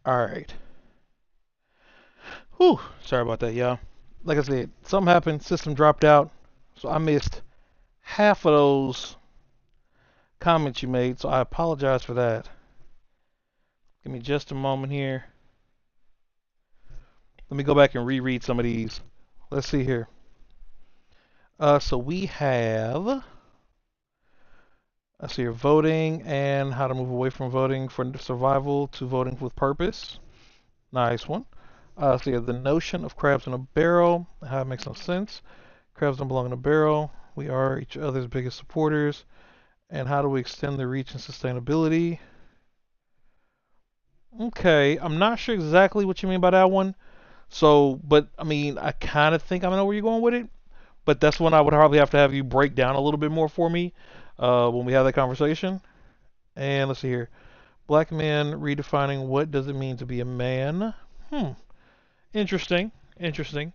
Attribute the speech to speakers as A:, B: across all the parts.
A: All right. Whew. Sorry about that, y'all. Like I said, something happened. System dropped out, so I missed half of those comments you made. So I apologize for that. Give me just a moment here. Let me go back and reread some of these. Let's see here. So we have. Let's see here. Voting and how to move away from voting for survival to voting with purpose. Nice one. So yeah, the notion of crabs in a barrel, how it makes no sense. Crabs don't belong in a barrel. We are each other's biggest supporters. And how do we extend the reach and sustainability? Okay, I'm not sure exactly what you mean by that one. So, but I mean, I kind of think I know where you're going with it. But that's one I would probably have to have you break down a little bit more for me when we have that conversation. And let's see here. Black men redefining what does it mean to be a man. Hmm. Interesting. Interesting.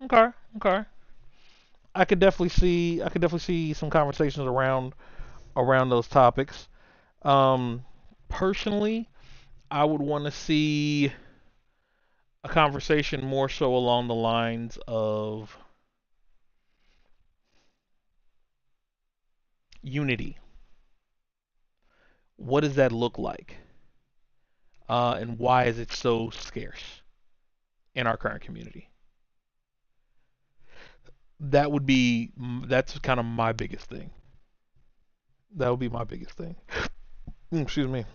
A: Okay. Okay. I could definitely see some conversations around those topics. Um, Personally, I would want to see a conversation more so along the lines of unity. What does that look like? And why is it so scarce in our current community? That's kind of my biggest thing. That would be my biggest thing. Excuse me.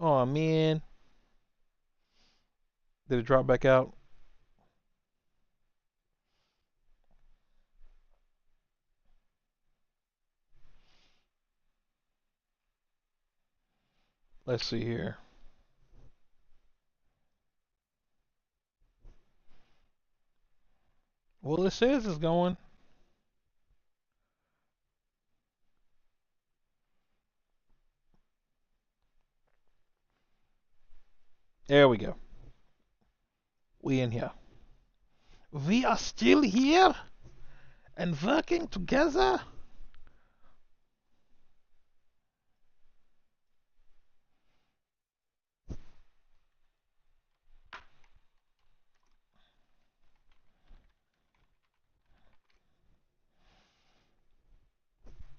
A: Oh man, did it drop back out? Let's see here. Well, it says it's going. There we go. We in here. We are still here and working together.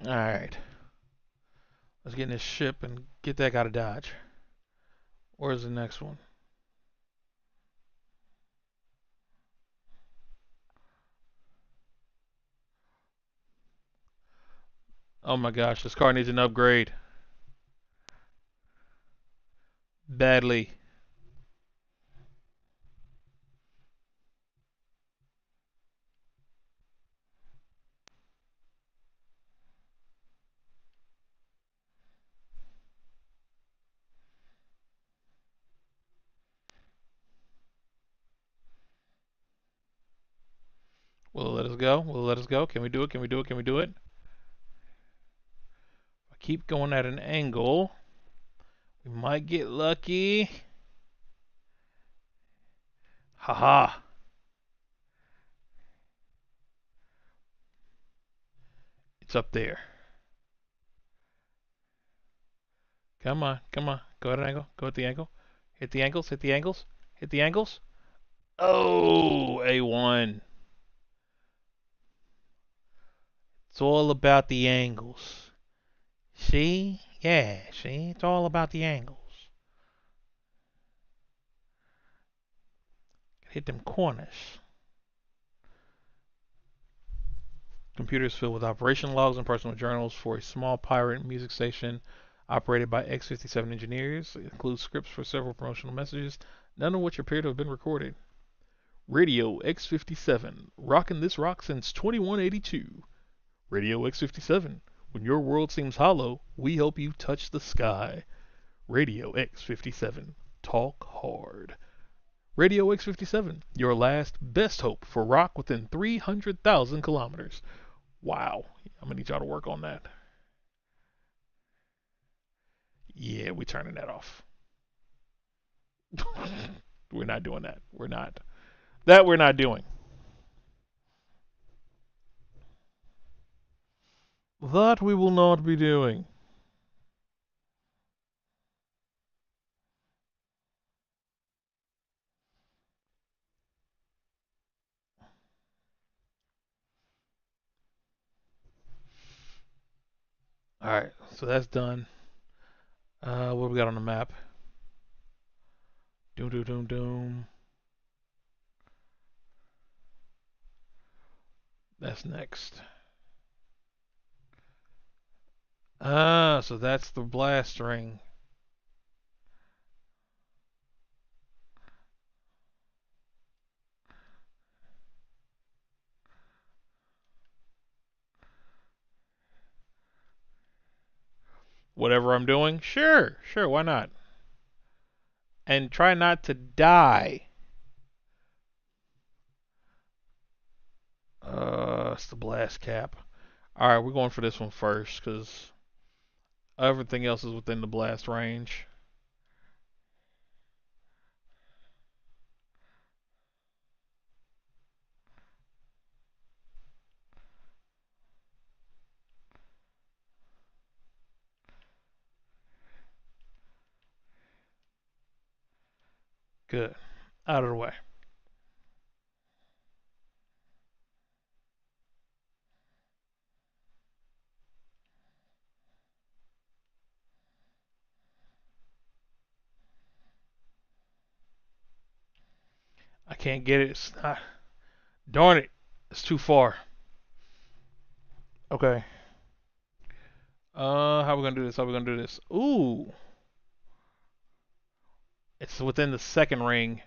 A: All right. Let's get in this ship and get that out of Dodge. Where's the next one? Oh my gosh, this car needs an upgrade. Badly. Will it let us go? Will it let us go? Can we do it? Can we do it? Can we do it? I keep going at an angle. We might get lucky. Haha. It's up there. Come on, come on. Go at an angle. Go at the angle. Hit the angles. Hit the angles. Hit the angles. Oh, A1. It's all about the angles. See? Yeah, see? It's all about the angles. Hit them corners. Computers filled with operation logs and personal journals for a small pirate music station operated by X-57 engineers. It includes scripts for several promotional messages, none of which appear to have been recorded. Radio X-57, rocking this rock since 2182. Radio X-57, when your world seems hollow, we help you touch the sky. Radio X-57, talk hard. Radio X-57, your last best hope for rock within 300,000 kilometers. Wow, I'm gonna need y'all to work on that. Yeah, we turning that off. We're not doing that. We're not. That we're not doing. That we will not be doing. Alright, so that's done. What do we got on the map? Doom, doom, doom, doom. That's next. Ah, so that's the blast ring. Whatever I'm doing? Sure, sure, why not? And try not to die. It's the blast cap. Alright, we're going for this one first, because everything else is within the blast range. Good. Out of the way. I can't get it. It's not. Darn it. It's too far. Okay. How we gonna do this? How we gonna do this? Ooh. It's within the second ring.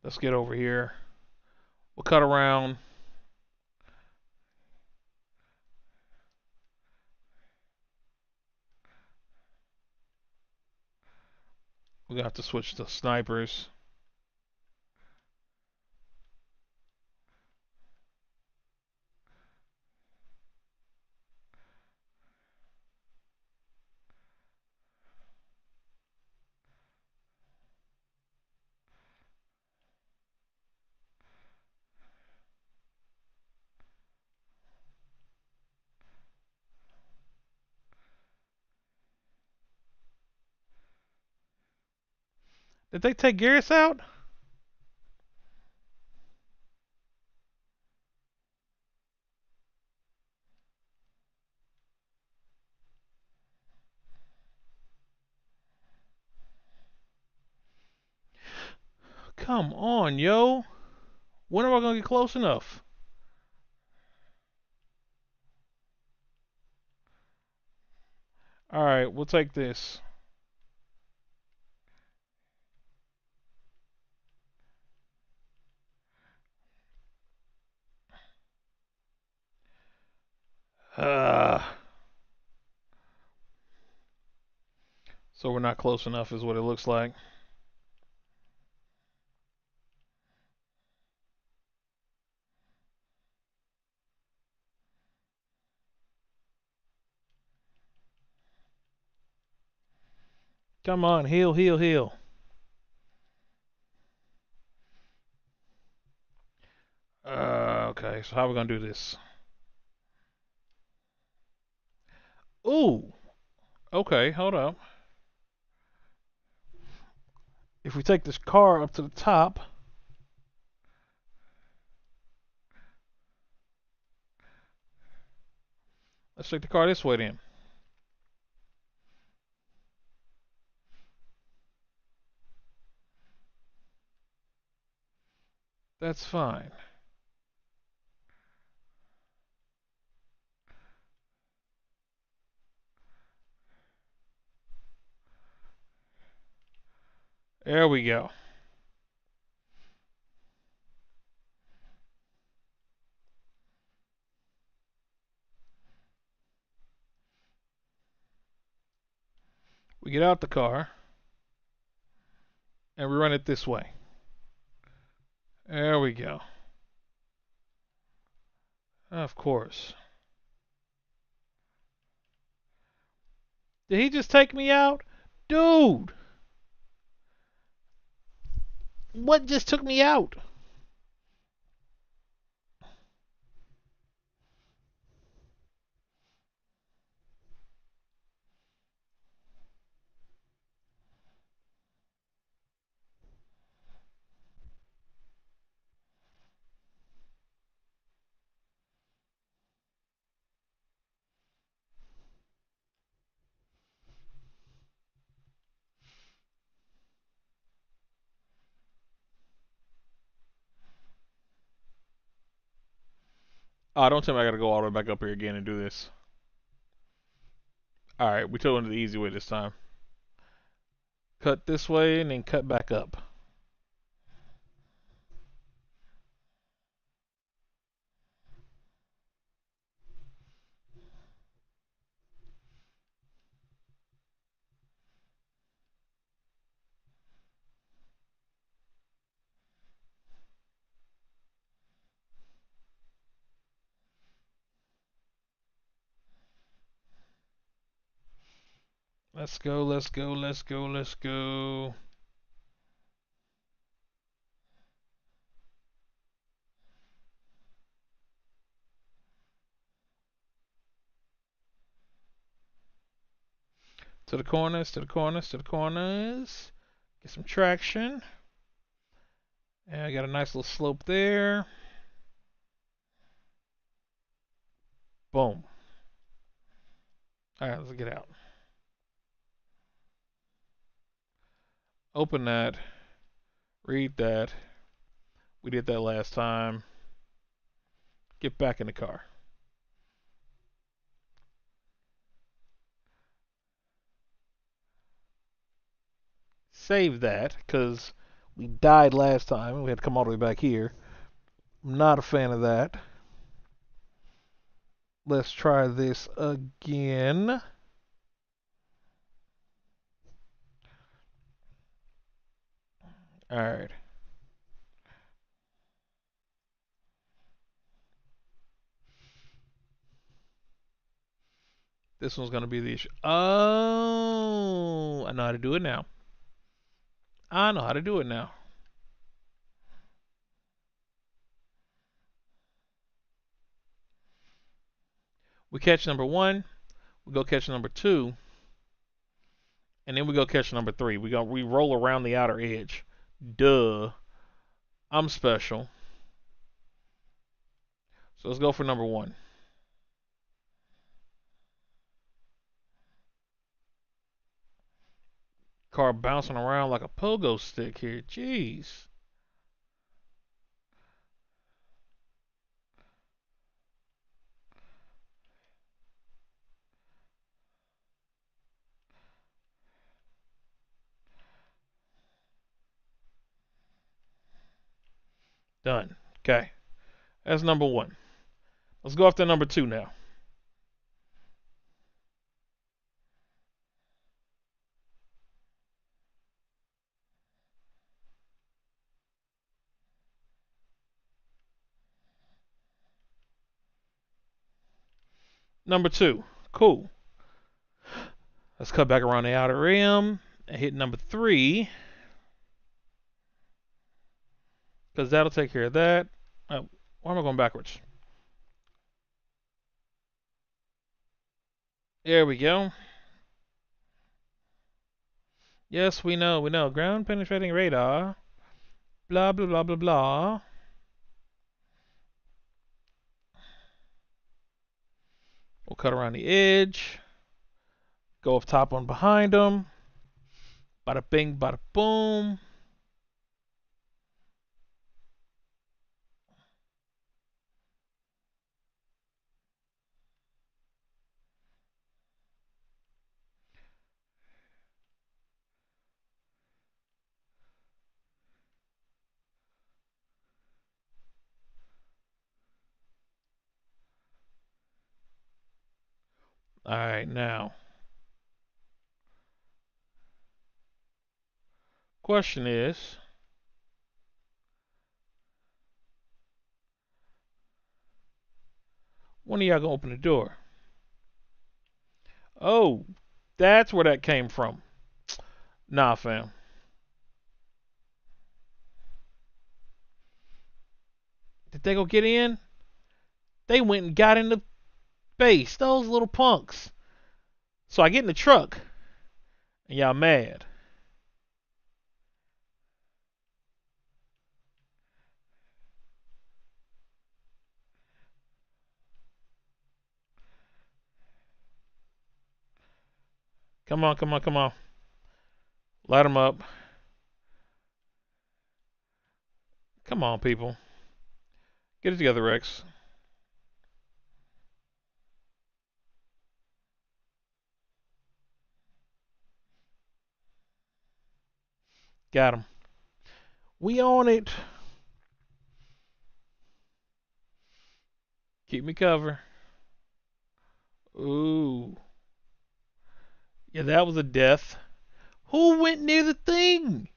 A: Let's get over here. We'll cut around. We're gonna have to switch to snipers. Did they take Garrus out? Come on, yo. When am I gonna get close enough? Alright, we'll take this. Uh, so we're not close enough, is what it looks like. Come on, heal, heal, heal. Okay, so how are we gonna do this? Ooh, okay, hold up. If we take this car up to the top, let's take the car this way then. That's fine. There we go. We get out the car and we run it this way. There we go. Of course. Did he just take me out? Dude, what just took me out? Oh, don't tell me I gotta go all the way back up here again and do this. Alright, we told him the easy way this time. Cut this way and then cut back up. Let's go, let's go, let's go, let's go. To the corners, to the corners, to the corners. Get some traction. And I got a nice little slope there. Boom. Alright, let's get out. Open that. Read that. We did that last time. Get back in the car. Save that, because we died last time and we had to come all the way back here. I'm not a fan of that. Let's try this again. Alright. This one's going to be the issue. Oh, I know how to do it now. I know how to do it now. We catch number one, we go catch number two, and then we go catch number three. We roll around the outer edge. Duh. I'm special. So let's go for number one. Car bouncing around like a pogo stick here. Jeez. Done. Okay. That's number one. Let's go after number two now. Number two. Cool. Let's cut back around the outer rim and hit number three. Because that'll take care of that. Why am I going backwards? There we go. Yes, we know. Ground penetrating radar. Blah, blah, blah, blah, blah. We'll cut around the edge. Go up top on behind them. Bada bing, bada boom. Alright, now. Question is, when are y'all gonna open the door? Oh, That's where that came from. Nah, fam. Did they go get in? They went and got in the base. Those little punks. So I get in the truck, and y'all mad. Come on, come on, come on. Light them up. Come on, people. Get it together, Rex. Got him. We on it. Keep me cover. Ooh. Yeah, that was a death. Who went near the thing?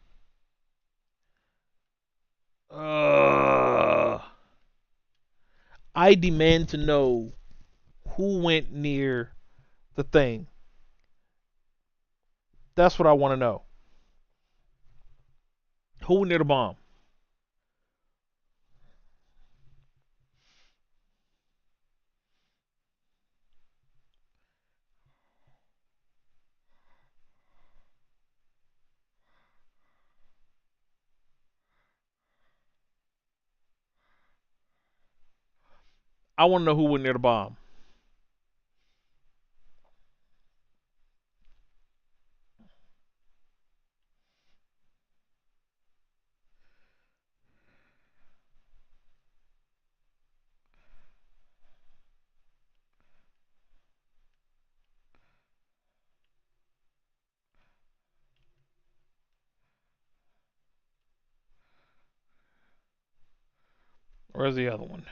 A: I demand to know who went near the thing. That's what I want to know. Who went near the bomb? I want to know who went near the bomb. Where's the other one?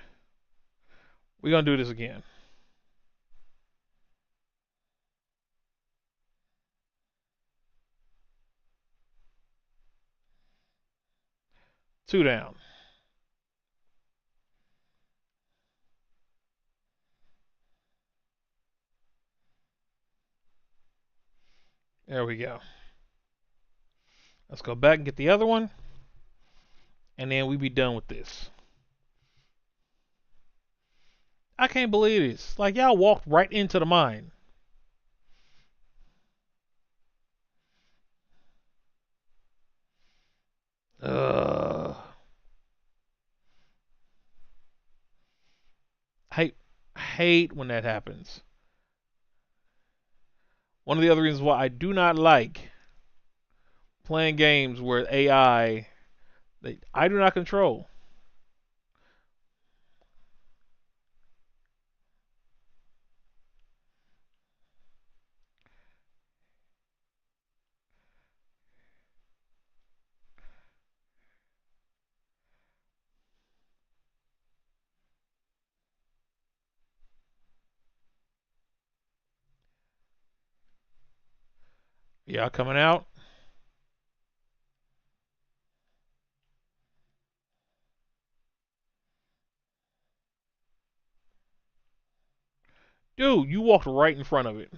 A: We're going to do this again. Two down. There we go. Let's go back and get the other one. And then we be done with this. I can't believe this. Like, y'all walked right into the mine. Ugh. Hate when that happens. One of the other reasons why I do not like playing games where AI I do not control. Y'all coming out? Dude, you walked right in front of it.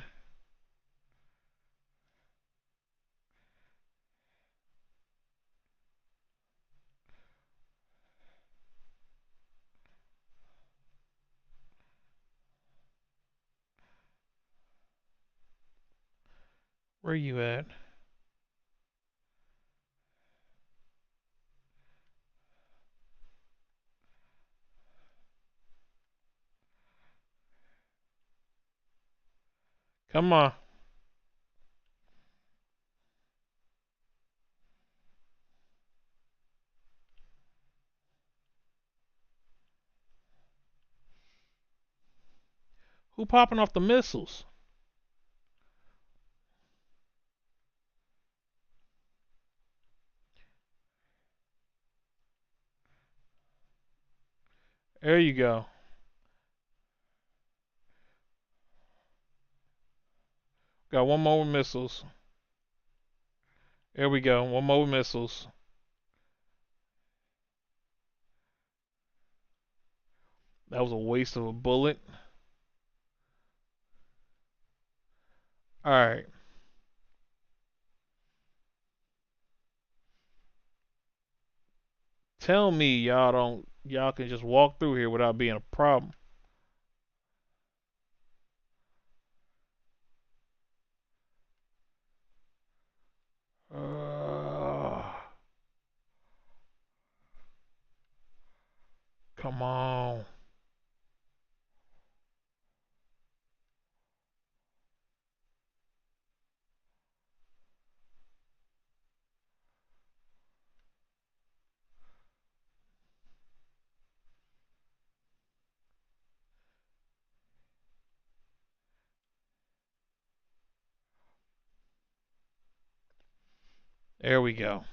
A: Where you at? Come on. Who popping off the missiles? There you go. Got one more with missiles. There we go. One more with missiles. That was a waste of a bullet. Alright. Tell me y'all can just walk through here without being a problem. Uh, Come on. There we go.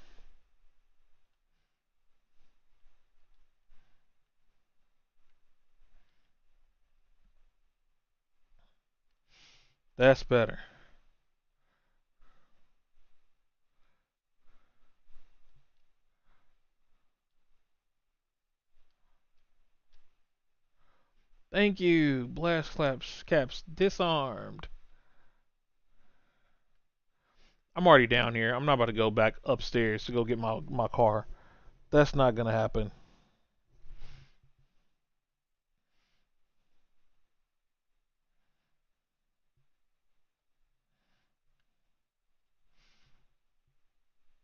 A: That's better. Thank you. Blast claps caps disarmed. I'm already down here. I'm not about to go back upstairs to go get my car. That's not gonna happen.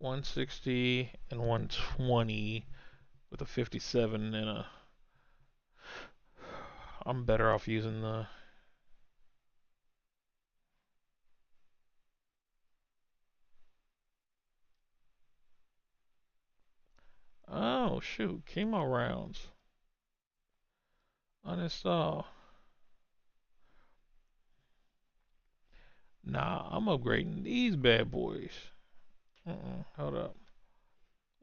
A: $160 and $120 with a 57 and a. I'm better off using the. Oh shoot, chemo rounds. Uninstall. Nah, I'm upgrading these bad boys. Hold up.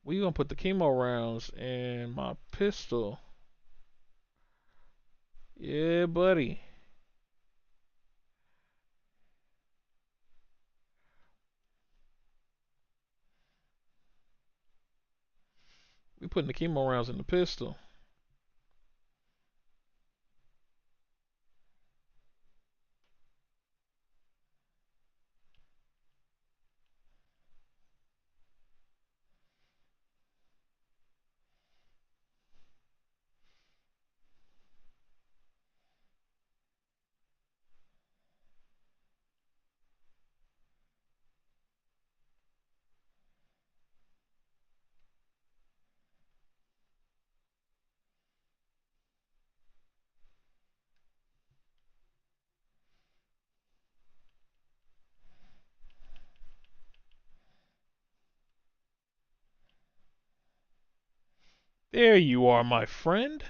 A: We gonna put the chemo rounds in my pistol. Yeah, buddy. We putting the chemo rounds in the pistol. There you are, my friend.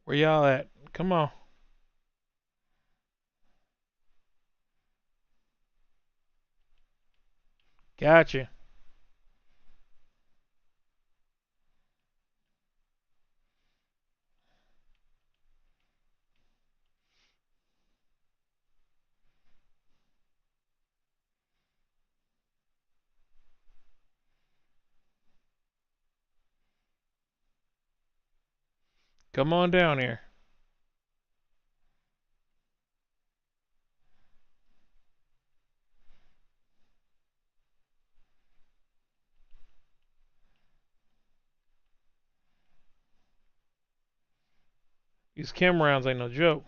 A: Where y'all at? Come on. Gotcha. Come on down here. These chem rounds ain't no joke.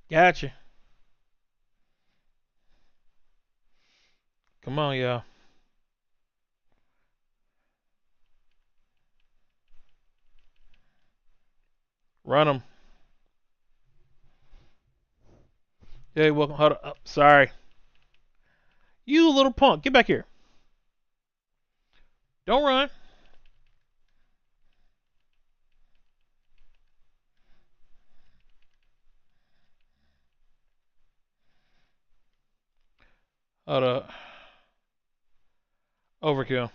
A: Gotcha. Come on, y'all. Run them. Hey, welcome. Hold up. Oh, sorry. You little punk, get back here. Don't run. Hold up. Overkill.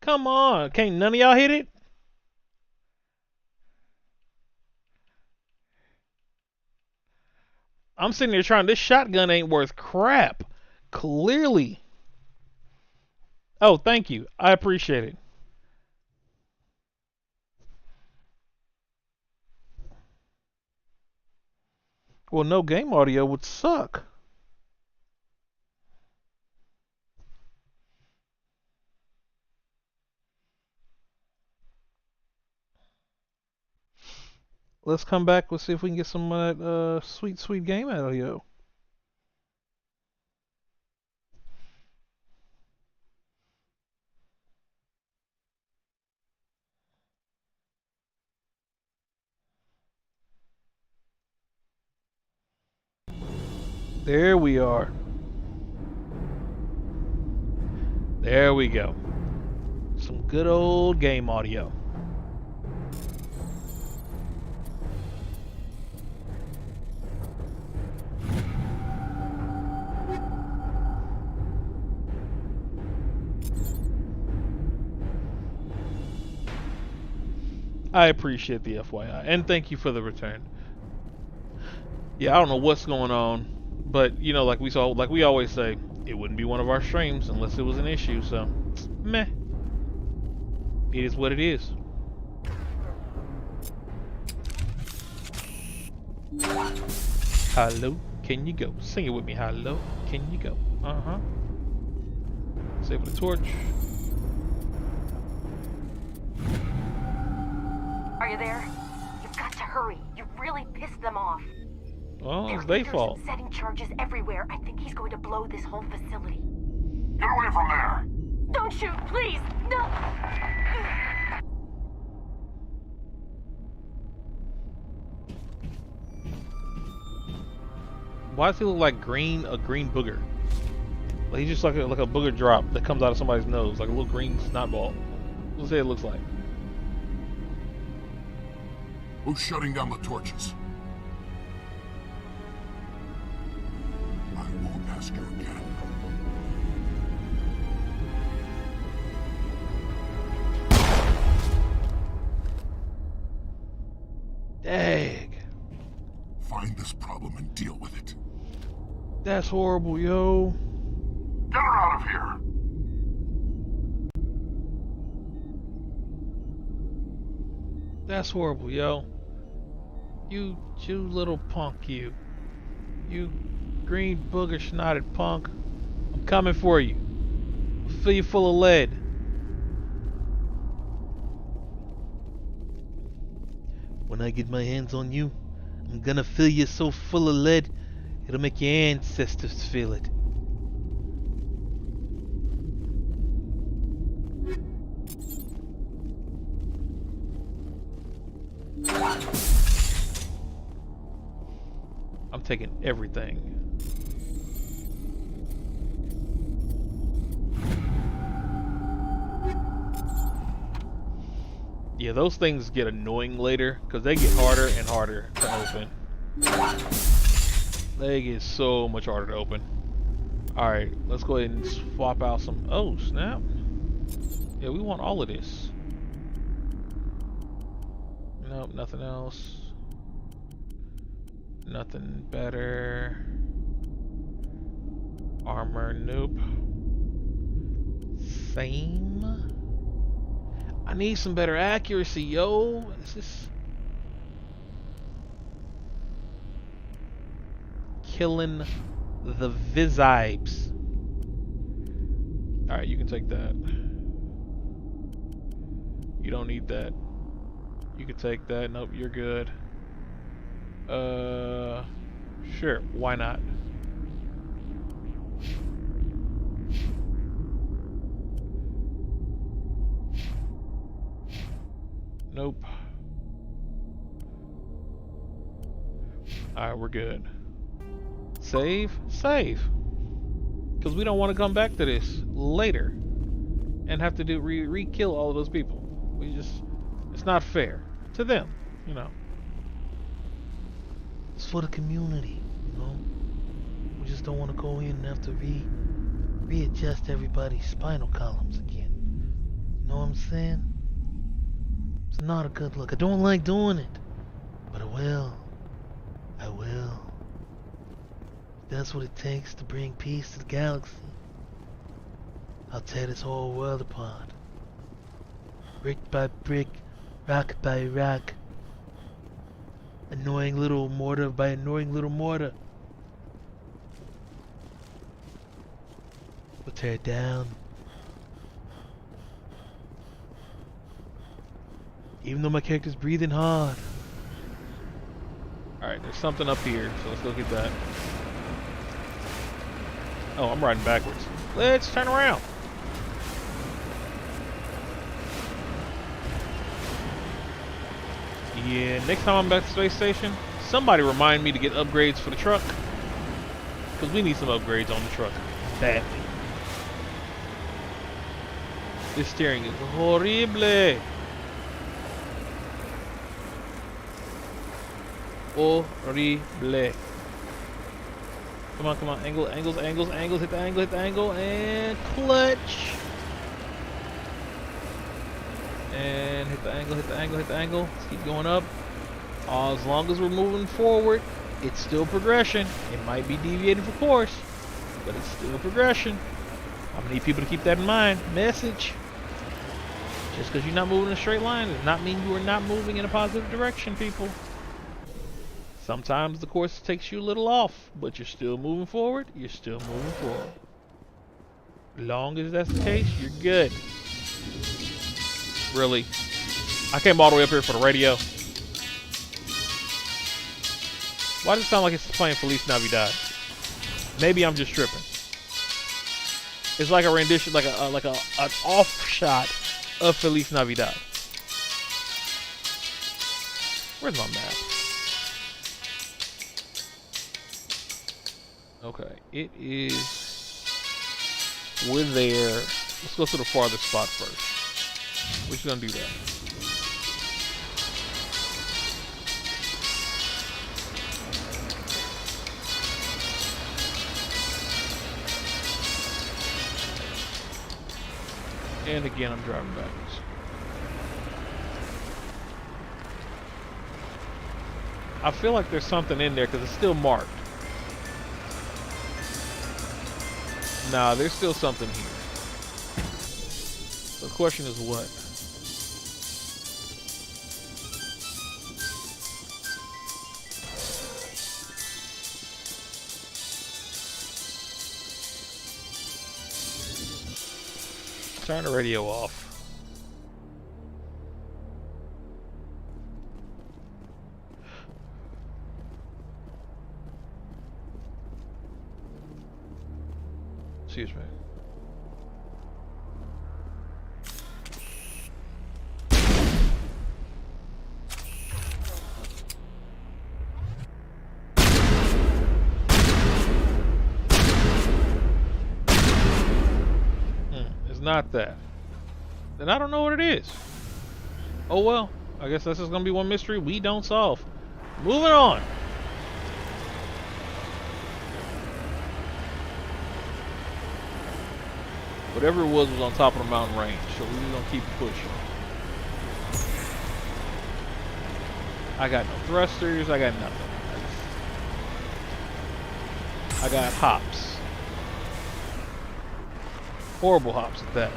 A: Come on. Can't none of y'all hit it? I'm sitting there trying. This shotgun ain't worth crap. Clearly. Oh, thank you. I appreciate it. Well, no game audio would suck. Let's come back. Let's see if we can get some of that sweet, sweet game audio. There we are. There we go. Some good old game audio. I appreciate the FYI, and thank you for the return. Yeah, I don't know what's going on, but you know, like we always say, it wouldn't be one of our streams unless it was an issue. So, meh. It is what it is. Hello, can you go? Sing it with me. Hello, can you go? Uh-huh. Save the torch.
B: Are you there? You've got to hurry. You really pissed them off.
A: Well, it's their fault.
B: Setting charges everywhere. I think he's going to blow this whole facility.
C: Get away from there!
B: Don't shoot, please! No!
A: Why does he look like a green booger? Like he's just like a booger drop that comes out of somebody's nose, like a little green snot ball. Let's say it looks like.
C: Who's shutting down the torches? I won't ask you again.
A: Dang.
C: Find this problem and deal with it.
A: That's horrible, yo.
C: Get her out of here!
A: That's horrible, yo. You little punk, you. You green booger snotted punk. I'm coming for you. I'll fill you full of lead. When I get my hands on you, I'm gonna fill you so full of lead, it'll make your ancestors feel it. I'm taking everything. Yeah, those things get annoying later because they get harder and harder to open. They get so much harder to open. Alright, let's go ahead and swap out some. Oh, snap. Yeah, we want all of this. Nope, nothing else. Nothing better. Armor, nope. Same. I need some better accuracy, yo. Is this killing the vibes? Alright, you can take that. You don't need that. You can take that. Nope, you're good. Sure, why not? Nope. Alright, we're good. Save? Save. Because we don't want to come back to this later and have to do re-kill all of those people. We just, it's not fair to them, you know. It's for the community, you know. We just don't want to go in and have to readjust everybody's spinal columns again. You know what I'm saying? It's not a good look. I don't like doing it, but I will. I will. That's what it takes to bring peace to the galaxy. I'll tear this whole world apart. Brick by brick, rock by rock. Annoying little mortar by annoying little mortar. We'll tear it down. Even though my character's breathing hard. Alright, there's something up here, so let's go get that. Oh, I'm riding backwards. Let's turn around. Yeah, next time I'm back to the space station, somebody remind me to get upgrades for the truck. Because we need some upgrades on the truck. Badly. This steering is horrible. Horrible. Come on, come on. Angle, angles, angles, angles. Hit the angle, hit the angle. And clutch. And hit the angle, hit the angle, hit the angle. Let's keep going up. As long as we're moving forward, it's still progression. It might be deviating from course, but it's still progression. I'm gonna need people to keep that in mind. Message. Just because you're not moving in a straight line does not mean you are not moving in a positive direction, people. Sometimes the course takes you a little off, but you're still moving forward. You're still moving forward. Long as that's the case, you're good. Really? I came all the way up here for the radio. Why does it sound like it's playing Feliz Navidad? Maybe I'm just tripping. It's like a rendition, like an off shot of Feliz Navidad. Where's my map? Okay, it is. We're there. Let's go to the farthest spot first. We're just gonna do that. And again, I'm driving backwards. I feel like there's something in there because it's still marked. Nah, there's still something here. The question is what? Turn the radio off. Excuse me. It's not that. Then I don't know what it is. Oh well. I guess this is gonna be one mystery we don't solve. Moving on. Whatever it was on top of the mountain range, so we're just gonna keep pushing. I got no thrusters, I got nothing. I got hops. Horrible hops at that.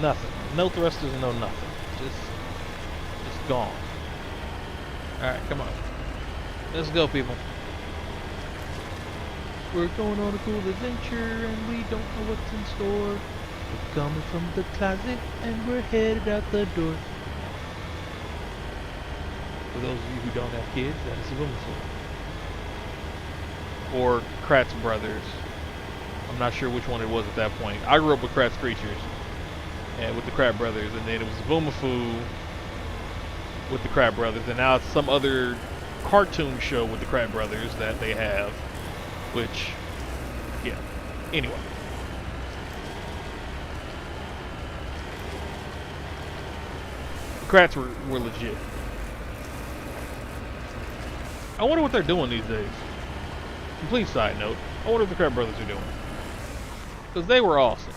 A: Nothing. No thrusters, no nothing. Just gone. Alright, come on. Let's go, people. We're going on a cool adventure and we don't know what's in store. We're coming from the closet and we're headed out the door. For those of you who don't have kids, that is a woman's story. Or Kratz Brothers. I'm not sure which one it was at that point. I grew up with Kratts Creatures and with the Kratt Brothers, and then it was Boomafoo with the Kratt Brothers, and now it's some other cartoon show with the Kratt Brothers that they have, which, yeah. Anyway. The Kratts were legit. I wonder what they're doing these days. Complete side note. I wonder what the Kratt Brothers are doing. Because they were awesome.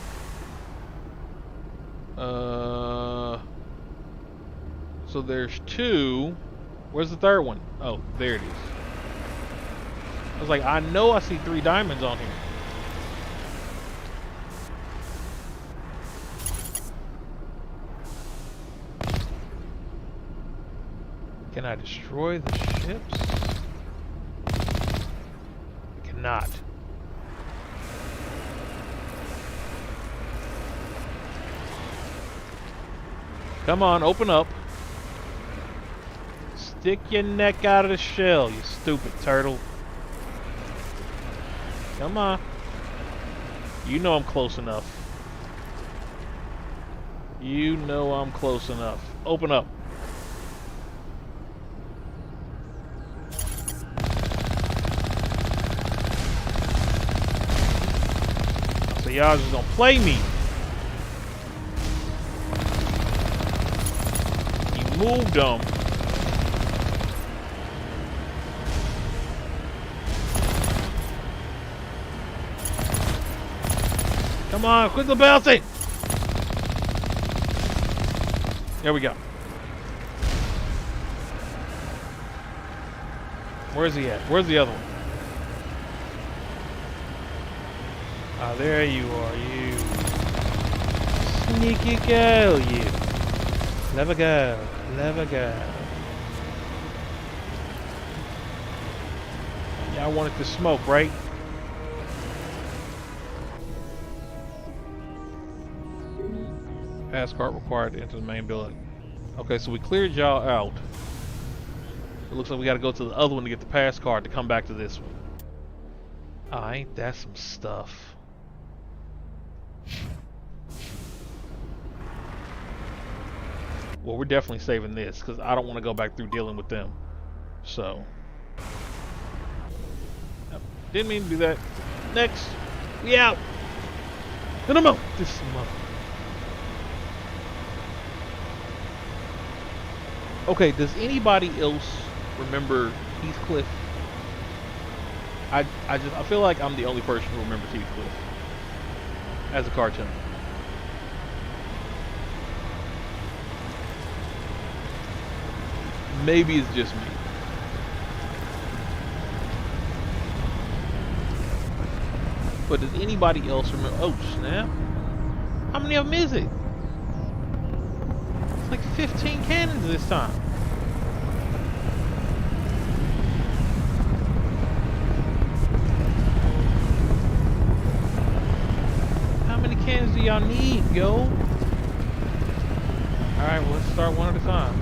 A: So there's two. Where's the third one? Oh, there it is. I was like, I know I see 3 diamonds on here. Can I destroy the ships? I cannot. Come on, open up. Stick your neck out of the shell, you stupid turtle. Come on. You know I'm close enough. You know I'm close enough. Open up. So y'all just gonna play me. You moved them. Come on, quit the bouncing! There we go. Where's he at? Where's the other one? Ah, there you are, you. Sneaky girl, you. Clever girl, clever girl. Y'all wanted to smoke, right? Pass card required to enter the main building. Okay, so we cleared y'all out. It looks like we gotta go to the other one to get the pass card to come back to this one. Oh, ain't that some stuff. Well, we're definitely saving this, because I don't want to go back through dealing with them. So. Didn't mean to do that. Next. We out. No. This mother. Okay, does anybody else remember Heathcliff? I feel like I'm the only person who remembers Heathcliff as a cartoon. Maybe it's just me. But does anybody else remember? Oh snap! How many of them is it? It's like 15 cannons this time. How many cannons do y'all need, yo? Alright, well, let's start one at a time.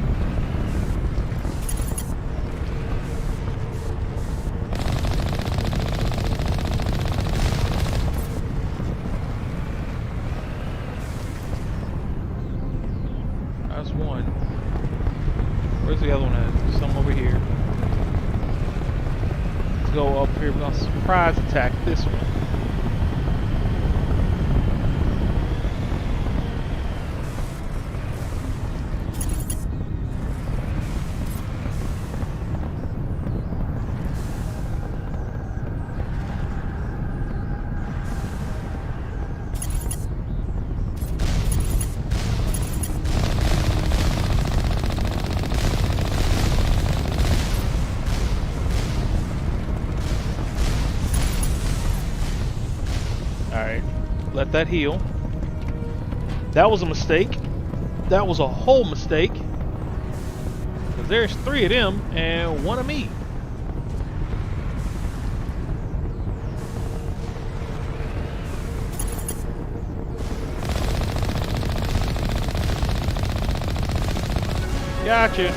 A: That's one. Where's the other one at? Some over here. Let's go up here. We're gonna surprise attack this one. Alright, let that heal. That was a mistake. That was a whole mistake. Because there's 3 of them and 1 of me. Gotcha.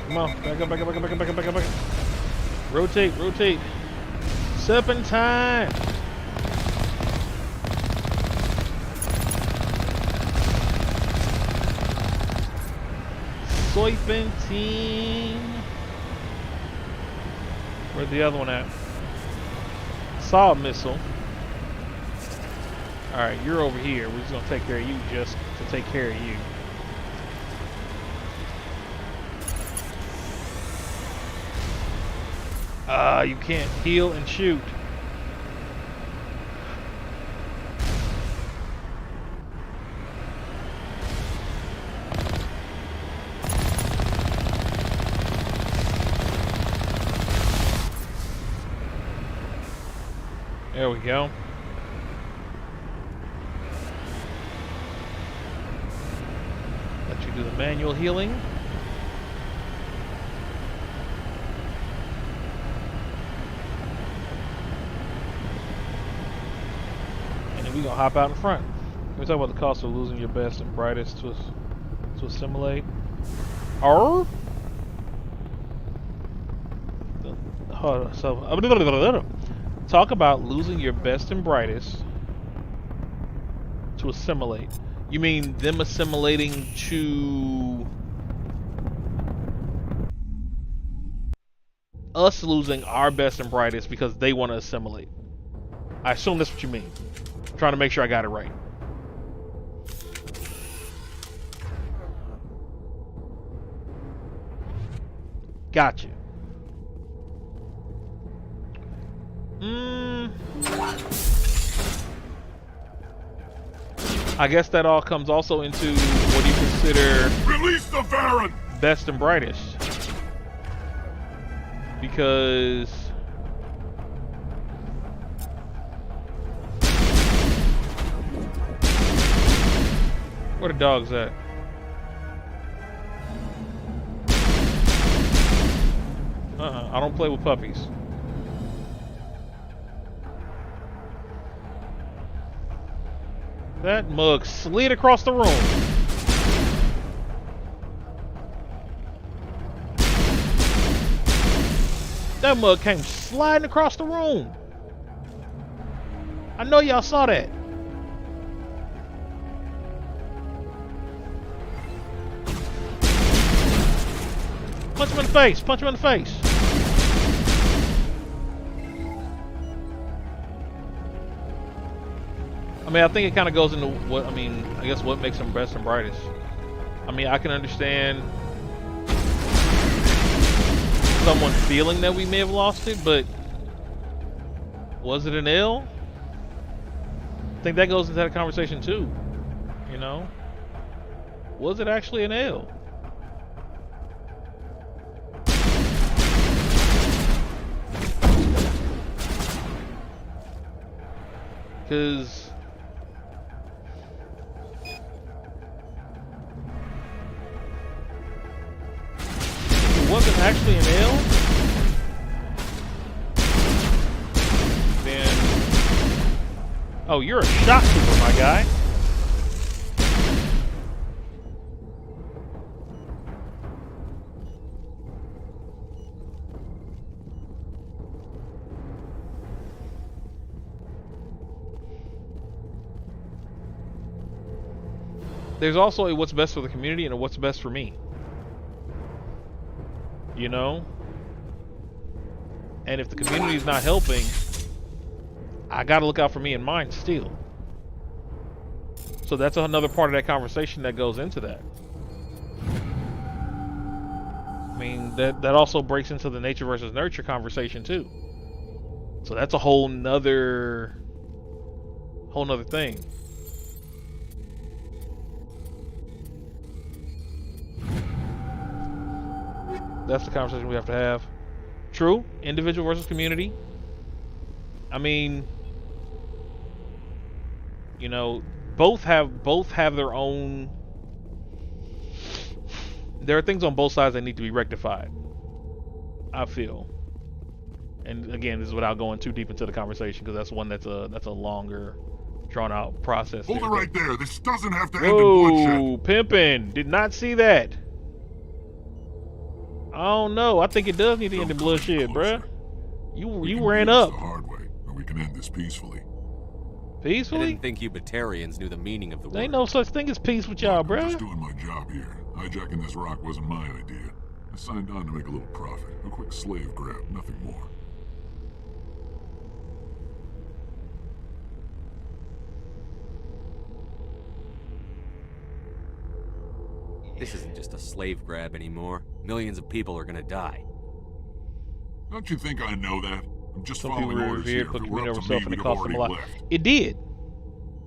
A: Come on, back up, back up, back up, back up, back up, back up, back up. Rotate, rotate. Serpentine. Serpentine. Where's the other one at? Saw missile. Alright, you're over here. We're just gonna take care of you just to take care of you. You can't heal and shoot. There we go. Let you do the manual healing. And then we're gonna hop out in front. Can we talk about the cost of losing your best and brightest to assimilate? So talk about losing your best and brightest to assimilate. You mean them assimilating to us losing our best and brightest because they want to assimilate? I assume that's what you mean. I'm trying to make sure I got it right. Gotcha. I guess that all comes also into what do you consider
C: Release the Baron!
A: best and brightest. Because where the dog's at? I don't play with puppies. That mug slid across the room. That mug came sliding across the room. I know y'all saw that. Punch him in the face. Punch him in the face. I mean, I think it kind of goes into what, I mean, I guess what makes them best and brightest. I mean, I can understand someone feeling that we may have lost it, but was it an L? I think that goes into that conversation too. You know? Was it actually an L? Because wasn't actually an L, then oh, you're a shot trooper, my guy. There's also a what's best for the community and a what's best for me. You know? And if the community is not helping, I gotta look out for me and mine still. So that's another part of that conversation that goes into that. I mean, that also breaks into the nature versus nurture conversation too. So that's a whole nother thing. That's the conversation we have to have. True, individual versus community. I mean, you know, both have their own. There are things on both sides that need to be rectified, I feel. And again, this is without going too deep into the conversation, because that's one that's a longer, drawn out process.
C: Hold it right there. This doesn't have to end in
A: Whoa,
C: bloodshed.
A: pimpin'! Did not see that. I don't know. I think it does need to end in
C: Don't come any
A: bloodshed, bruh.
C: closer.
A: You
C: We
A: you
C: can
A: ran
C: do this
A: up
C: the hard way, or we can end this peacefully.
D: I
A: peacefully.
D: didn't think you Batarians knew the meaning of the
A: There ain't
D: word.
A: no such thing as peace with y'all,
C: Look, I'm just
A: bruh.
C: doing my job here. Hijacking this rock wasn't my idea. I signed on to make a little profit. A quick slave grab, nothing more.
D: This isn't just a slave grab anymore. Millions of people are gonna die.
C: Don't you think I know that? I'm just
A: Some people
C: following orders here.
A: revered,
C: If
A: put
C: it
A: the
C: were
A: community
C: up
A: over
C: to
A: self,
C: me,
A: and it
C: we'd have
A: cost them a
C: already
A: lot.
C: left.
A: It did.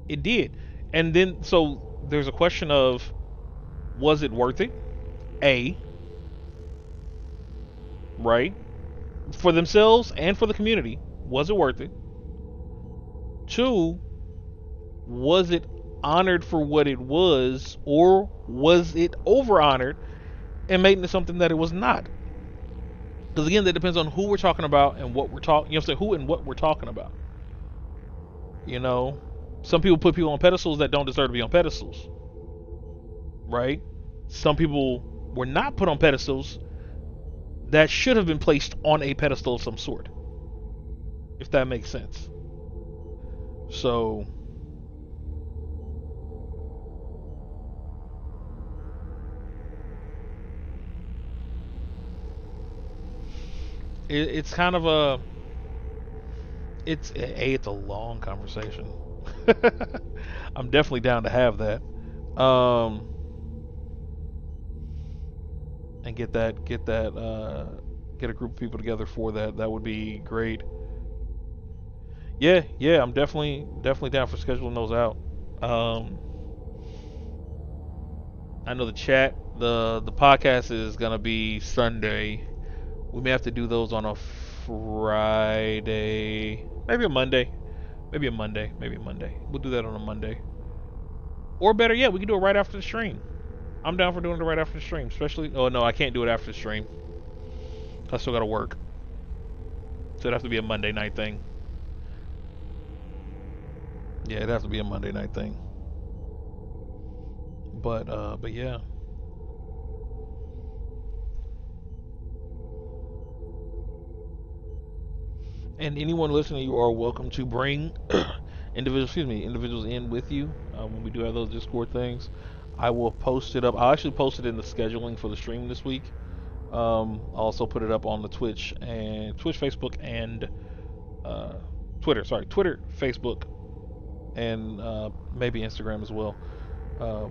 A: It did. And then, so there's a question of, was it worth it? A, right? For themselves and for the community, was it worth it? Two, was it honored for what it was, or was it over honored and made into something that it was not? Because again, that depends on who we're talking about and what we're talking. You know, say who and what we're talking about. You know, some people put people on pedestals that don't deserve to be on pedestals, right? Some people were not put on pedestals that should have been placed on a pedestal of some sort, if that makes sense. So, it's kind of a, it's a long conversation. I'm definitely down to have that. And get a group of people together for that. That would be great. Yeah, I'm definitely down for scheduling those out. I know the chat, the podcast is gonna be Sunday. We may have to do those on a Friday, maybe a Monday, maybe a Monday, maybe a Monday. We'll do that on a Monday. Or better yet, we can do it right after the stream. I'm down for doing it right after the stream, especially. Oh no, I can't do it after the stream. I still gotta work, so it'd have to be a Monday night thing. Yeah, it'd have to be a Monday night thing. But yeah. And anyone listening, you are welcome to bring individuals in with you when we do have those Discord things. I will post it up. I'll actually post it in the scheduling for the stream this week. I'll also put it up on the Twitch, Facebook, and Twitter. Sorry, Twitter, Facebook, and maybe Instagram as well.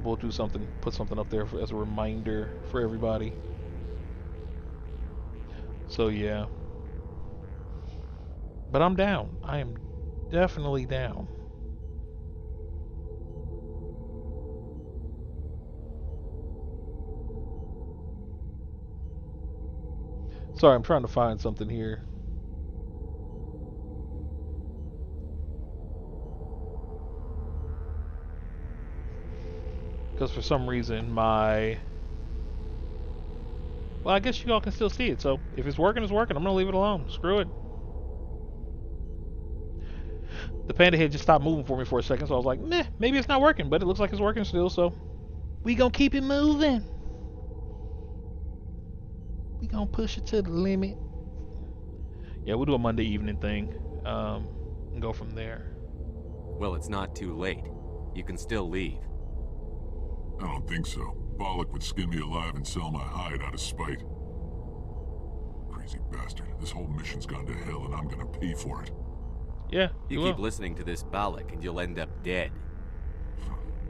A: We'll do something, put something up there as a reminder for everybody. So yeah. But I'm down. I am definitely down. Sorry, I'm trying to find something here. Because for some reason well, I guess you all can still see it. So if it's working, it's working. I'm going to leave it alone. Screw it. The panda head just stopped moving for me for a second, so I was like, meh, maybe it's not working, but it looks like it's working still, so we gonna keep it moving. We gonna push it to the limit. Yeah, we'll do a Monday evening thing, and go from there.
D: Well, it's not too late. You can still leave.
C: I don't think so. Bollock would skin me alive and sell my hide out of spite. Crazy bastard. This whole mission's gone to hell and I'm gonna pay for it.
A: Yeah,
D: You keep listening to this Balak and you'll end up dead.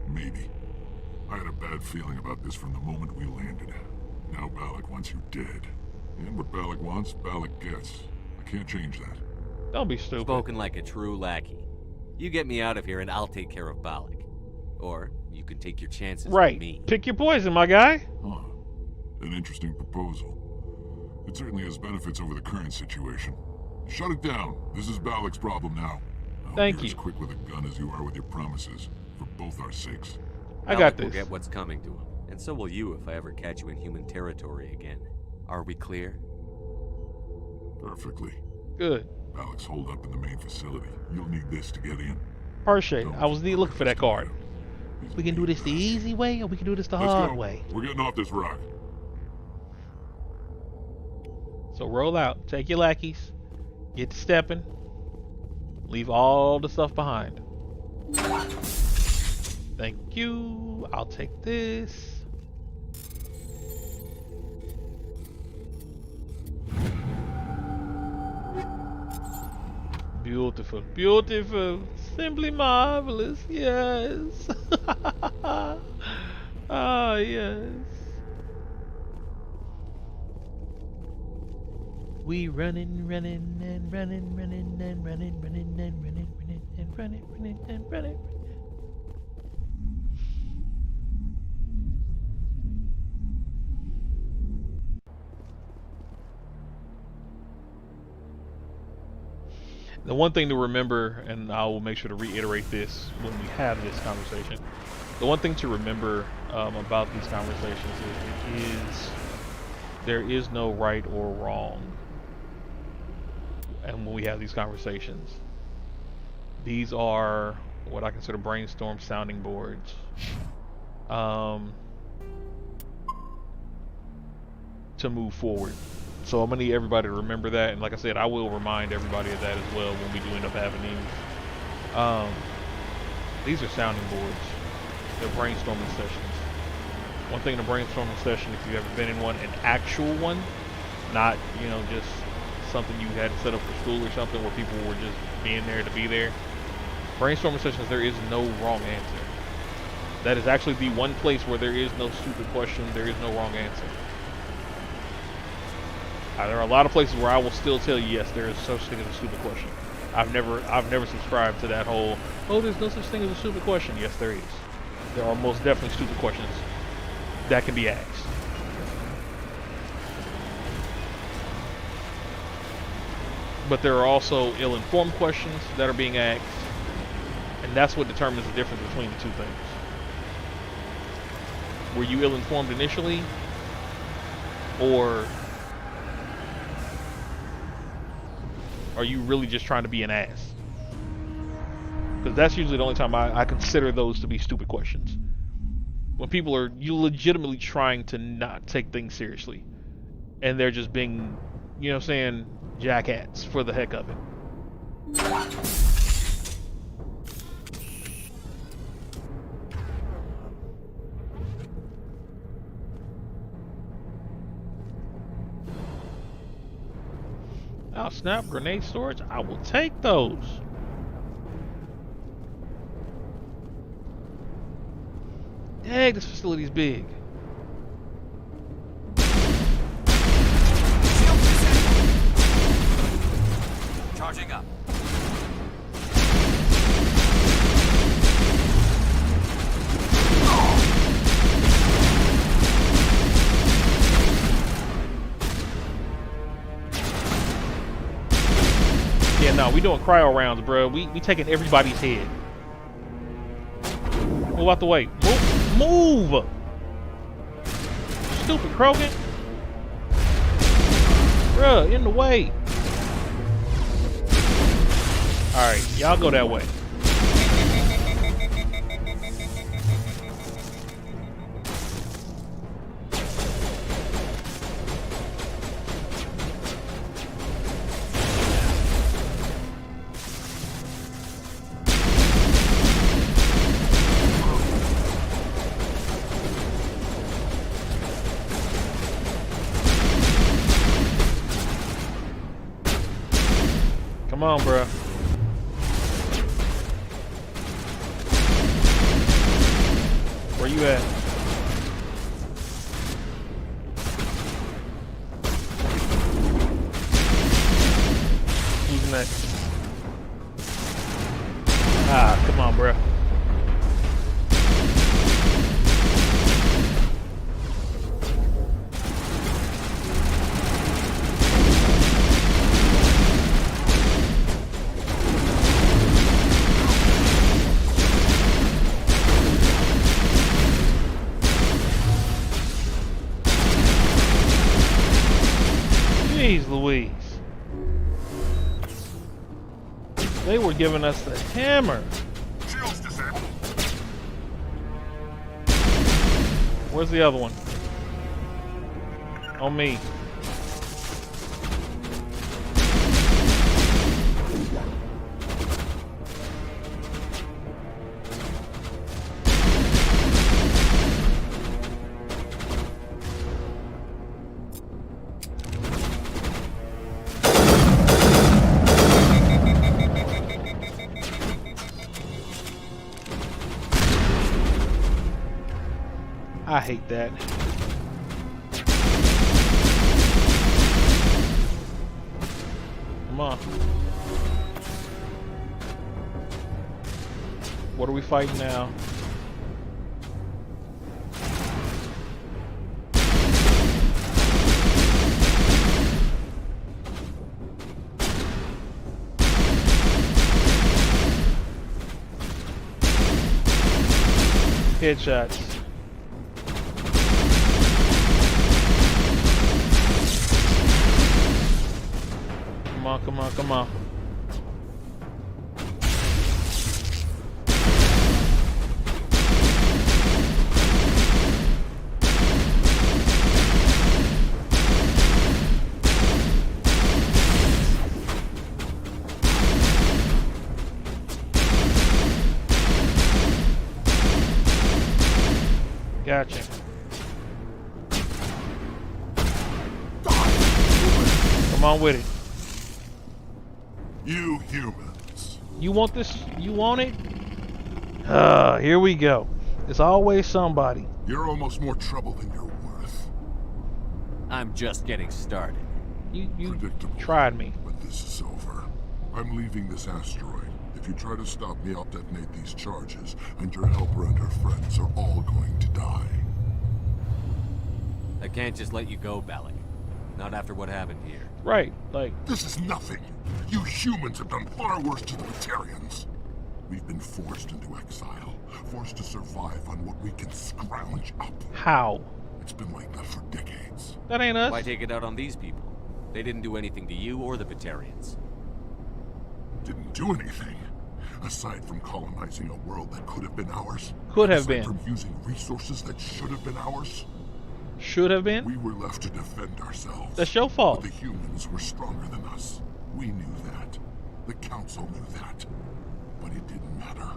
C: Maybe. I had a bad feeling about this from the moment we landed. Now Balak wants you dead. And what Balak wants, Balak gets. I can't change that.
A: Don't be stupid.
D: Spoken like a true lackey. You get me out of here and I'll take care of Balak. Or you can take your chances
A: Right.
D: with me.
A: Pick your poison, my guy.
C: Huh. An interesting proposal. It certainly has benefits over the current situation. Shut it down. This is Balak's problem now. I hope
A: Thank
C: you're
A: you.
C: as quick with a gun as you are with your promises. For both our sakes.
A: I
D: Balak
A: got
D: will
A: this.
D: get what's coming to him. And so will you if I ever catch you in human territory again. Are we clear?
C: Perfectly.
A: Good.
C: Balak's holed up in the main facility. You'll need this to get in.
A: Appreciate it.
C: Don't
A: I was looking for that card.
C: He's a
A: We can do
C: mean
A: this the
C: bastard.
A: easy way, or we can do this the
C: Let's
A: hard
C: go.
A: way.
C: We're getting off this rock.
A: So roll out. Take your lackeys. Get to stepping. Leave all the stuff behind. Thank you. I'll take this. Beautiful, beautiful, simply marvelous, yes. Ah, yes. We running, running, and running, running, and running, running, and running, running, and running, running, and running. The one thing to remember, and I will make sure to reiterate this when we have this conversation, the one thing to remember about these conversations is there is no right or wrong. And when we have these conversations, these are what I consider brainstorm sounding boards. To move forward. So I'm gonna need everybody to remember that, and like I said, I will remind everybody of that as well when we do end up having these. These are sounding boards. They're brainstorming sessions. One thing in a brainstorming session, if you've ever been in one, an actual one, not, you know, just something you had set up for school or something where people were just being there to be there. Brainstorming sessions, there is no wrong answer. That is actually the one place where there is no stupid question, there is no wrong answer. There are a lot of places where I will still tell you, yes, there is such thing as a stupid question. I've never subscribed to that whole, oh, there's no such thing as a stupid question. Yes, there is. There are most definitely stupid questions that can be asked. But there are also ill-informed questions that are being asked, and that's what determines the difference between the two things. Were you ill-informed initially, or are you really just trying to be an ass? Because that's usually the only time I consider those to be stupid questions. When people are legitimately trying to not take things seriously, and they're just being, you know what I'm saying, jackass for the heck of it. Oh snap, grenade storage, I will take those. Dang, this facility's big.
D: Charging up.
A: Yeah, no, we doing cryo rounds, bro. We taking everybody's head. Move out the way. Move! Stupid Krogan. Bruh, in the way. Alright, y'all go that way. Come on, bruh. Where you at? Who's next? Ah, come on, bruh. Jeez Louise. They were giving us the hammer.
C: Shields disabled.
A: Where's the other one? On me. hate that. Come on. What are we fighting now? Headshots. Come on, come on, come on. Gotcha. Come on with it.
C: You humans.
A: You want this? You want it? Here we go. It's always somebody.
C: You're almost more trouble than you're worth.
D: I'm just getting started.
A: You
C: Predictable.
A: tried me.
C: But this is over. I'm leaving this asteroid. If you try to stop me, I'll detonate these charges, and your helper and her friends are all going to die.
D: I can't just let you go, Balak. Not after what happened here.
A: Right, like,
C: This is nothing. You humans have done far worse to the Batarians. We've been forced into exile, forced to survive on what we can scrounge up.
A: how?
C: It's been like that for decades.
A: That ain't us.
D: Why take it out on these people? They didn't do anything to you or the Batarians.
C: Didn't do anything. Aside from colonizing a world that could have been ours.
A: Could have
C: aside
A: been.
C: from using resources that should have been ours.
A: Should have been.
C: We were left to defend ourselves.
A: That's your
C: But
A: fault.
C: the humans were stronger than us. We knew that. The council knew that. But it didn't matter.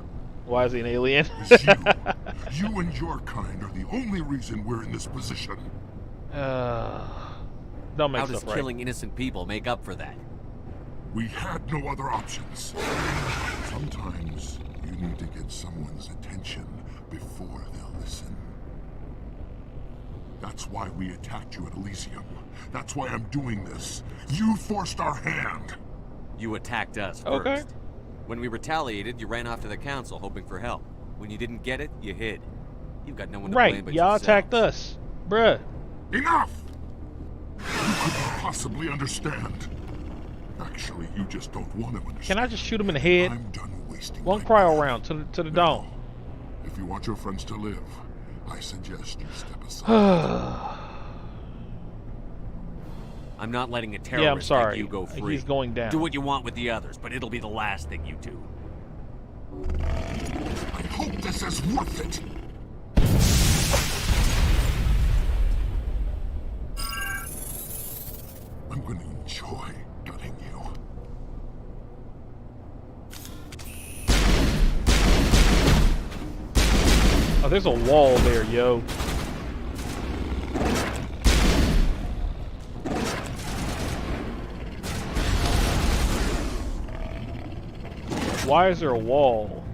A: Why is he an alien?
C: It's you. You and your kind are the only reason we're in this position.
A: Don't make
D: How does
A: stuff right.
D: killing innocent people make up for that?
C: We had no other options. Sometimes you need to get someone's attention before they'll listen. That's why we attacked you at Elysium. That's why I'm doing this. You forced our hand.
D: You attacked us
A: Okay.
D: first. When we retaliated, you ran off to the council hoping for help. When you didn't get it, you hid. You've got no one to blame
A: Right,
D: but
A: y'all
D: yourselves.
A: attacked us. Bruh.
C: Enough! You couldn't possibly understand. Actually, you just don't want to understand.
A: Can I just shoot him in the head?
C: I'm done wasting
A: One
C: my
A: cryo
C: breath.
A: round to the
C: Now,
A: dome.
C: if you want your friends to live, I suggest you step aside.
D: I'm not letting a terrorist
A: Yeah, I'm sorry.
D: like you go free.
A: He's going down.
D: Do what you want with the others, but it'll be the last thing you do.
C: I hope this is worth it. I'm going to enjoy gutting you.
A: Oh, there's a wall there, yo. Why is there a wall?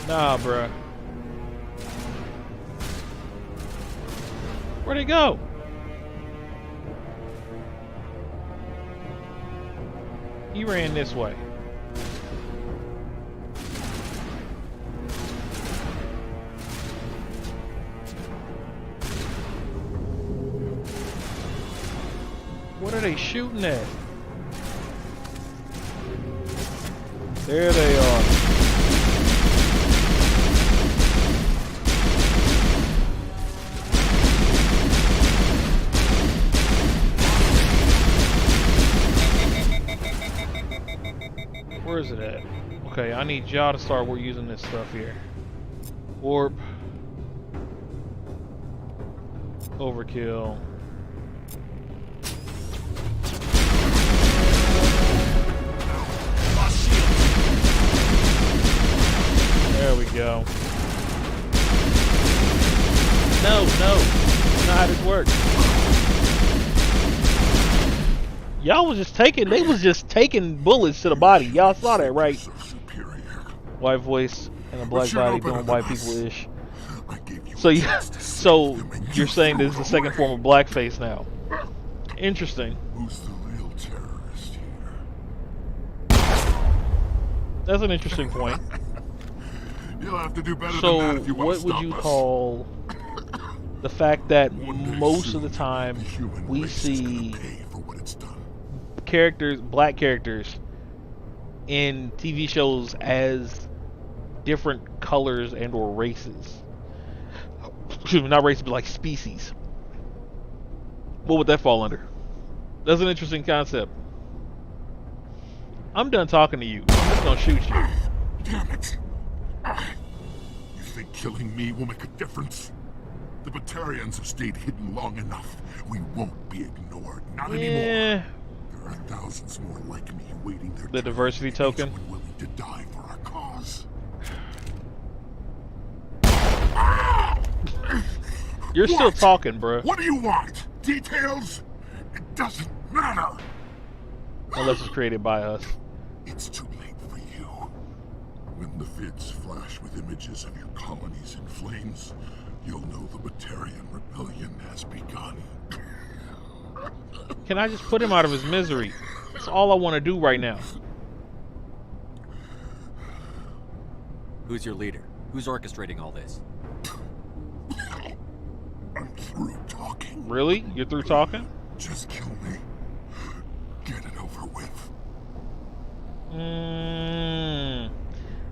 A: Nah, bruh. Where'd it go? He ran this way. What are they shooting at? There they are. Where is it at? Okay, I need y'all to start using this stuff here. Warp. Overkill. There we go. No, that's not how this works. Y'all was just taking. They was just taking bullets to the body. Y'all saw that, right?
C: So superior.
A: White voice and a black
C: But you're no
A: body
C: better
A: doing
C: than
A: white
C: us.
A: people ish.
C: I gave you
A: So
C: a
A: you,
C: chance to
A: so
C: save them and
A: you're
C: you
A: saying
C: threw
A: this is
C: it
A: the second
C: away.
A: form of blackface now? Interesting.
C: Who's the real terrorist here?
A: That's an interesting point.
C: You'll have to do better
A: So
C: than that if you want to
A: what would
C: stop
A: you
C: us.
A: call the fact that
C: One day
A: most
C: soon,
A: of the time
C: the human
A: we
C: race is gonna
A: see
C: pay for what it's done.
A: characters, black characters, in TV shows as different colors and or races? Excuse me, not races, but like species. What would that fall under? That's an interesting concept. I'm done talking to you. I'm just gonna shoot you.
C: Damn it! You think killing me will make a difference? The Batarians have stayed hidden long enough. We won't be ignored. Not anymore.
A: Yeah.
C: There are thousands more like me waiting their
A: The
C: turn,
A: diversity
C: and
A: token.
C: each one willing to die for our cause.
A: You're still
C: What?
A: talking, bruh.
C: What do you want? Details? It doesn't matter.
A: Unless it's created by us.
C: It's too late for you. When the vids flash with images of your colonies in flames, you'll know the Batarian rebellion has begun.
A: Can I just put him out of his misery? That's all I want to do right now.
D: Who's your leader? Who's orchestrating all this?
C: I'm through talking.
A: Really? You're through talking?
C: Just kill me. Get it over with.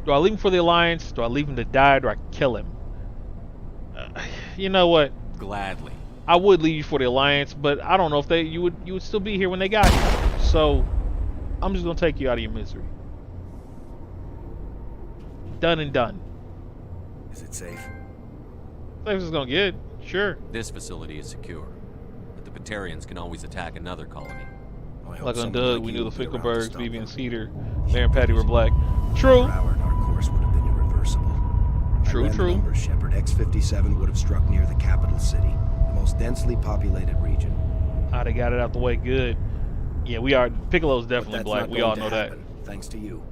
A: Do I leave him for the Alliance? Do I leave him to die? Do I kill him? You know what?
D: Gladly.
A: I would leave you for the Alliance, but I don't know if you would still be here when they got you. So I'm just gonna take you out of your misery. Done and done.
E: Is it safe?
A: Safe as it's gonna get. Sure.
D: This facility is secure, but the Batarians can always attack another colony.
E: I hope
A: Like on
E: someone
A: Doug,
E: like
A: we
E: you
A: knew the
E: will be around to
A: Finkelbergs,
E: stop
A: BB
E: them.
A: and Cedar, Mayor and Patty were black. True.
E: For Howard, our course would have been irreversible.
A: True,
E: I ran
A: true.
E: The numbers, Shepard. X-57 would have struck near the capital city, the most densely populated region.
A: Ah, they got it out the way good. Yeah, we are. Piccolo's
E: But
A: definitely
E: that's
A: black.
E: not
A: We
E: going
A: all
E: to
A: know that.
E: happen, thanks to you.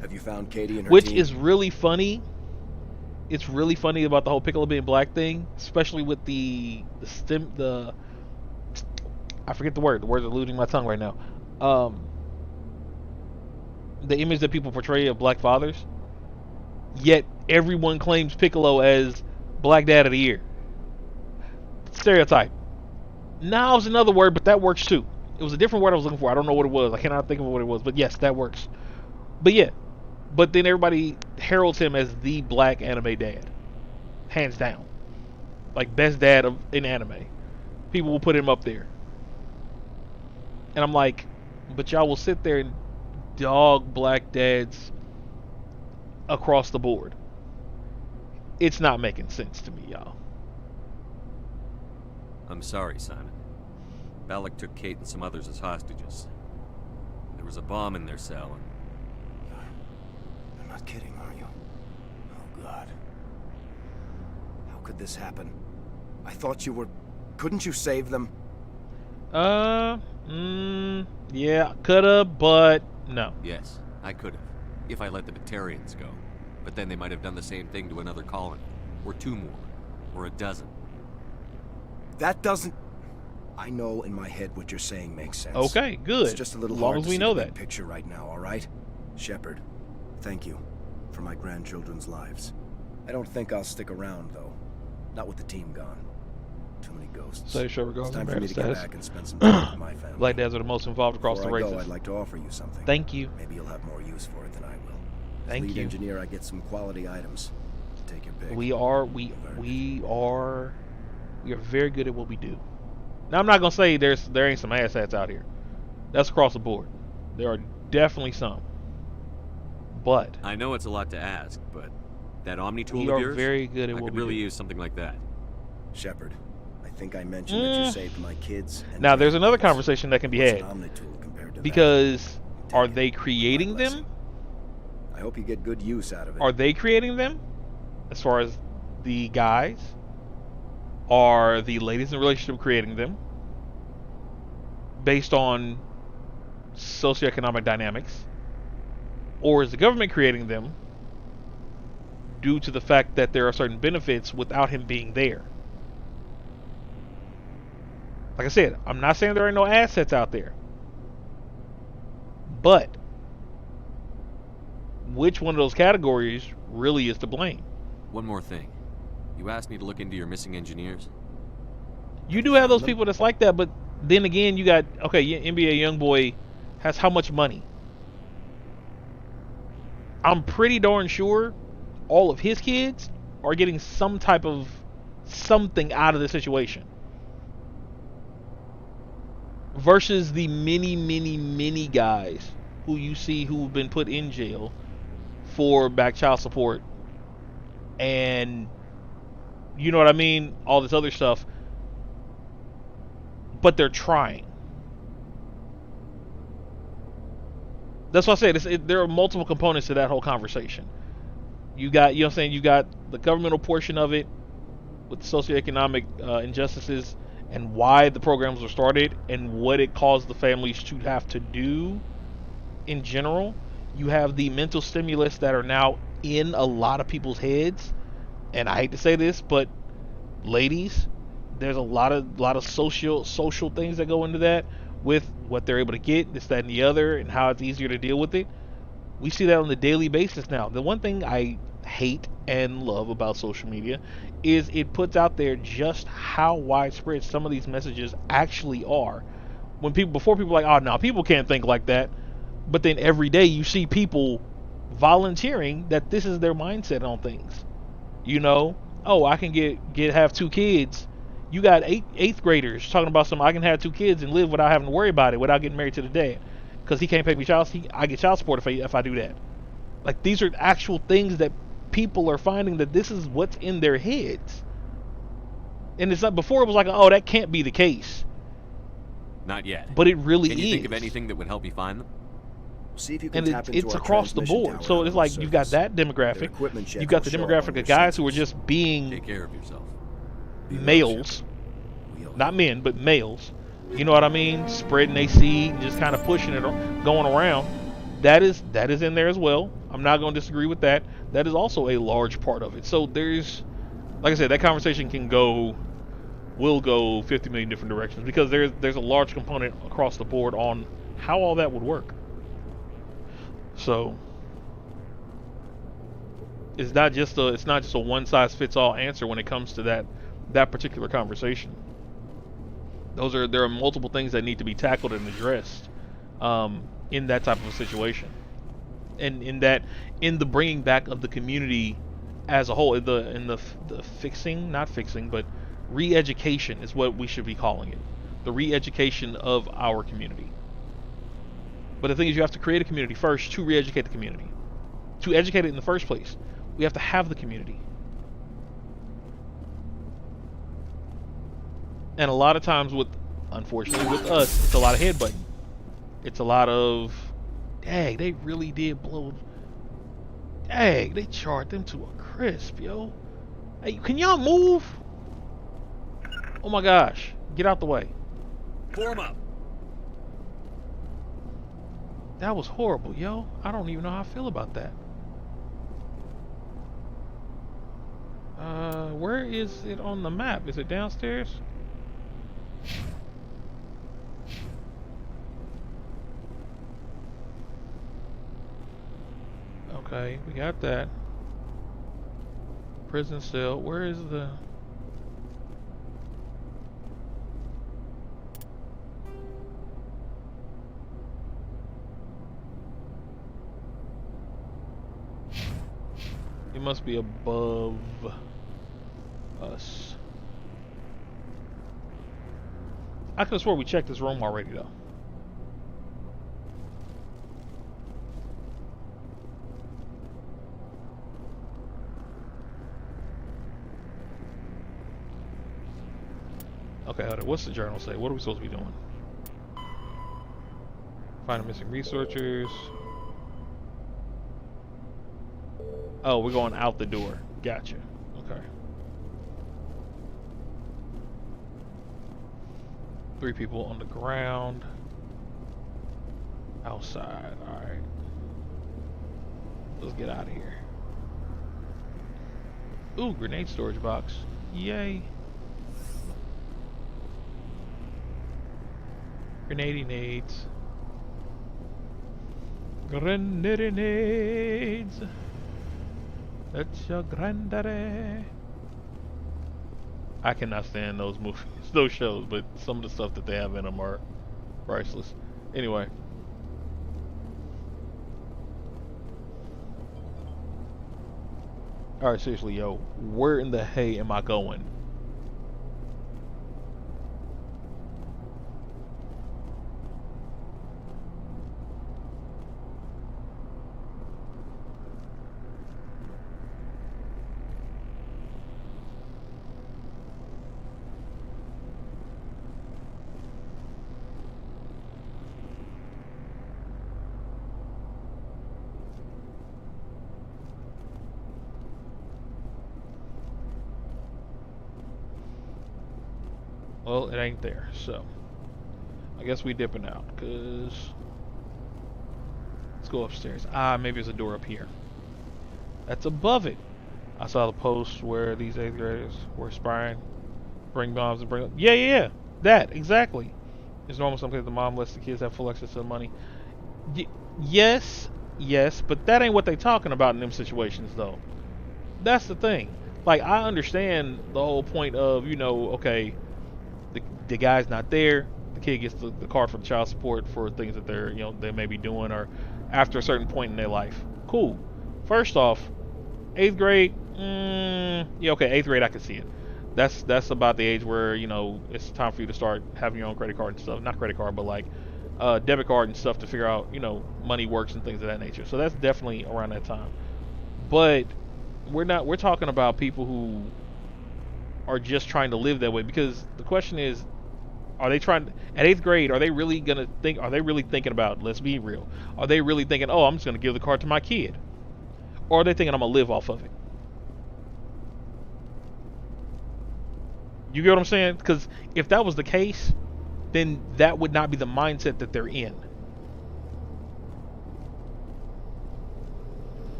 E: Have you found Katie and her
A: Which
E: team?
A: is really funny. It's really funny about the whole Piccolo being black thing, especially with the I forget the word. The word's eluding my tongue right now. The image that people portray of black fathers. Yet everyone claims Piccolo as Black Dad of the Year. Stereotype. Now it's another word, but that works too. It was a different word I was looking for. I don't know what it was. I cannot think of what it was, but yes, that works. But yeah. But then everybody heralds him as the black anime dad. Hands down. Like best dad in anime. People will put him up there. And I'm like, but y'all will sit there and dog black dads across the board. It's not making sense to me, y'all.
D: I'm sorry, Simon. Balak took Kate and some others as hostages. There was a bomb in their cell, and
E: You're not kidding, are you? Oh, God. How could this happen? I thought you were... Couldn't you save them?
A: Yeah, coulda, but no.
D: yes, I could have, if I let the Batarians go. But then they might have done the same thing to another colony, or two more, or a dozen.
E: That doesn't... I know in my head what you're saying makes sense.
A: Okay, good.
E: It's just a little
A: as long
E: hard
A: as
E: to
A: we
E: see
A: know
E: the big
A: that.
E: picture right now, all right? Shepard, thank you for my grandchildren's lives. I don't think I'll stick around, though. Not with the team gone. Too many ghosts.
A: Say sure
E: It's
A: regardless
E: time
A: of
E: for me to get
A: status.
E: back and spend some time with my family.
A: Black dads are the most involved across
E: Before
A: the
E: I go,
A: races.
E: I'd like to offer you something.
A: Thank you.
E: Maybe you'll have more use for it than I will. As
A: Thank
E: lead
A: you.
E: engineer, I get some quality items. Take your pick.
A: We are very good at what we do. Now I'm not gonna say there ain't some asshats out here. That's across the board. There are definitely some. But
D: I know it's a lot to ask, but that Omni tool
A: we
D: of
A: are
D: yours,
A: very good at
D: I
A: what
D: could
A: we
D: really
A: do.
D: use something like that.
E: Shepard, I think I mentioned that you saved my kids. And
A: Now there's another
E: grandkids.
A: conversation that can be
E: What's
A: had.
E: an Omni-tool compared to that?
A: Because are
E: Take it.
A: they
E: My
A: creating
E: blessing.
A: them?
E: I hope you get good use out of it.
A: Are they creating them? As far as the guys? Are the ladies in the relationship creating them? based on socioeconomic dynamics, or is the government creating them due to the fact that there are certain benefits without him being there? Like I said, I'm not saying there ain't no assets out there, but which one of those categories really is to blame?
D: One more thing. You asked me to look into your missing engineers.
A: You do have those people that's like that, but then again, you got, okay, NBA YoungBoy has how much money? I'm pretty darn sure all of his kids are getting some type of something out of the situation. Versus the many guys who you see who've been put in jail for back child support and you know what I mean, all this other stuff, but they're trying. That's what I said. There are multiple components to that whole conversation. You got, you know what I'm saying, you got the governmental portion of it with socioeconomic injustices and why the programs were started and what it caused the families to have to do in general. You have the mental stimulus that are now in a lot of people's heads, and I hate to say this, but ladies, there's a lot of social things that go into that with what they're able to get, this, that, and the other, and how it's easier to deal with it. We see that on a daily basis now. The one thing I hate and love about social media is it puts out there just how widespread some of these messages actually are. When before people are like, oh no, people can't think like that, but then every day you see people volunteering that this is their mindset on things. You know, oh, I can have 2 kids. You got eighth graders talking about I can have 2 kids and live without having to worry about it, without getting married to the dad, because he can't pay me I get child support if I do that. Like, these are actual things that people are finding that this is what's in their heads. And it's not, before it was like, oh, that can't be the case.
D: Not yet.
A: But it really is.
D: Can you think of anything that would help you find them?
E: See if you can
A: And
E: tap into
A: it's
E: our
A: across the
E: transmission
A: board.
E: tower
A: So
E: on
A: it's
E: the
A: like you got
E: surface.
A: that
E: Their
A: demographic.
E: equipment check
A: You got
E: will
A: the
E: show up
A: demographic
E: on
A: of
E: your
A: guys who are
E: sensors.
A: just being
D: Take care of yourself.
A: males, not men, but males. You know what I mean? Spreading their seed, just kind of pushing it, going around. That is in there as well. I'm not going to disagree with that. That is also a large part of it. So there's, like I said, that conversation will go 50 million different directions, because there's a large component across the board on how all that would work. So it's not just a one size fits all answer when it comes to that particular conversation. There are multiple things that need to be tackled and addressed in that type of a situation, and in the bringing back of the community as a whole, in the fixing, not fixing, but re-education is what we should be calling it. The re-education of our community. But the thing is, you have to create a community first to re-educate the community. To educate it in the first place, we have to have the community. And a lot of times unfortunately with us, it's a lot of headbutting. It's a lot of, dang, they really did blow. Dang, they charred them to a crisp, yo. Hey, can y'all move? Oh my gosh, get out the way.
D: Form up.
A: That was horrible, yo. I don't even know how I feel about that. Where is it on the map? Is it downstairs? Okay, we got that. Prison cell. Where is the... It must be above us. I could have swore we checked this room already, though. Okay, hold on. What's the journal say? What are we supposed to be doing? Find missing researchers. Oh, we're going out the door. Gotcha. Okay. 3 people on the ground. Outside. Alright. Let's get out of here. Ooh, grenade storage box. Yay. Grenade-nades. Grenade-nades. That's your granddaddy. I cannot stand those movies, those shows, but some of the stuff that they have in them are priceless. Anyway. Alright, seriously, yo. Where in the hay am I going? Well, it ain't there, so I guess we dipping out, cause let's go upstairs. Ah, maybe there's a door up here. That's above it. I saw the post where these 8th graders were aspiring, bring bombs and bring. Yeah, that exactly. It's normal sometimes the mom lets the kids have full access to the money. Yes, but that ain't what they talking about in them situations, though. That's the thing. Like, I understand the whole point of, you know, okay, the guy's not there, the kid gets the card for the child support for things that they're, you know, they may be doing, or after a certain point in their life. Cool. First off, 8th grade, yeah, okay, 8th grade I can see it. That's about the age where, you know, it's time for you to start having your own credit card and stuff. Not credit card, but like debit card and stuff to figure out, you know, money works and things of that nature. So that's definitely around that time. But we're talking about people who are just trying to live that way, because the question is, are they trying at 8th grade, are they really thinking about, let's be real, are they really thinking, oh, I'm just gonna give the card to my kid? Or are they thinking I'm gonna live off of it? You get what I'm saying? Because if that was the case, then that would not be the mindset that they're in.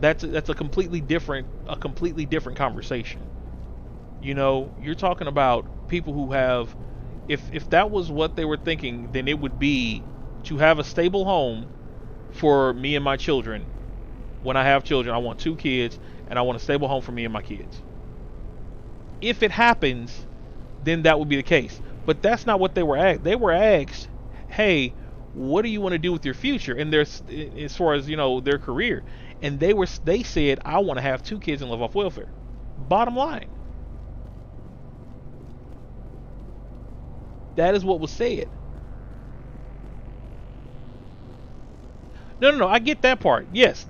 A: That's a completely different conversation. You know, you're talking about people who have, if that was what they were thinking, then it would be to have a stable home for me and my children. When I have children, I want 2 kids, and I want a stable home for me and my kids. If it happens, then that would be the case. But that's not what they were asked. They were asked, hey, what do you want to do with your future? And there's, as far as, you know, their career. And they said, I want to have 2 kids and live off welfare. Bottom line. That is what was said. No, I get that part. Yes,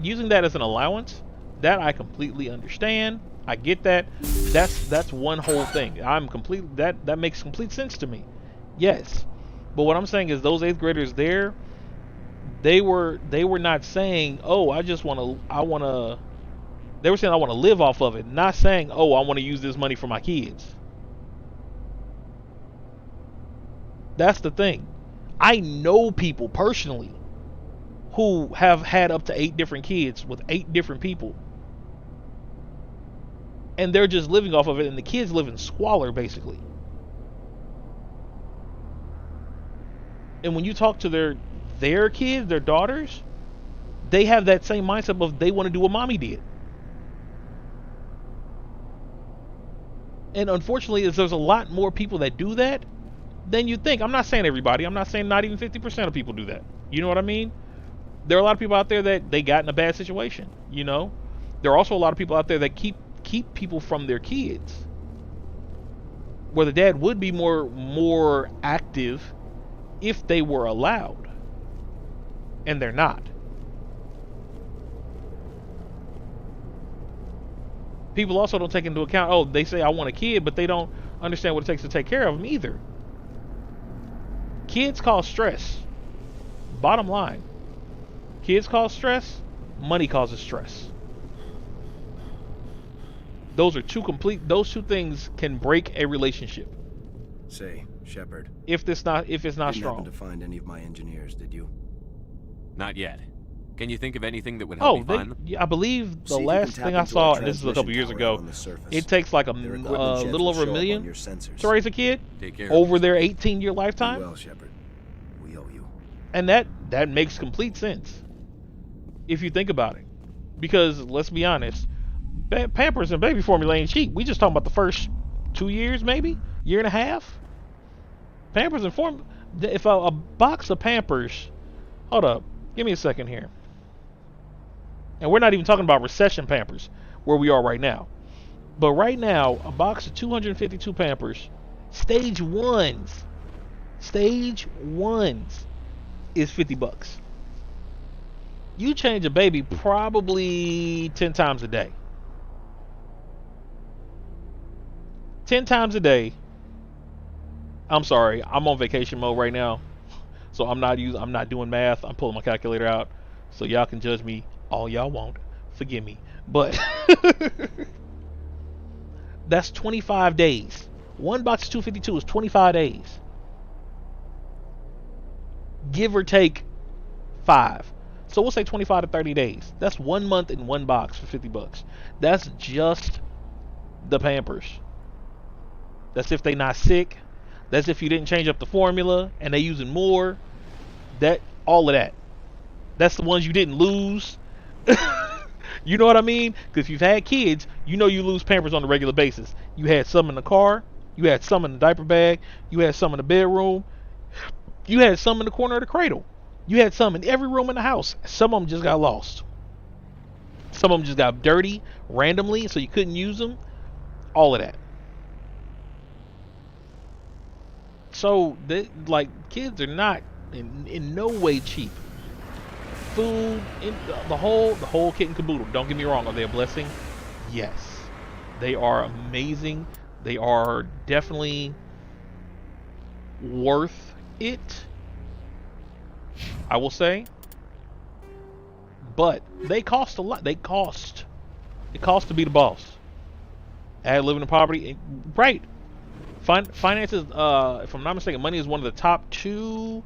A: using that as an allowance, that I completely understand. I get that. That's one whole thing. That makes complete sense to me. Yes. But what I'm saying is those 8th graders there, they were not saying, "Oh, they were saying I want to live off of it," not saying, "Oh, I want to use this money for my kids." That's the thing. I know people personally who have had up to 8 different kids with 8 different people. And they're just living off of it, and the kids live in squalor, basically. And when you talk to their kids, their daughters, they have that same mindset of they want to do what mommy did. And unfortunately, there's a lot more people that do that than you think. I'm not saying everybody. I'm not saying not even 50% of people do that. You know what I mean? There are a lot of people out there that they got in a bad situation, you know? There are also a lot of people out there that keep people from their kids, where the dad would be more active if they were allowed, and they're not. People also don't take into account, oh, they say I want a kid, but they don't understand what it takes to take care of them either. Kids cause stress. Bottom line. Kids cause stress, money causes stress. Those two things can break a relationship.
E: Say, Shepard.
A: If it's not
E: You didn't happen
A: strong.
E: to find any of my engineers, did you?
D: Not yet. Can you think of anything that would help
A: Oh,
D: me find them?
A: I believe the
E: See if you can
A: last
E: tap
A: thing I
E: into
A: saw,
E: our
A: and this is a couple
E: transmission
A: years
E: tower out
A: ago,
E: on the surface.
A: it takes like a
E: Their equipment sheds
A: little
E: will
A: over a
E: show up on
A: million
E: your sensors.
A: to raise a kid
D: Take care.
A: over their
D: yourself.
A: 18-year
E: Be
A: lifetime,
E: well, Shepard. We owe you.
A: and that makes complete sense if you think about it. Because let's be honest, Pampers and baby formula ain't cheap. We just talking about the first 2 years, maybe year and a half. Pampers and formula. If a box of Pampers, hold up, give me a second here. And we're not even talking about recession Pampers, where we are right now. But right now, a box of 252 Pampers, stage ones is $50. You change a baby probably 10 times a day. 10 times a day. I'm sorry, I'm on vacation mode right now, so I'm not doing math. I'm pulling my calculator out, so y'all can judge me all y'all want. Forgive me, but that's 25 days. One box of 252 is 25 days, give or take 5. So we'll say 25 to 30 days. That's 1 month in one box for $50. That's just the Pampers. That's if they not sick. That's if you didn't change up the formula and they using more. That all of that. That's the ones you didn't lose. You know what I mean? Because if you've had kids, you know you lose Pampers on a regular basis. You had some in the car. You had some in the diaper bag. You had some in the bedroom. You had some in the corner of the cradle. You had some in every room in the house. Some of them just got lost. Some of them just got dirty randomly, so you couldn't use them. All of that. So, kids are not in no way cheap. Food, the whole kit and caboodle. Don't get me wrong. Are they a blessing? Yes. They are amazing. They are definitely worth it, I will say. But they cost a lot. It costs to be the boss. Add living in poverty. Right. Finances, if I'm not mistaken, money is one of the top two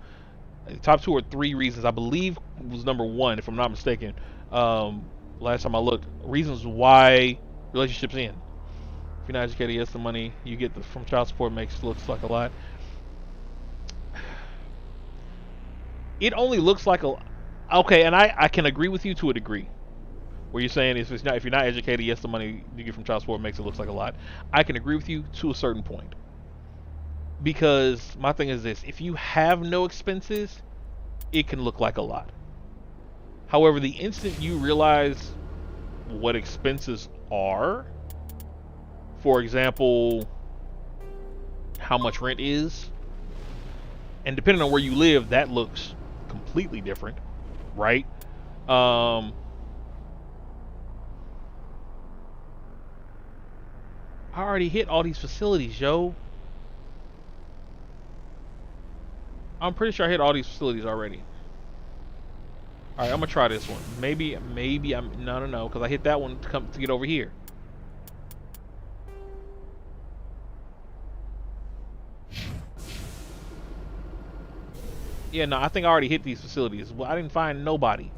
A: or three reasons. I believe was number one, if I'm not mistaken. Last time I looked, reasons why relationships end. If you're not educated, yes, the money you get from child support looks like a lot. It only looks like okay, and I can agree with you to a degree. Where you're saying if you're not educated, yes, the money you get from child support makes it look like a lot. I can agree with you to a certain point. Because my thing is this: if you have no expenses, it can look like a lot. However, the instant you realize what expenses are, for example, how much rent is, and depending on where you live, that looks completely different, right? I already hit all these facilities, yo. I'm pretty sure I hit all these facilities already. Alright, I'm gonna try this one. Maybe I'm no, because I hit that one to get over here. Yeah, no, I think I already hit these facilities. Well, I didn't find nobody.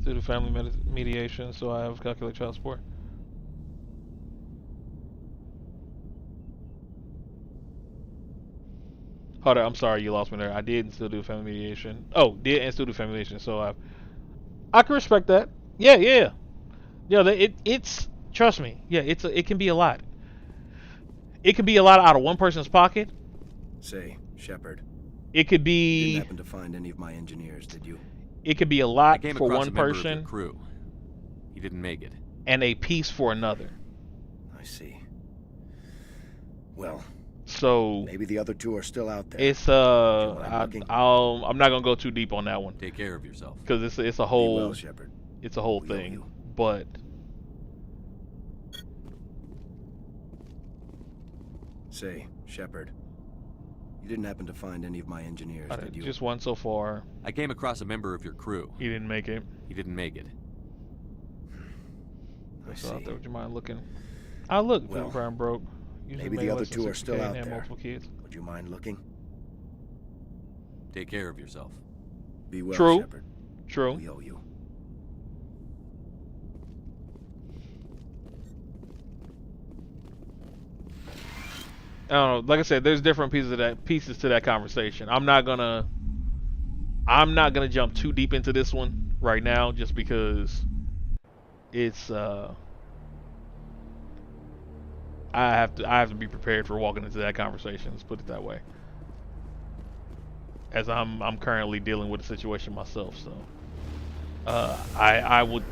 A: To the family mediation, so I have calculated child support. Hold on, I'm sorry, you lost me there. I did and still do family mediation. Oh, did and still do family mediation, so I can respect that. Yeah. It's trust me. Yeah, it can be a lot. It could be a lot out of one person's pocket.
E: Say, Shepard.
A: It could
E: You
A: be.
E: didn't happen to find any of my engineers, did you?
A: It could be a
D: I
A: lot
D: came
A: for
D: across
A: one
D: a member of
A: person
D: your crew. He didn't make it.
A: and a piece for another.
E: I see. Well,
A: So
E: maybe the other two are still out there.
A: it's
E: looking?
A: I'm not gonna go too deep on that one
D: Take care of yourself.
A: because it's a
E: Be well,
A: whole
E: Shepard.
A: it's a whole
E: We owe
A: thing.
E: you.
A: But
E: Say, Shepard. You didn't happen to find any of my engineers, did you?
A: just one so far.
D: I came across a member of your crew.
A: He didn't make it.
D: He didn't make it.
A: still out
E: see.
A: there. Would you mind looking? I look.
E: Well,
A: Brian broke. Usually
E: maybe
A: made
E: the other
A: less than
E: two are
A: 60K
E: still
A: and
E: out
A: had
E: there.
A: multiple kids.
E: Would you mind looking?
D: Take care of yourself.
E: Be well,
A: True.
E: Shepard.
A: True.
E: We owe you.
A: I don't know. Like I said, there's different pieces to that conversation. I'm not gonna jump too deep into this one right now, just because it's I have to be prepared for walking into that conversation. Let's put it that way. As I'm currently dealing with a situation myself, so I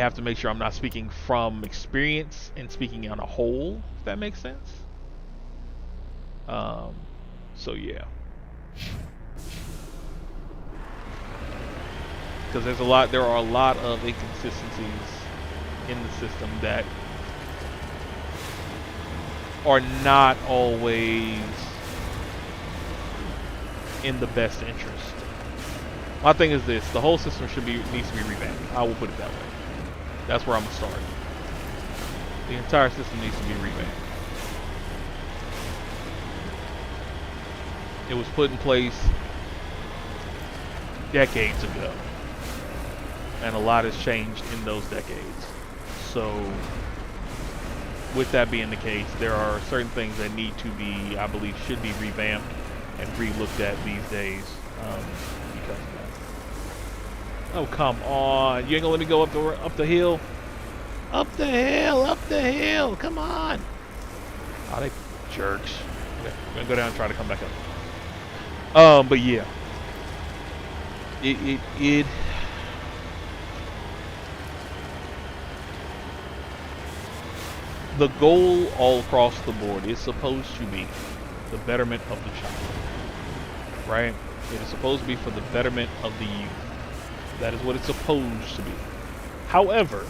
A: have to make sure I'm not speaking from experience and speaking on a whole, if that makes sense. So yeah, because there are a lot of inconsistencies in the system that are not always in the best interest. My thing is this: the whole system needs to be revamped. I will put it that way. That's where I'm gonna start. The entire system needs to be revamped. It was put in place decades ago, and a lot has changed in those decades. So, with that being the case, there are certain things that need to be, I believe, should be revamped and re-looked at these days because of that. Oh, come on. You ain't gonna let me go up the hill? Up the hill! Up the hill! Come on! Oh, they jerks. Okay, I'm gonna go down and try to come back up. But yeah. It the goal all across the board is supposed to be the betterment of the child. Right? It is supposed to be for the betterment of the youth. That is what it's supposed to be. However,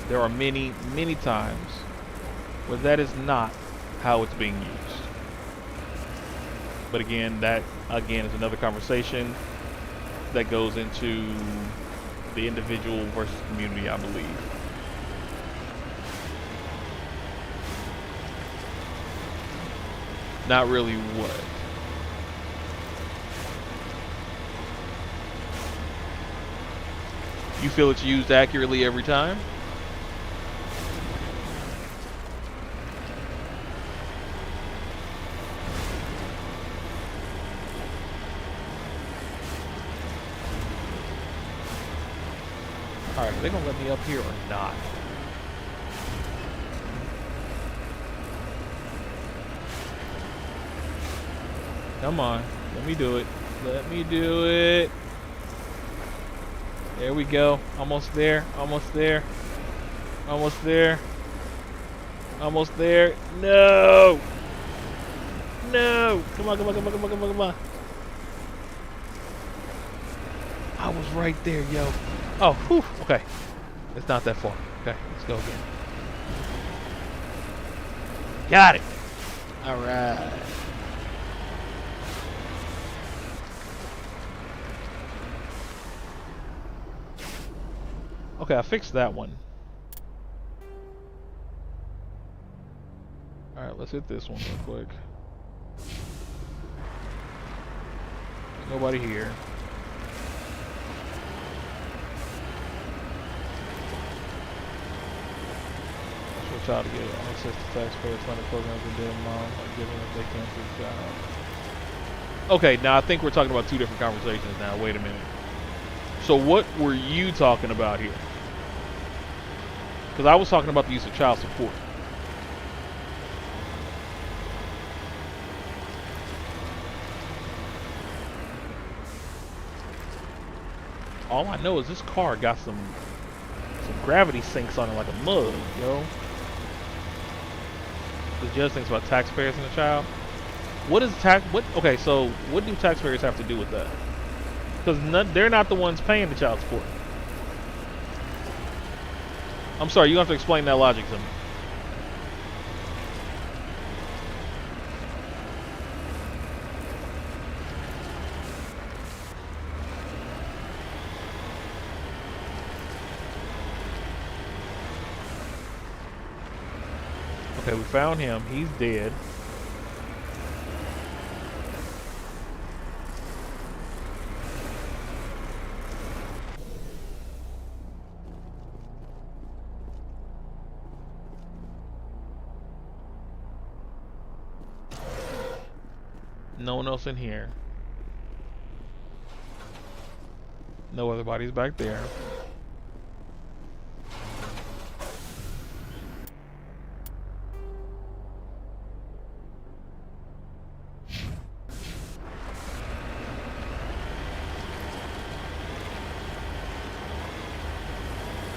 A: there are many, many times where that is not how it's being used. But again, that is another conversation that goes into the individual versus community, I believe. Not really what. You feel it's used accurately every time? Alright, are they gonna let me up here or not? Come on, let me do it. Let me do it. There we go. Almost there. Almost there. Almost there. Almost there. No! No! Come on, come on, come on, come on, come on, come on. I was right there, yo. Oh, whew. Okay. It's not that far. Okay, let's go again. Got it. All right. Okay, I fixed that one. All right, let's hit this one real quick. There's nobody here. Child to get access to taxpayers funded programs and their mom are given if they can through the job. Okay, now I think we're talking about two different conversations now. Wait a minute. So what were you talking about here? Because I was talking about the use of child support. All I know is this car got some gravity sinks on it like a mug, yo. The judge thinks about taxpayers and the child. What is okay, so what do taxpayers have to do with that? Because they're not the ones paying the child support. I'm sorry, you have to explain that logic to me. Okay, we found him. He's dead. No one else in here. No other bodies back there.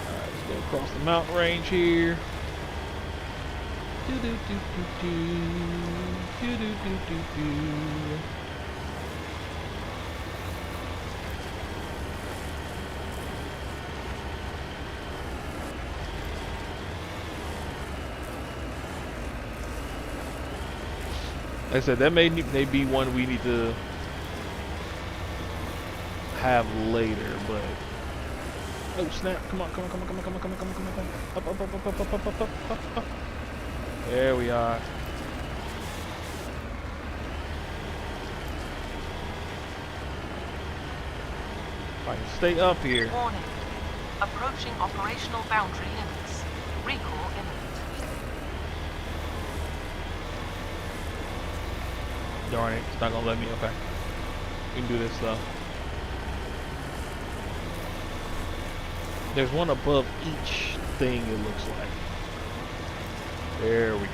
A: Alright, let's go across the mountain range here. Do do do do do. Do do do do do. Like I said, that may be one we need to have later, but oh snap! Come on! Come on! Come on! Come on! Come on! Come on! Come on! Come on! Up! Up! Up! Up! Up! Up! Up! Up! Up! Up! There we are. If I can stay up here.
F: Warning. Approaching operational boundary limits. Recall imminent.
A: Darn it, it's not gonna let me. Okay. We can do this though. There's one above each thing, it looks like. There we go.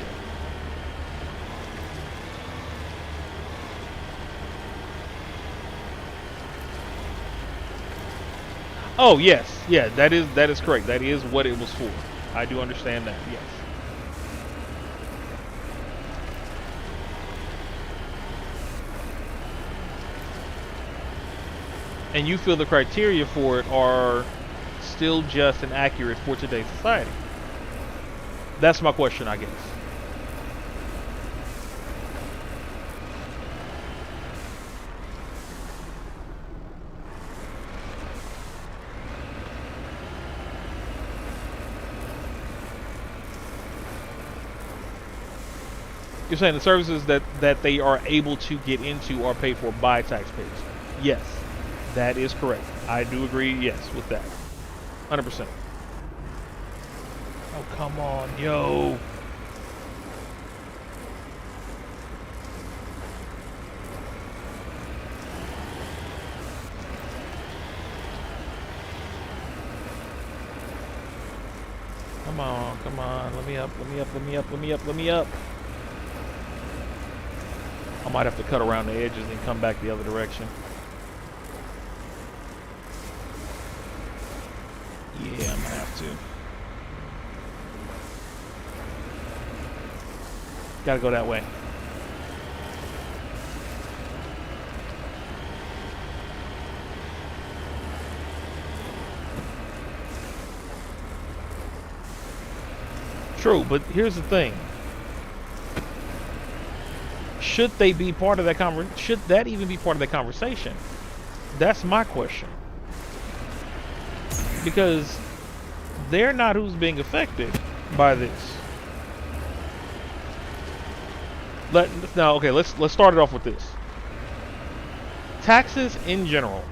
A: Oh yes, yeah, that is correct. That is what it was for. I do understand that. Yes. And you feel the criteria for it are still just and accurate for today's society? That's my question, I guess. You're saying the services that they are able to get into are paid for by taxpayers? Yes, that is correct. I do agree, yes, with that. 100%. Oh, come on, yo. Come on, come on. Let me up, let me up, let me up, let me up, let me up. I might have to cut around the edges and come back the other direction. Yeah, I'm gonna have to. Gotta go that way. True, but here's the thing. Should they be part of that should that even be part of the conversation? That's my question. Because they're not who's being affected by this. Let's start it off with this. Taxes in general,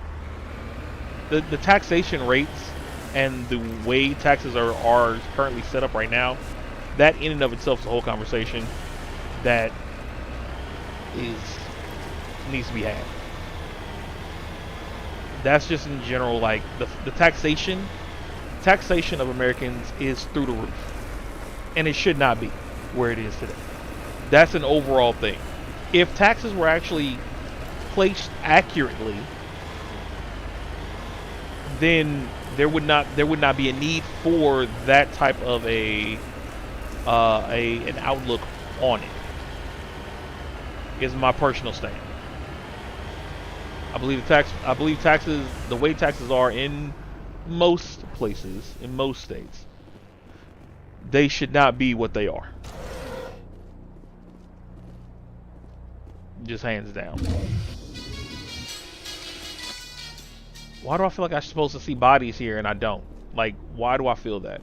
A: the taxation rates and the way taxes are currently set up right now, that in and of itself is a whole conversation that needs to be had. That's just in general, like the taxation of Americans is through the roof, and it should not be where it is today. That's an overall thing. If taxes were actually placed accurately, then there would not be a need for that type of an outlook on it. Is my personal stand. I believe taxes, the way taxes are in most places, in most states, they should not be what they are. Just hands down. Why do I feel like I'm supposed to see bodies here and I don't? Like, why do I feel that?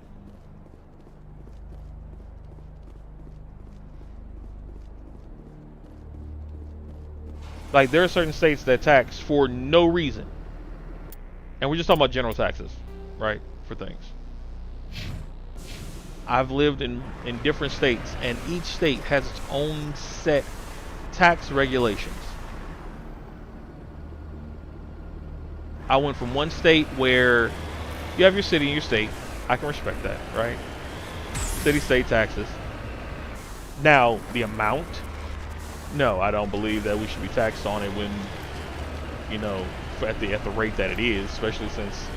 A: Like there are certain states that tax for no reason, and we're just talking about general taxes, right? For things. I've lived in different states, and each state has its own set tax regulations. I went from one state where you have your city and your state. I can respect that, right? City, state taxes. Now, the amount, no, I don't believe that we should be taxed on it when, you know, at the rate that it is, especially since,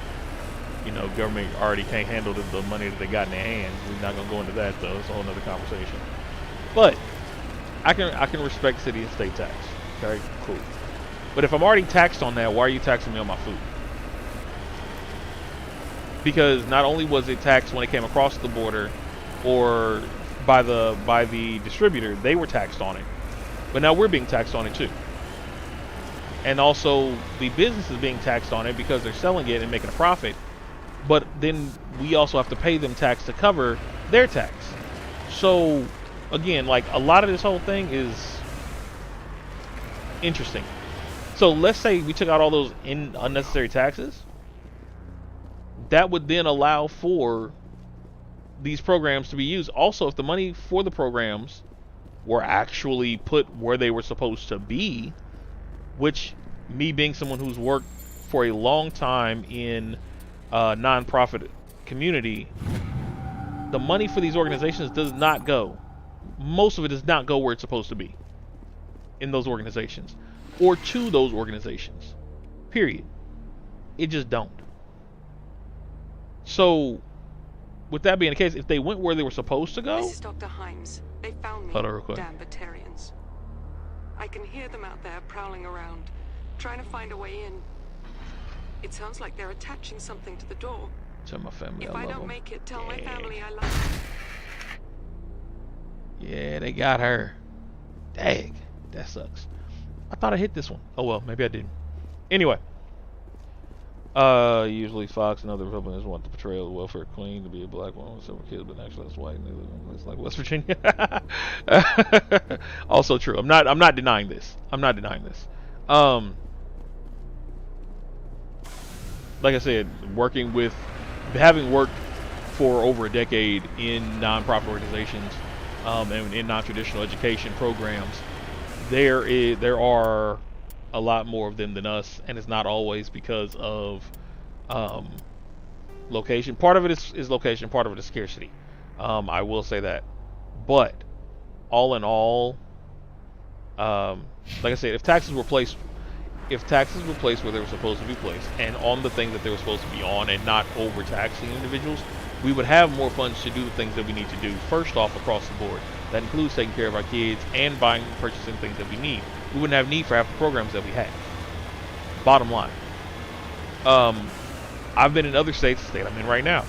A: you know, government already can't handle the money that they got in their hands. We're not gonna go into that though. It's a whole nother conversation. But I can respect city and state tax. Okay, cool. But if I'm already taxed on that, why are you taxing me on my food? Because not only was it taxed when it came across the border, or by the distributor, they were taxed on it. But now we're being taxed on it too. And also the business is being taxed on it because they're selling it and making a profit. But then we also have to pay them tax to cover their tax. So again, like a lot of this whole thing is interesting. So let's say we took out all those unnecessary taxes. That would then allow for these programs to be used. Also, if the money for the programs were actually put where they were supposed to be, which me being someone who's worked for a long time in non-profit community, the money for these organizations does not go. Most of it does not go where it's supposed to be in those organizations or to those organizations. Period. It just don't. So, with that being the case, if they went where they were supposed to go,
G: This is Dr. Himes. They found me.
A: Hold on real quick.
G: Damn Batarians. I can hear them out there prowling around, trying to find a way in. It sounds like they're attaching something to the door.
A: tell my family
G: If
A: I
G: I
A: love
G: don't
A: them.
G: make it, tell my
A: Yeah.
G: family I love them.
A: Yeah, they got her. Dang, that sucks. I thought I hit this one. Oh well, maybe I didn't. Anyway, usually Fox and other Republicans want the portrayal of the welfare queen to be a black woman with several kids, but actually that's white and they live in a place like West Virginia. Also true. I'm not denying this. I'm not denying this. Like I said, having worked for over a decade in nonprofit organizations and in non-traditional education programs, there are a lot more of them than us, and it's not always because of location. Part of it is location, part of it is scarcity. I will say that, but all in all, like I said, if taxes were placed where they were supposed to be placed and on the things that they were supposed to be on, and not overtaxing individuals, we would have more funds to do the things that we need to do. First off, across the board, that includes taking care of our kids and buying and purchasing things that we need. We wouldn't have need for half the programs that we have. Bottom line. I've been in other states, the state I'm in right now,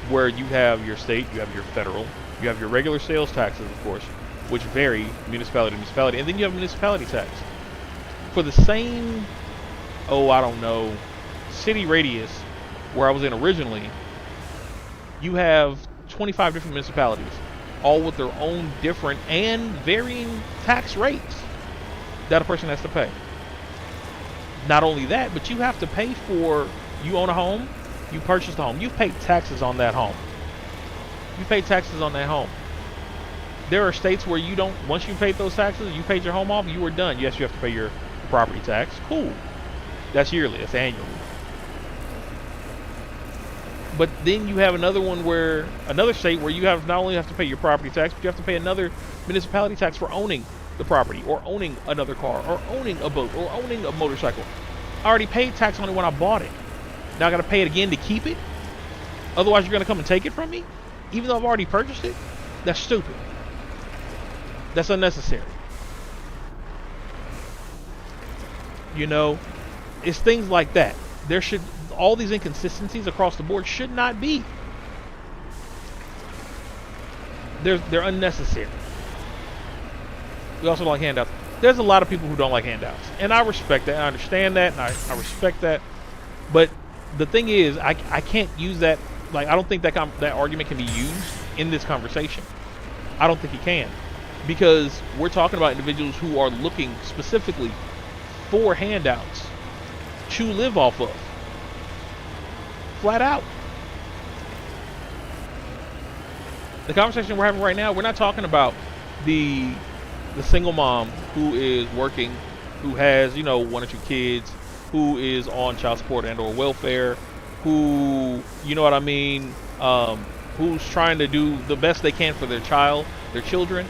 A: where you have your state, you have your federal, you have your regular sales taxes, of course, which vary municipality to municipality, and then you have municipality tax. For the same, I don't know, city radius where I was in originally, you have 25 different municipalities, all with their own different and varying tax rates that a person has to pay. Not only that, but you have to pay for, you own a home, you purchased a home, you've paid taxes on that home. You pay taxes on that home. There are states where you don't, once you paid those taxes, you paid your home off, you were done. Yes, you have to pay your property tax. Cool. That's yearly, that's annually. But then you have another state where you not only have to pay your property tax, but you have to pay another municipality tax for owning the property, or owning another car, or owning a boat, or owning a motorcycle. I already paid tax on it when I bought it. Now I gotta pay it again to keep it? Otherwise you're gonna come and take it from me? Even though I've already purchased it? That's stupid. That's unnecessary. You know, it's things like that. All these inconsistencies across the board should not be. They're unnecessary. We also don't like handouts. There's a lot of people who don't like handouts, and I respect that. I understand that, and I respect that. But the thing is, I can't use that. Like, I don't think that argument can be used in this conversation. I don't think it can, because we're talking about individuals who are looking specifically for handouts to live off of. Flat out. The conversation we're having right now, we're not talking about the single mom who is working, who has, you know, 1 or 2 kids, who is on child support and or welfare, who, you know what I mean, who's trying to do the best they can for their children,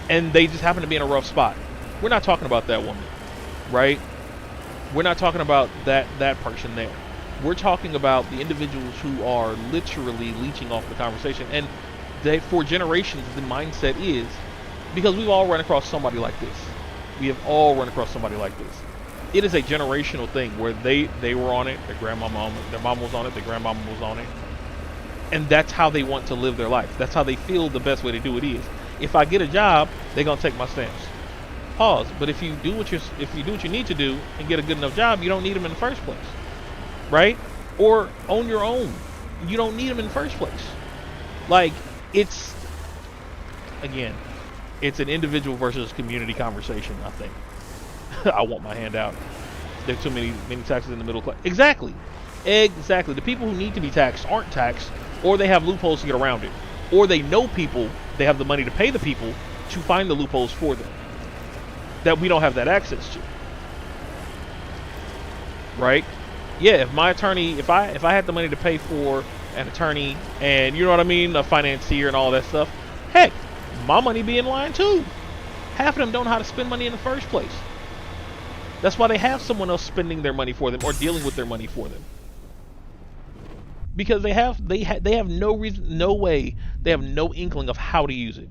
A: and they just happen to be in a rough spot. We're not talking about that woman, right? We're not talking about that person there. We're talking about the individuals who are literally leeching off the conversation. And that for generations, the mindset is, because we've all run across somebody like this. We have all run across somebody like this. It is a generational thing where they were on it, their mom was on it, their grandmama was on it. And that's how they want to live their life. That's how they feel the best way to do it is. If I get a job, they're gonna take my stamps. Pause. But if you do what you need to do and get a good enough job, you don't need them in the first place, right? Or own your own. You don't need them in the first place. Like, it's an individual versus community conversation. I think. I want my hand out. There's too many taxes in the middle class. Exactly. The people who need to be taxed aren't taxed, or they have loopholes to get around it, or they know people. They have the money to pay the people to find the loopholes for them that we don't have that access to. Right? Yeah, if my attorney, if I had the money to pay for an attorney and, you know what I mean, a financier and all that stuff, heck, my money be in line too. Half of them don't know how to spend money in the first place. That's why they have someone else spending their money for them or dealing with their money for them. Because they have no reason, no way, they have no inkling of how to use it.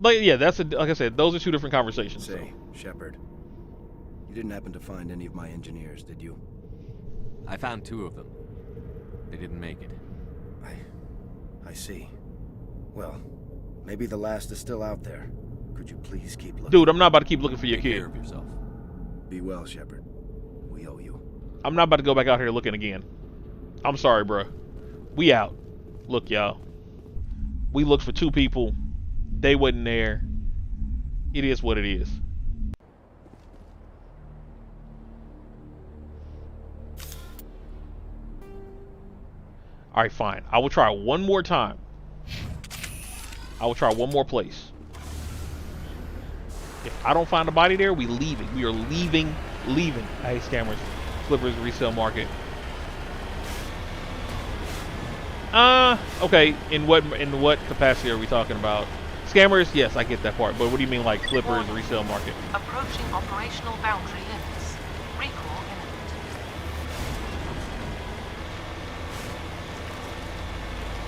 A: But yeah, like I said, those are 2 different conversations.
E: Say, Shepard, you didn't happen to find any of my engineers, did you?
D: I found 2 of them. They didn't make it.
E: I see. Well, maybe the last is still out there. Could you please keep looking?
A: Dude, I'm not about to keep looking for your
D: Take
A: kid.
D: care of yourself.
E: Be well, Shepard. We owe you.
A: I'm not about to go back out here looking again. I'm sorry, bro. We out. Look, y'all. We looked for 2 people. They wasn't there. It is what it is. Alright, fine. I will try one more time. I will try one more place. If I don't find a body there, we leaving. We are leaving. Hey, scammers. Flippers resale market. Okay. In what capacity are we talking about? Scammers, yes, I get that part. But what do you mean, like flippers resale market?
F: Approaching operational boundary limits. Recall imminent.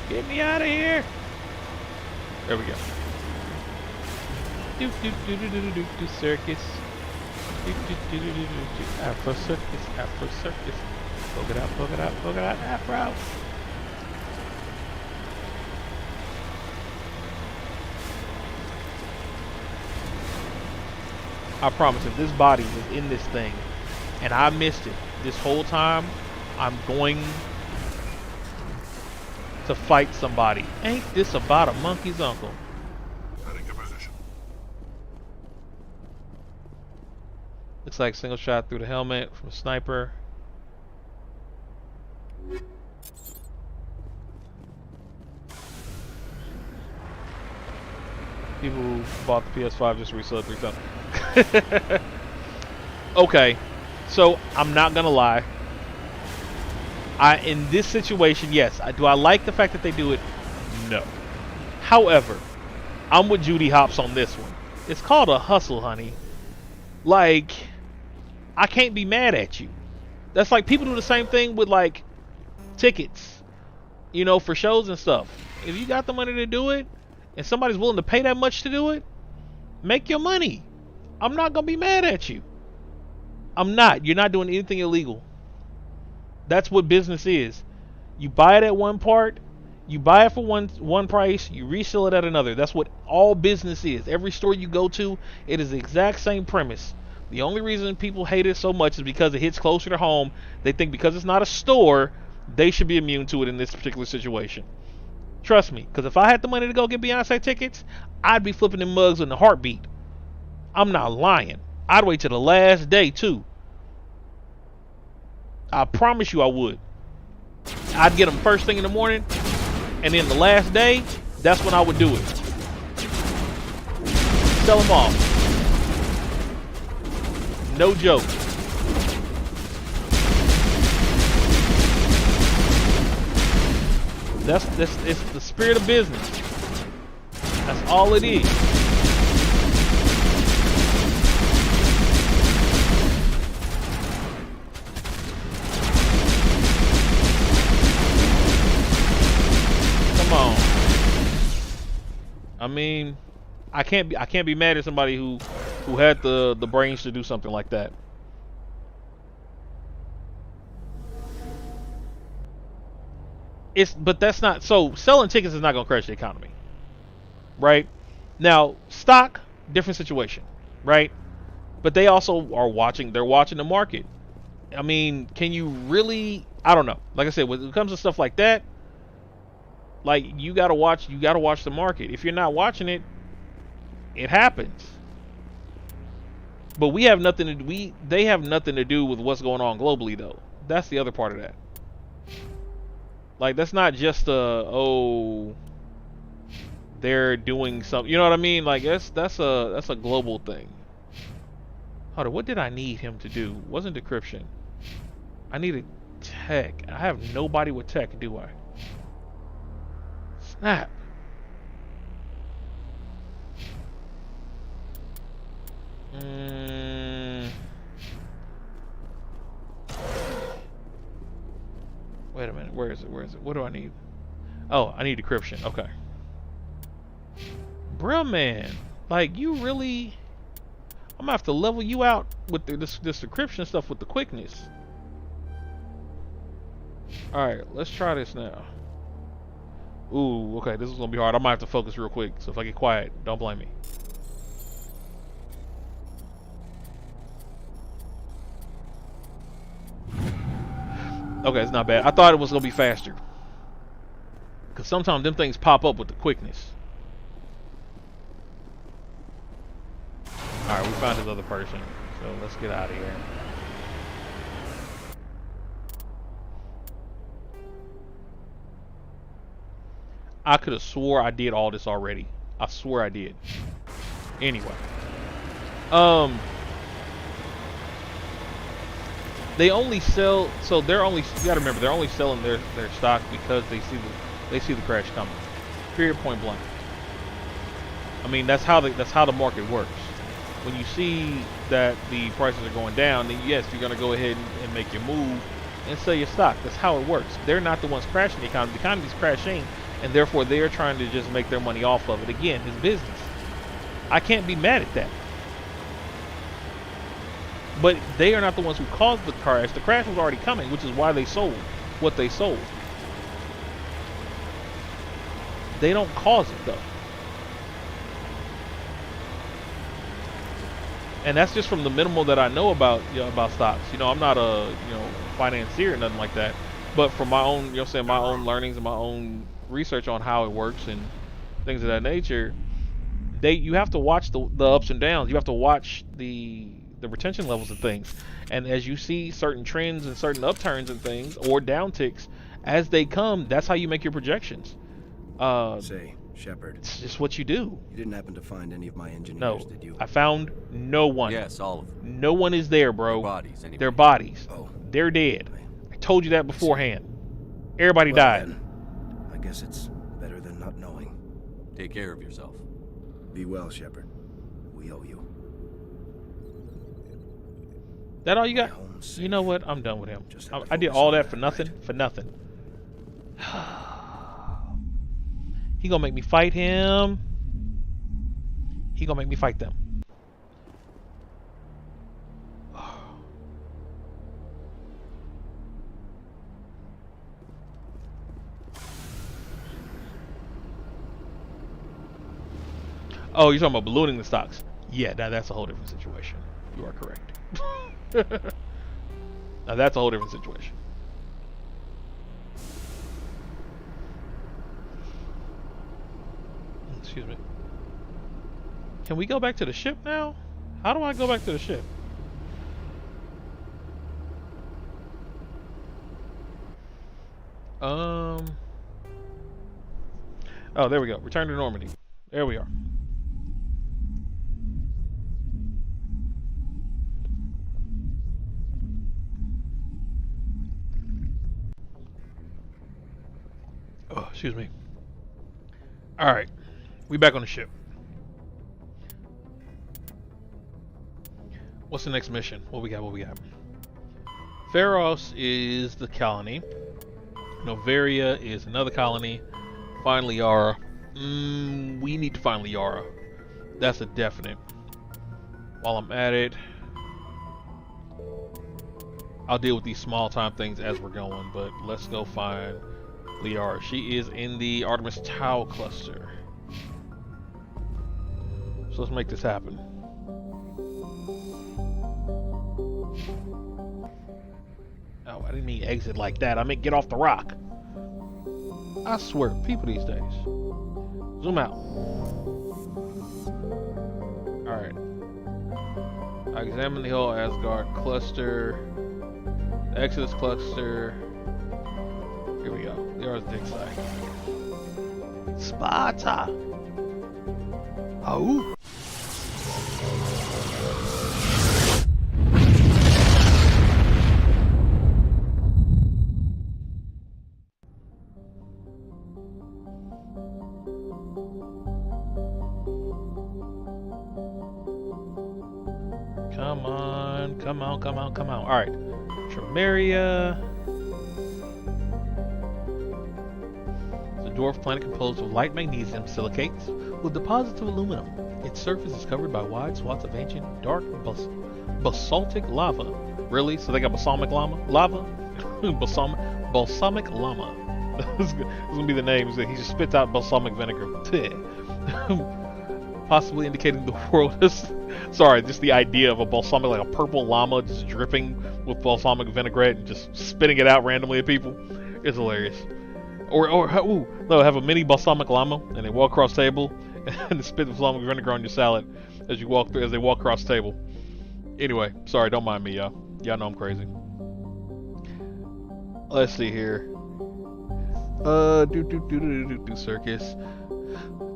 A: Get me out of here. There we go. Do circus. Afro circus. Poke it out, Afro. I promise, if this body is in this thing and I missed it this whole time, I'm going to fight somebody. Ain't this about a monkey's uncle?
C: Heading to position.
A: Looks like single shot through the helmet from a sniper. People who bought the PS5 just resold it 3 times. Okay, so I'm not gonna lie. In this situation, yes. Do I like the fact that they do it? No. However, I'm with Judy Hopps on this one. It's called a hustle, honey. Like, I can't be mad at you. That's like people do the same thing with like tickets, you know, for shows and stuff. If you got the money to do it, and somebody's willing to pay that much to do it, make your money. I'm not gonna be mad at you. I'm not. You're not doing anything illegal. That's what business is. You buy it at one part, you buy it for one price, you resell it at another. That's what all business is. Every store you go to, it is the exact same premise. The only reason people hate it so much is because it hits closer to home. They think because it's not a store, they should be immune to it in this particular situation. Trust me, because if I had the money to go get Beyonce tickets, I'd be flipping them mugs in a heartbeat. I'm not lying. I'd wait till the last day too. I promise you I would. I'd get them first thing in the morning, and then the last day, that's when I would do it. Sell them off. No joke. It's the spirit of business. That's all it is. Come on. I mean, I can't be mad at somebody who had the brains to do something like that. But that's not, so selling tickets is not going to crash the economy, right? Now, stock, different situation, right? But they also are watching, they're watching the market. I mean, can you really, I don't know. Like I said, when it comes to stuff like that, like you got to watch the market. If you're not watching it, it happens. But we have nothing to they have nothing to do with what's going on globally though. That's the other part of that. Like, that's not just they're doing something. You know what I mean? Like, that's a global thing. Hold on, what did I need him to do? Wasn't decryption. I needed tech. I have nobody with tech, do I? Snap. Wait a minute, where is it? What do I need? Oh, I need decryption. Okay. Bruh, man. Like, you really... I'm gonna have to level you out with this decryption stuff with the quickness. Alright, let's try this now. Ooh, okay, this is gonna be hard. I might have to focus real quick, so if I get quiet, don't blame me. Okay, it's not bad. I thought it was gonna be faster, because sometimes them things pop up with the quickness. Alright, we found this other person, so let's get out of here. I could have swore I did all this already. I swear I did. Anyway. They only sell, so they're only, you gotta remember, they're only selling their stock because they see the crash coming. Period, point blank. I mean, that's how the market works. When you see that the prices are going down, then yes, you're gonna go ahead and make your move and sell your stock. That's how it works. They're not the ones crashing the economy. The economy's crashing, and therefore they're trying to just make their money off of it. Again, it's business. I can't be mad at that. But they are not the ones who caused the crash. The crash was already coming, which is why they sold what they sold. They don't cause it though. And that's just from the minimal that I know about, about stocks. I'm not a, financier or nothing like that. But from my own, my own learnings and my own research on how it works and things of that nature, you have to watch the ups and downs. You have to watch the retention levels of things. And as you see certain trends and certain upturns and things, or downticks, as they come, that's how you make your projections.
E: Say, Shepard.
A: It's just what you do.
E: You didn't happen to find any of my engineers,
A: No,
E: did you?
A: I found no one.
D: Yes, all of them.
A: No one is there, bro.
D: Their bodies, anyway.
A: Their bodies.
E: Oh.
A: They're dead. I told you that beforehand. Everybody
E: Well,
A: died.
E: then, I guess it's better than not knowing.
D: Take care of yourself.
E: Be well, Shepard. We owe you.
A: That all you got?
E: My home's safe.
A: You know what? I'm done with him.
E: Just have to
A: I did
E: focus
A: all
E: on
A: that
E: that,
A: for nothing.
E: right?
A: For nothing. He gonna make me fight him. He gonna make me fight them. Oh, you're talking about ballooning the stocks? Yeah, that's a whole different situation. You are correct. Now that's a whole different situation. Excuse me. Can we go back to the ship now? How do I go back to the ship? Oh, there we go. Return to Normandy. There we are. Oh, excuse me. Alright. We back on the ship. What's the next mission? What we got? What we got? Pharos is the colony. Novaria is another colony. Find Liara. We need to find Liara. That's a definite. While I'm at it, I'll deal with these small time things as we're going, but let's go find Liara. She is in the Artemis Tau cluster. So let's make this happen. Oh, I didn't mean exit like that. I meant get off the rock. I swear, people these days. Zoom out. Alright. I examine the whole Asgard cluster. The Exodus cluster. Here we go. There's the dig site. Sparta! Oh! Come on, come on, come on, come on. Alright. Tremaria. It's a dwarf planet composed of light magnesium silicates with deposits of aluminum. Its surface is covered by wide swaths of ancient, dark basaltic lava. Really? So they got balsamic lava? Balsamic lava. This is gonna be the name. He just spits out balsamic vinegar. Possibly indicating the world is... Sorry, just the idea of a balsamic, like a purple llama just dripping with balsamic vinaigrette and just spitting it out randomly at people. It's hilarious. Or ooh, no, have a mini balsamic llama and they walk across the table and they spit the balsamic vinegar on your salad as you walk through, as they walk across the table. Anyway, sorry, don't mind me, y'all. Y'all know I'm crazy. Let's see here. Circus.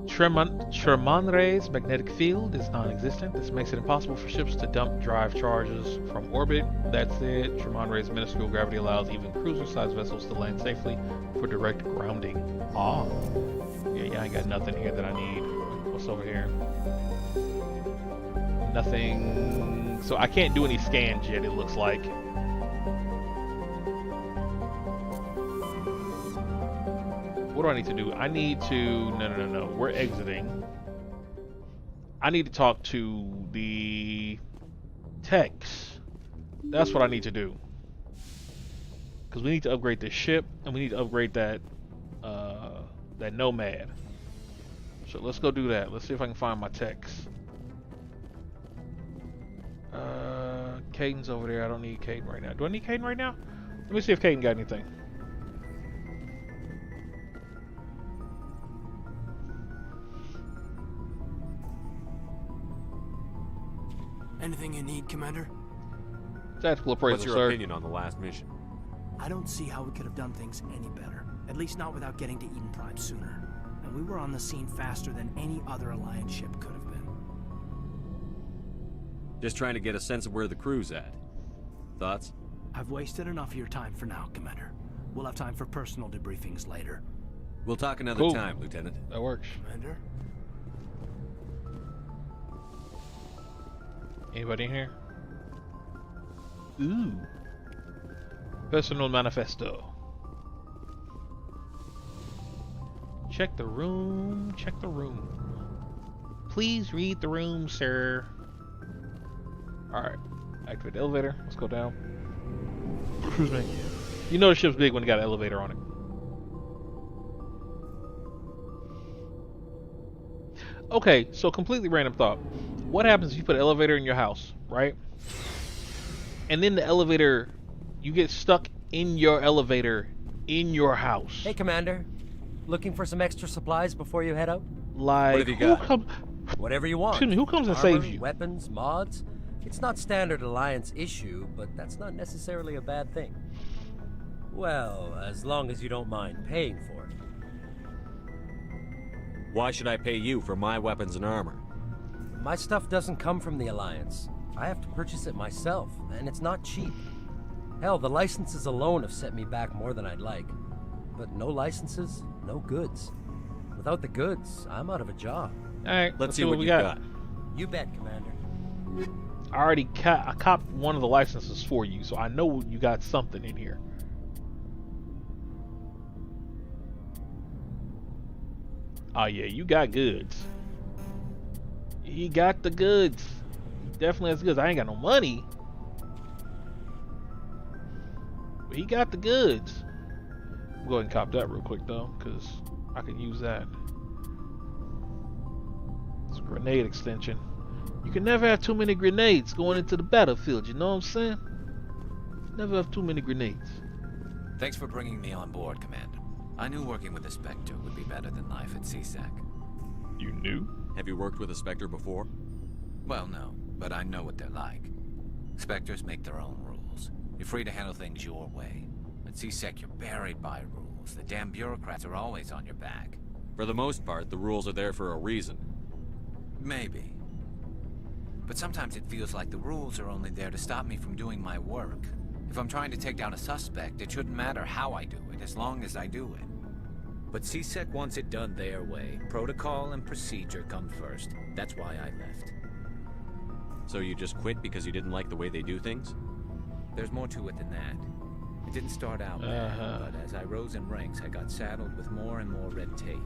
A: Tremonre's magnetic field is non-existent. This makes it impossible for ships to dump drive charges from orbit. That's it. Tremonre's minuscule gravity allows even cruiser-sized vessels to land safely for direct grounding. Ah. Yeah, I ain't got nothing here that I need. What's over here? Nothing. So I can't do any scans yet, it looks like. What do I need to do? I need to... No. We're exiting. I need to talk to the techs. That's what I need to do. Because we need to upgrade this ship, and we need to upgrade that that Nomad. So let's go do that. Let's see if I can find my techs. Caden's over there. I don't need Caden right now. Do I need Caden right now? Let me see if Caden got anything.
H: Anything you need, Commander?
A: Tactical appraisal,
D: What's your
A: sir.
D: opinion on the last mission?
H: I don't see how we could have done things any better. At least not without getting to Eden Prime sooner. And we were on the scene faster than any other Alliance ship could have been.
D: Just trying to get a sense of where the crew's at. Thoughts?
H: I've wasted enough of your time for now, Commander. We'll have time for personal debriefings later.
D: We'll talk another
A: Cool.
D: time, Lieutenant.
A: That works.
H: Commander?
A: Anybody in here? Ooh. Personal manifesto. Check the room. Check the room. Please read the room, sir. Alright. Activate the elevator. Let's go down. Excuse me. You know the ship's big when it got an elevator on it. Okay, so completely random thought. What happens if you put an elevator in your house, right? And then the elevator, you get stuck in your elevator in your house.
I: Hey, Commander. Looking for some extra supplies before you head out?
A: Like,
D: have you got?
I: Whatever you want.
A: Excuse me, who comes and
I: Armor,
A: saves you?
I: Weapons, mods. It's not standard Alliance issue, but that's not necessarily a bad thing. Well, as long as you don't mind paying for it.
D: Why should I pay you for my weapons and armor?
I: My stuff doesn't come from the Alliance. I have to purchase it myself, and it's not cheap. Hell, the licenses alone have set me back more than I'd like. But no licenses, no goods. Without the goods, I'm out of a job.
A: Alright,
D: Let's see what
A: we
D: you got.
I: You bet, Commander.
A: I already I copped one of the licenses for you, so I know you got something in here. Oh yeah, you got goods. He got the goods. He definitely has goods. I ain't got no money, but he got the goods. I'll go ahead and cop that real quick though, because I could use that. It's a grenade extension. You can never have too many grenades going into the battlefield, you know what I'm saying? Never have too many grenades.
J: Thanks for bringing me on board, Commander. I knew working with a Spectre would be better than life at CSEC.
A: You knew?
D: Have you worked with a Spectre before?
J: Well, no, but I know what they're like. Spectres make their own rules. You're free to handle things your way. At CSEC, you're buried by rules. The damn bureaucrats are always on your back.
D: For the most part, the rules are there for a reason.
J: Maybe. But sometimes it feels like the rules are only there to stop me from doing my work. If I'm trying to take down a suspect, it shouldn't matter how I do it, as long as I do it. But CSEC wants it done their way. Protocol and procedure come first. That's why I left.
D: So you just quit because you didn't like the way they do things?
J: There's more to it than that. It didn't start out bad, but as I rose in ranks, I got saddled with more and more red tape.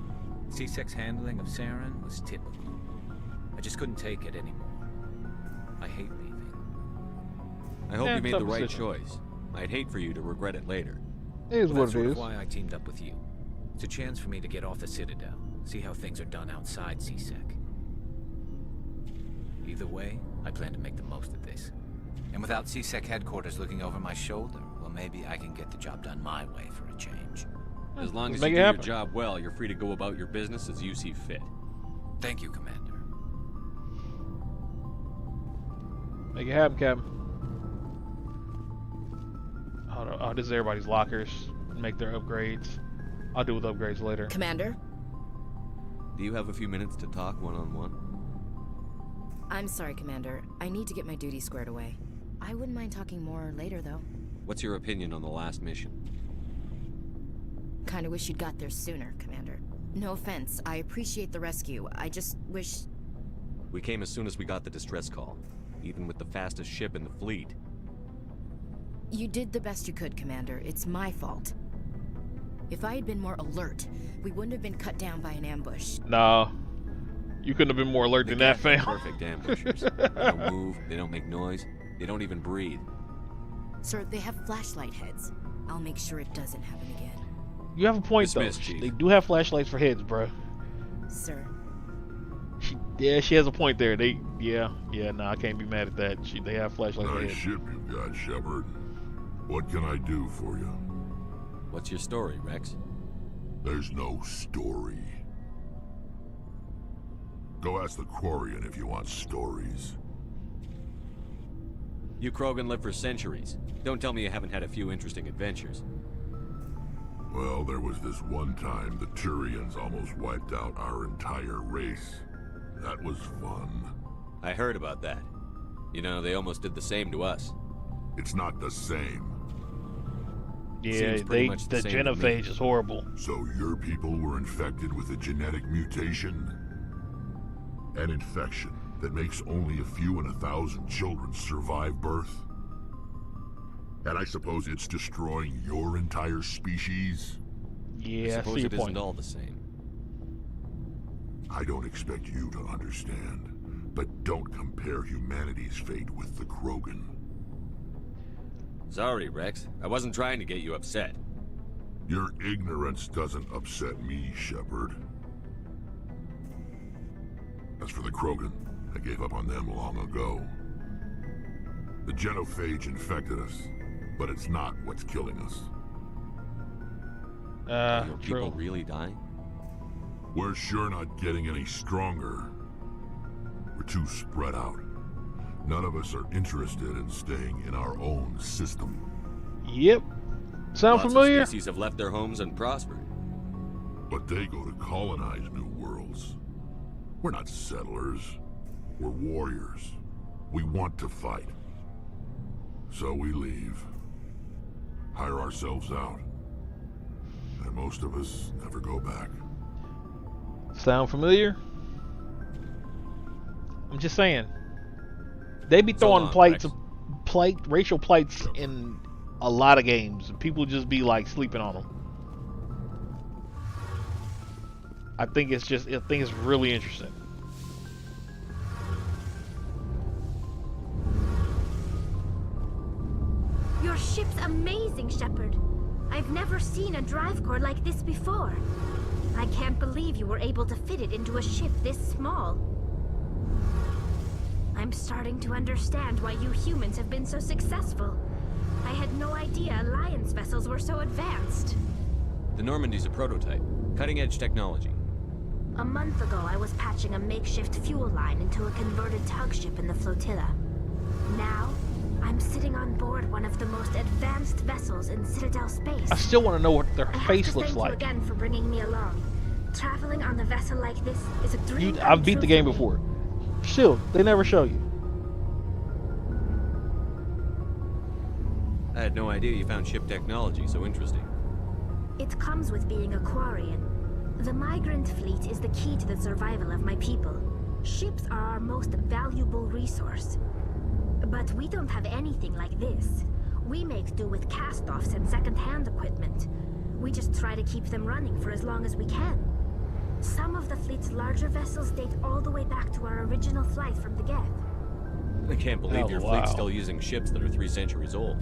J: CSEC's handling of Saren was typical. I just couldn't take it anymore. I hate leaving.
D: I hope you made the right
A: decision.
D: choice. I'd hate for you to regret it later.
A: It is
J: Well,
A: what
J: that's
A: it
J: sort
A: is.
J: of why I teamed up with you. It's a chance for me to get off the Citadel, see how things are done outside CSEC. Either way, I plan to make the most of this. And without CSEC headquarters looking over my shoulder, well, maybe I can get the job done my way for a change.
D: As long as
A: Make
D: you
A: it
D: do your
A: happen.
D: job well, you're free to go about your business as you see fit.
J: Thank you, Commander.
A: Make it happen, Captain. Oh, this is everybody's lockers. Make their upgrades. I'll deal with upgrades later.
K: Commander,
D: Do you have a few minutes to talk one-on-one?
K: I'm sorry, Commander. I need to get my duty squared away. I wouldn't mind talking more later, though.
D: What's your opinion on the last mission?
K: Kinda wish you'd got there sooner, Commander. No offense, I appreciate the rescue. I just wish...
D: We came as soon as we got the distress call, even with the fastest ship in the fleet.
K: You did the best you could, Commander. It's my fault. If I had been more alert, we wouldn't have been cut down by an ambush.
A: Nah. You couldn't have been more alert
D: They
A: than that,
D: can't be
A: fam.
D: perfect ambushers. They don't move, they don't make noise, they don't even breathe.
K: Sir, they have flashlight heads. I'll make sure it doesn't happen again.
A: You have a point,
D: Dismissed,
A: though.
D: Chief.
A: They do have flashlights for heads, bro.
K: Sir,
A: She has a point there. Nah, I can't be mad at that. They have flashlights for
C: Nice
A: heads.
C: ship you've got, Shepard. What can I do for you?
D: What's your story, Rex?
C: There's no story. Go ask the Quarian if you want stories.
D: You Krogan live for centuries. Don't tell me you haven't had a few interesting adventures.
C: Well, there was this one time the Turians almost wiped out our entire race. That was fun.
D: I heard about that. You know, they almost did the same to us.
C: It's not the same.
A: Yeah,
D: Seems pretty much the
A: the
D: same to me.
A: genophage is horrible.
C: So your people were infected with a genetic mutation? An infection that makes only a few in 1,000 children survive birth? And I suppose it's destroying your entire species?
D: I
A: Yeah, I see
D: suppose
A: your
D: it
A: point.
D: isn't all the same.
C: I don't expect you to understand, but don't compare humanity's fate with the Krogan.
D: Sorry, Rex. I wasn't trying to get you upset.
C: Your ignorance doesn't upset me, Shepard. As for the Krogan, I gave up on them long ago. The genophage infected us, but it's not what's killing us.
D: Are your
A: True.
D: people really dying?
C: We're sure not getting any stronger. We're too spread out. None of us are interested in staying in our own system.
A: Yep. Sound
D: Lots
A: familiar?
D: of species have left their homes and prospered.
C: But they go to colonize new worlds. We're not settlers. We're warriors. We want to fight. So we leave. Hire ourselves out. And most of us never go back.
A: Sound familiar? I'm just saying. They be throwing racial plights in a lot of games. People just be like sleeping on them. I think it's really interesting.
L: Your ship's amazing, Shepard. I've never seen a drive core like this before. I can't believe you were able to fit it into a ship this small. I'm starting to understand why you humans have been so successful. I had no idea Alliance vessels were so advanced.
D: The Normandy's a prototype. Cutting-edge technology.
L: A month ago, I was patching a makeshift fuel line into a converted tug ship in the flotilla. Now, I'm sitting on board one of the most advanced vessels in Citadel space.
A: I still want to know what their face looks like.
L: Thank you again for bringing me along. Traveling on a vessel like this is a dream.
A: I've beat the game before. Still, they never show you.
D: I had no idea you found ship technology so interesting.
L: It comes with being a Quarian. The migrant fleet is the key to the survival of my people. Ships are our most valuable resource. But we don't have anything like this. We make do with cast-offs and second-hand equipment. We just try to keep them running for as long as we can. Some of the fleet's larger vessels date all the way back to our original flight from the Geth.
D: I can't believe your fleet's still using ships that are 3 centuries old.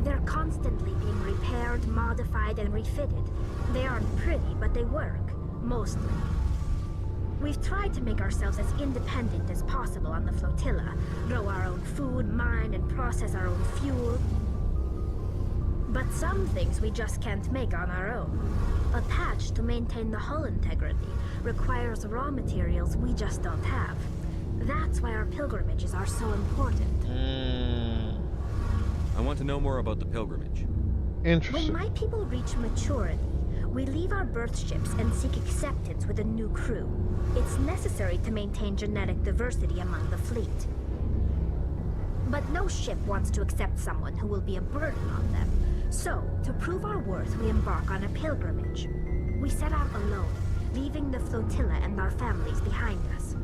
L: They're constantly being repaired, modified, and refitted. They aren't pretty, but they work. Mostly. We've tried to make ourselves as independent as possible on the flotilla. Grow our own food, mine, and process our own fuel. But some things we just can't make on our own. A patch to maintain the hull integrity requires raw materials we just don't have. That's why our pilgrimages are so important.
D: I want to know more about the pilgrimage.
A: Interesting.
L: When my people reach maturity, we leave our birth ships and seek acceptance with a new crew. It's necessary to maintain genetic diversity among the fleet. But no ship wants to accept someone who will be a burden on them. So, to prove our worth, we embark on a pilgrimage. We set out alone, leaving the flotilla and our families behind us.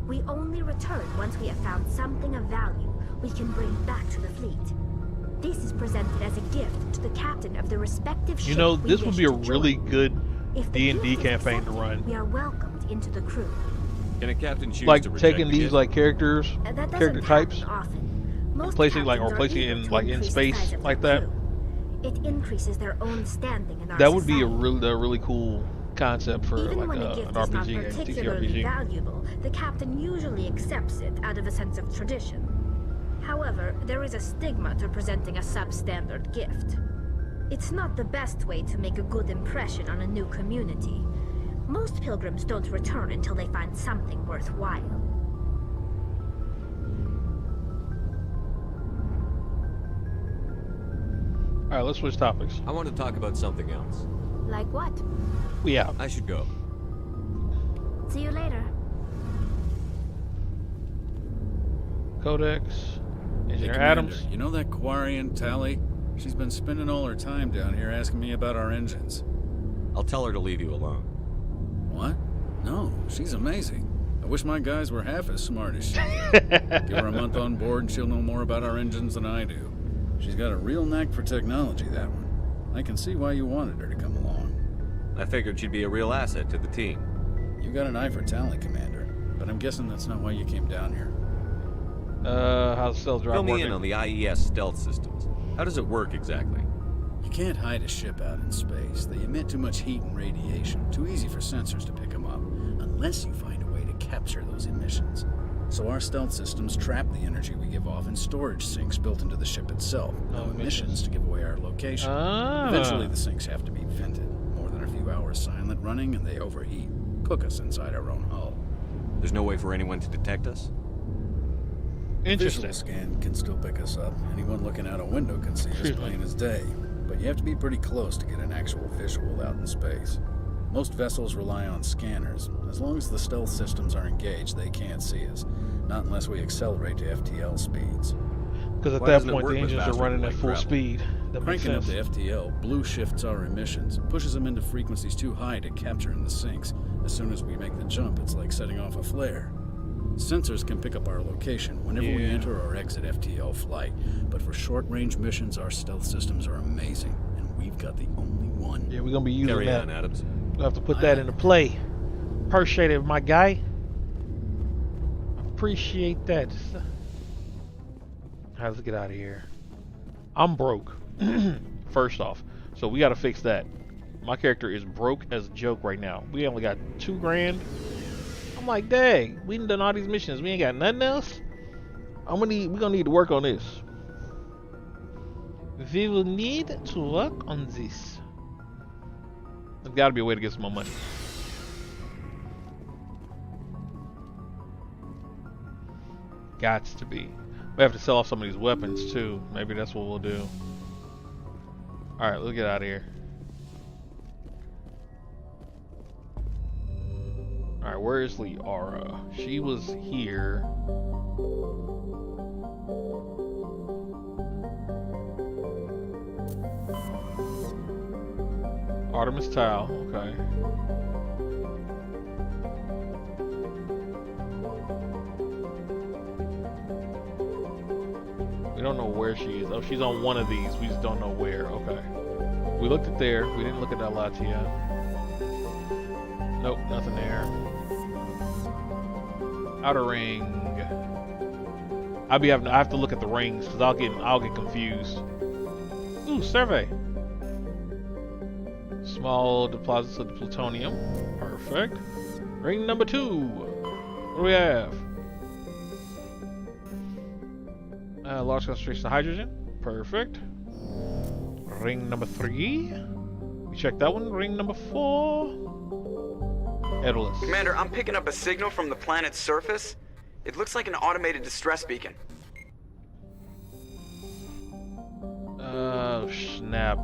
L: We only return once we have found something of value we can bring back to the fleet. This is presented as a gift to the captain of the respective ship.
A: You know, this would be a really good D&D campaign to run.
L: We are welcomed into the crew.
D: Can a captain choose
A: like
D: to reject
A: taking
D: the
A: these
D: gift?
A: like character types,
L: Most
A: placing
L: captains
A: it
L: are
A: in
L: eager
A: like
L: to
A: in
L: increase the
A: space
L: size of
A: like
L: their
A: that.
L: crew. It increases their own standing in our
A: That would be
L: society.
A: a really cool concept for
L: Even
A: like
L: when a
A: an
L: gift is not
A: RPG, a
L: particularly
A: TTRPG.
L: valuable, the captain usually accepts it out of a sense of tradition. However, there is a stigma to presenting a substandard gift. It's not the best way to make a good impression on a new community. Most pilgrims don't return until they find something worthwhile.
A: Alright, let's switch topics.
D: I want to talk about something else.
L: Like what?
A: We out.
D: I should go.
L: See you later.
A: Codex. Engineer
M: Commander,
A: Adams.
M: you know that Quarian Tally? She's been spending all her time down here asking me about our engines.
D: I'll tell her to leave you alone.
M: What? No, she's amazing. I wish my guys were half as smart as she is. Give her a month on board and she'll know more about our engines than I do. She's got a real knack for technology, that one. I can see why you wanted her to come along.
D: I figured she'd be a real asset to the team.
M: You got an eye for talent, Commander, but I'm guessing that's not why you came down here.
A: How's the stealth drive
D: Fill me
A: working?
D: in on the IES stealth systems. How does it work exactly?
M: You can't hide a ship out in space. They emit too much heat and radiation. Too easy for sensors to pick them up, unless you find a way to capture those emissions. So our stealth systems trap the energy we give off in storage sinks built into the ship itself. No emissions to give away our location. Eventually the sinks have to be vented. More than a few 2 hours silent running and they overheat. Cook us inside our own hull.
D: There's no way for anyone to detect us?
A: Interesting.
M: Visual scan can still pick us up. Anyone looking out a window can see us plain as day. But you have to be pretty close to get an actual visual out in space. Most vessels rely on scanners. As long as the stealth systems are engaged, they can't see us. Not unless we accelerate to FTL speeds.
A: Because at that point, the engines are running at full speed. That makes
M: Cranking up
A: sense.
M: to FTL, blue shifts our emissions, pushes them into frequencies too high to capture in the sinks. As soon as we make the jump, it's like setting off a flare. Sensors can pick up our location whenever we enter or exit FTL flight, but for short-range missions, our stealth systems are amazing, and we've got the only one.
A: Yeah, we're gonna be using
D: Carry
A: that.
D: on, Adams.
A: We'll have to put that into play. Appreciate it, my guy. Appreciate that. Let's get out of here. I'm broke. First off, so we gotta fix that. My character is broke as a joke right now. We only got $2 grand. I'm like, dang, we done all these missions. We ain't got nothing else. We're gonna need to work on this. We will need to work on this. There's gotta be a way to get some more money. Gots to be. We have to sell off some of these weapons too. Maybe that's what we'll do. Alright, let's get out of here. Alright, where is Liara? She was here. Artemis Tau, okay. We don't know where she is. Oh, she's on one of these. We just don't know where. Okay. We looked at there. We didn't look at that Latia. Nope, nothing there. Outer ring. I have to look at the rings because I'll get confused. Ooh, survey. Small deposits of plutonium. Perfect. Ring number 2. What do we have? Large concentration of hydrogen. Perfect. Ring number 3. We checked that one. Ring number 4. Edalus.
N: Commander, I'm picking up a signal from the planet's surface. It looks like an automated distress beacon.
A: Oh, snap.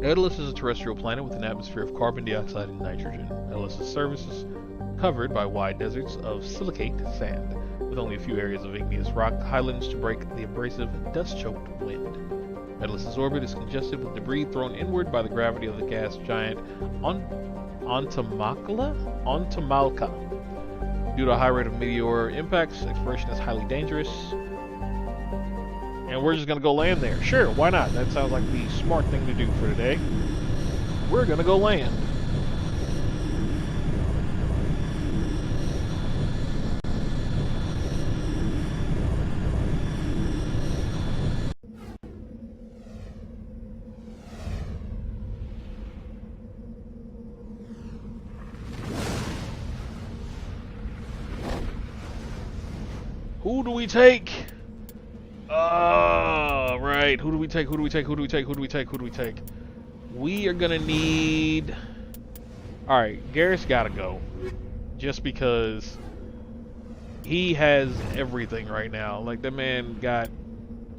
A: Edalus is a terrestrial planet with an atmosphere of carbon dioxide and nitrogen. Edalus's surface is covered by wide deserts of silicate sand, with only a few areas of igneous rock highlands to break the abrasive, dust-choked wind. Edalus's orbit is congested with debris thrown inward by the gravity of the gas giant Ontamalka. Due to a high rate of meteor impacts, exploration is highly dangerous. And we're just gonna go land there. Sure, why not? That sounds like the smart thing to do for today. We're gonna go land. Who do we take? Right. Who do we take? Who do we take? Who do we take? Who do we take? Who do we take? We are gonna need... Alright, Garrus gotta go. Just because he has everything right now. Like, that man got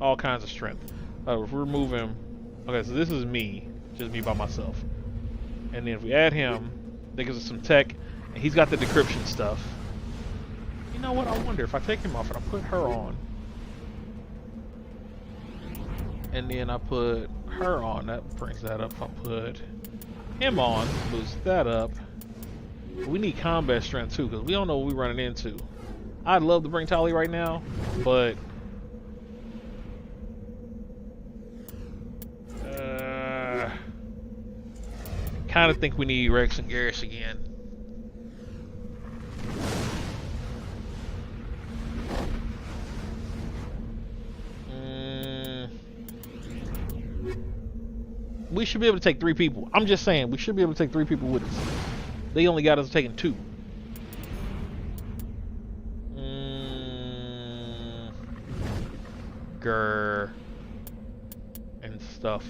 A: all kinds of strength. If we remove him... Okay, so this is me. Just me by myself. And then if we add him, that gives us some tech. And he's got the decryption stuff. You know what? I wonder if I take him off and I put her on. And then I put her on. That brings that up. If I put him on, boost that up. We need combat strength too, because we don't know what we're running into. I'd love to bring Tali right now, but kind of think we need Rex and Garrus again. We should be able to take 3 people. I'm just saying, we should be able to take 3 people with us. They only got us taking 2. Grr. And stuff.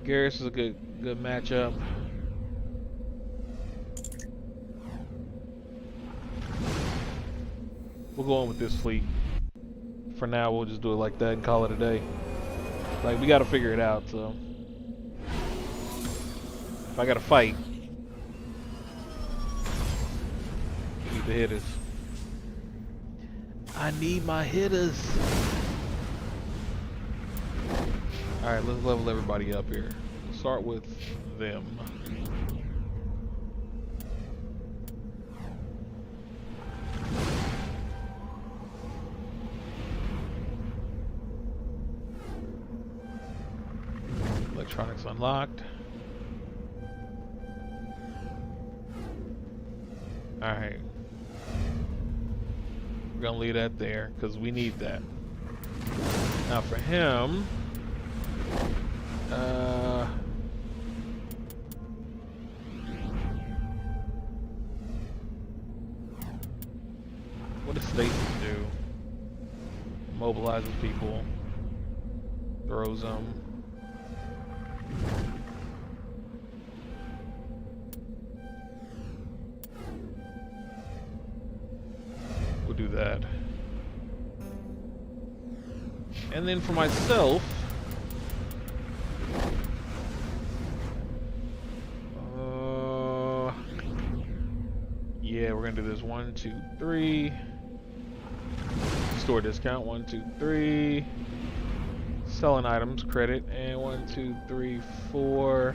A: Garrus is a good matchup. We'll go on with this fleet. For now, we'll just do it like that and call it a day. Like, we gotta figure it out, so. If I gotta fight, I need the hitters. I need my hitters. Alright, let's level everybody up here. Start with them. Electronics unlocked. Alright. We're gonna leave that there because we need that. Now for him, what does stasis do? Mobilizes people, throws them. We'll do that. And then for myself, yeah, we're gonna do this 1, 2, 3. Store discount 1, 2, 3. Selling items credit and 1, 2, 3, 4.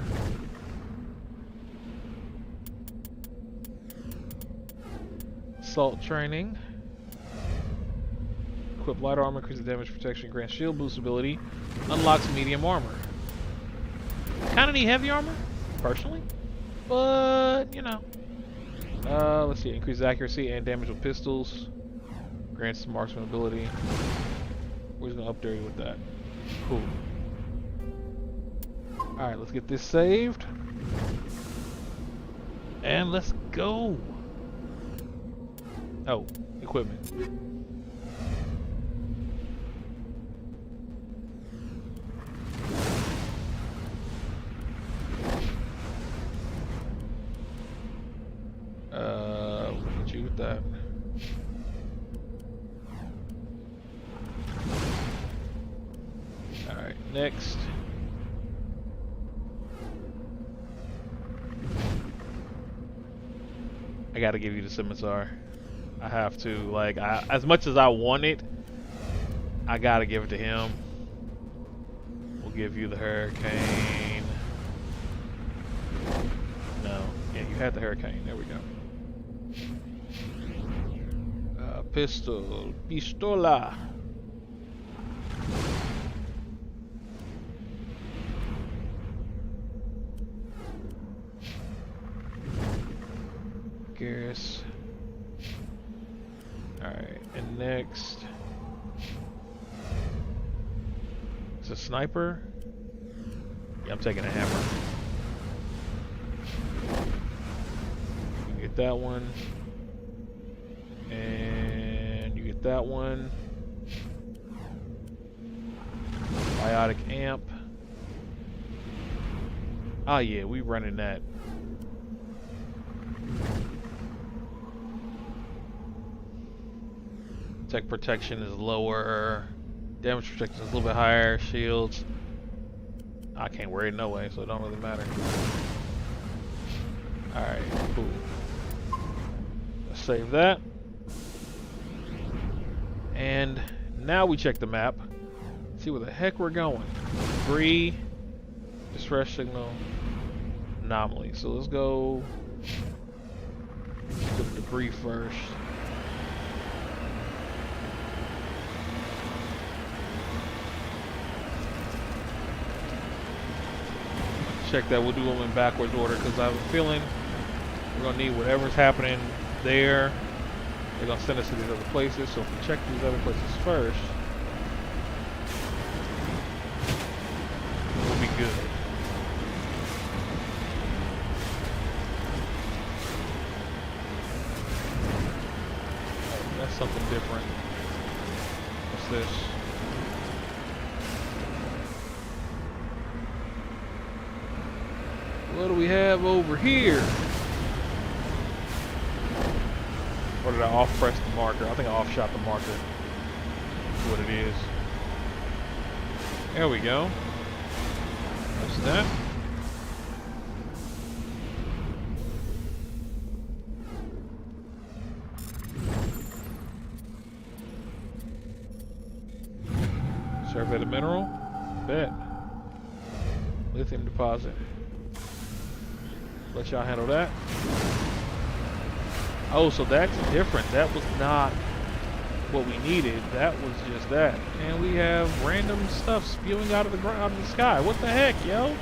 A: Assault training. Equip light armor, increases damage protection, grants shield boost ability, unlocks medium armor. I kind of need heavy armor, personally, but you know. Let's see, increases accuracy and damage with pistols, grants marksman ability. We're just gonna upgrade with that. Cool. All right, let's get this saved, and let's go. Oh, equipment. We'll put you with that. Alright, next. I gotta give you the scimitar. I have to. Like, as much as I want it, I gotta give it to him. We'll give you the hurricane. No. Yeah, you had the hurricane. There we go. Pistol. Pistola. Garrus. Alright, and next. It's a sniper. Yeah, I'm taking a hammer. You can get that one. And you get that one. Biotic amp. Oh yeah, we running that. Tech protection is lower. Damage protection is a little bit higher. Shields. I can't wear it no way, so it don't really matter. Alright, cool. Let's save that. And now we check the map. See where the heck we're going. Debris. Distress signal. Anomaly. So let's go to the debris first. Check that. We'll do them in backwards order because I have a feeling we're going to need whatever's happening there. They're going to send us to these other places. So if we check these other places first, we'll be good. Oh, that's something different. What's this? What do we have over here? Or did I off-press the marker? I think I off-shot the marker. That's what it is. There we go. That's that. Survey the mineral. Bet. Lithium deposit. Let y'all handle that. Oh, so that's different. That was not what we needed. That was just that. And we have random stuff spewing out of the ground, out of the sky. What the heck, yo?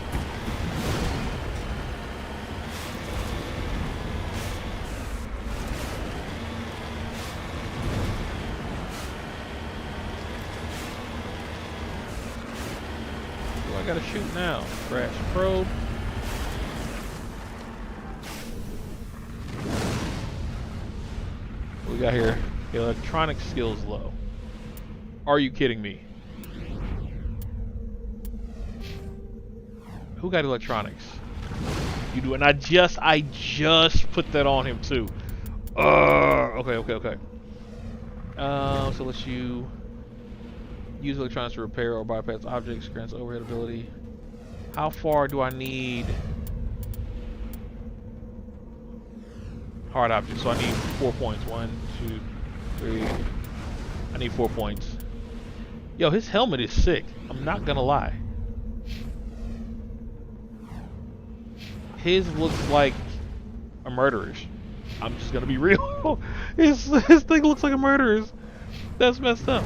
A: What do I gotta shoot now? Crash probe. What we got here? Electronic skills low. Are you kidding me? Who got electronics? You do, and I just put that on him too. Okay. So let's you use electronics to repair or bypass objects, grants overhead ability. How far do I need? Hard objects, so I need 4 points. 1, 2, 3. I need 4 points. Yo, his helmet is sick. I'm not gonna lie. His looks like a murderer's. I'm just gonna be real. his thing looks like a murderer's. That's messed up.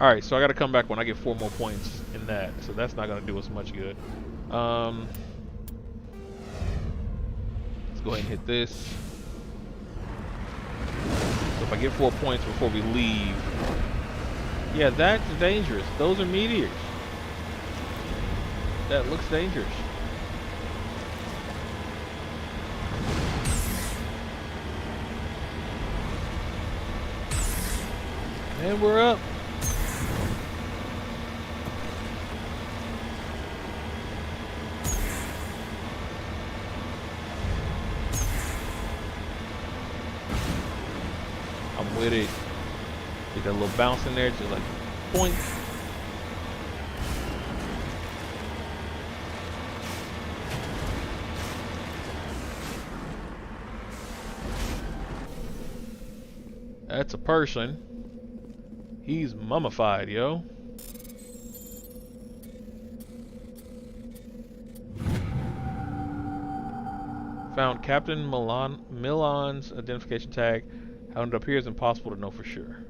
A: Alright, so I gotta come back when I get 4 more points in that. So that's not gonna do us much good. Let's go ahead and hit this. So if I get 4 points before we leave. Yeah, that's dangerous. Those are meteors. That looks dangerous. And we're up. I'm with it. Get that little bounce in there, just like point. That's a person. He's mummified, yo. Found Captain Milan's identification tag. How it appears impossible to know for sure.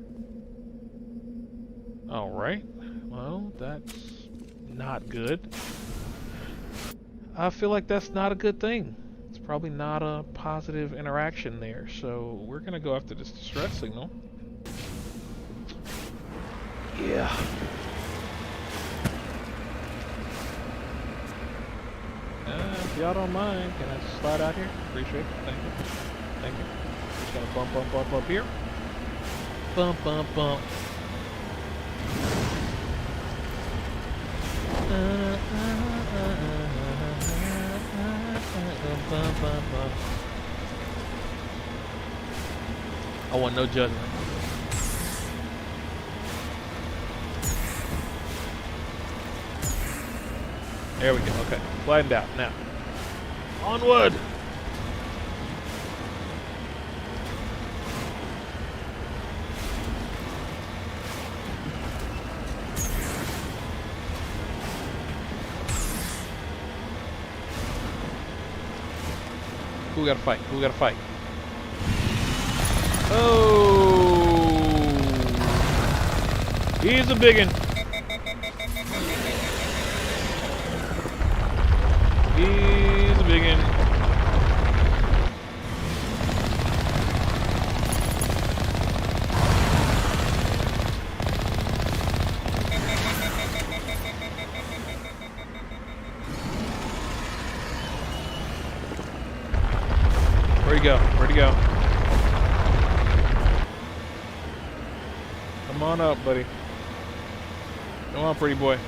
A: Alright. Well, that's not good. I feel like that's not a good thing. It's probably not a positive interaction there. So we're gonna go after this distress signal. Yeah. If y'all don't mind, can I slide out here? Appreciate it. Thank you. Thank you. Just gonna bump up here. Bump. I want no judgment. There we go. Okay, flattened out now. Onward. Who got to fight? Who got to fight? Oh, he's a biggin. He's a biggin. Where'd he go? Where'd he go? Come on up, buddy. Come on, pretty boy.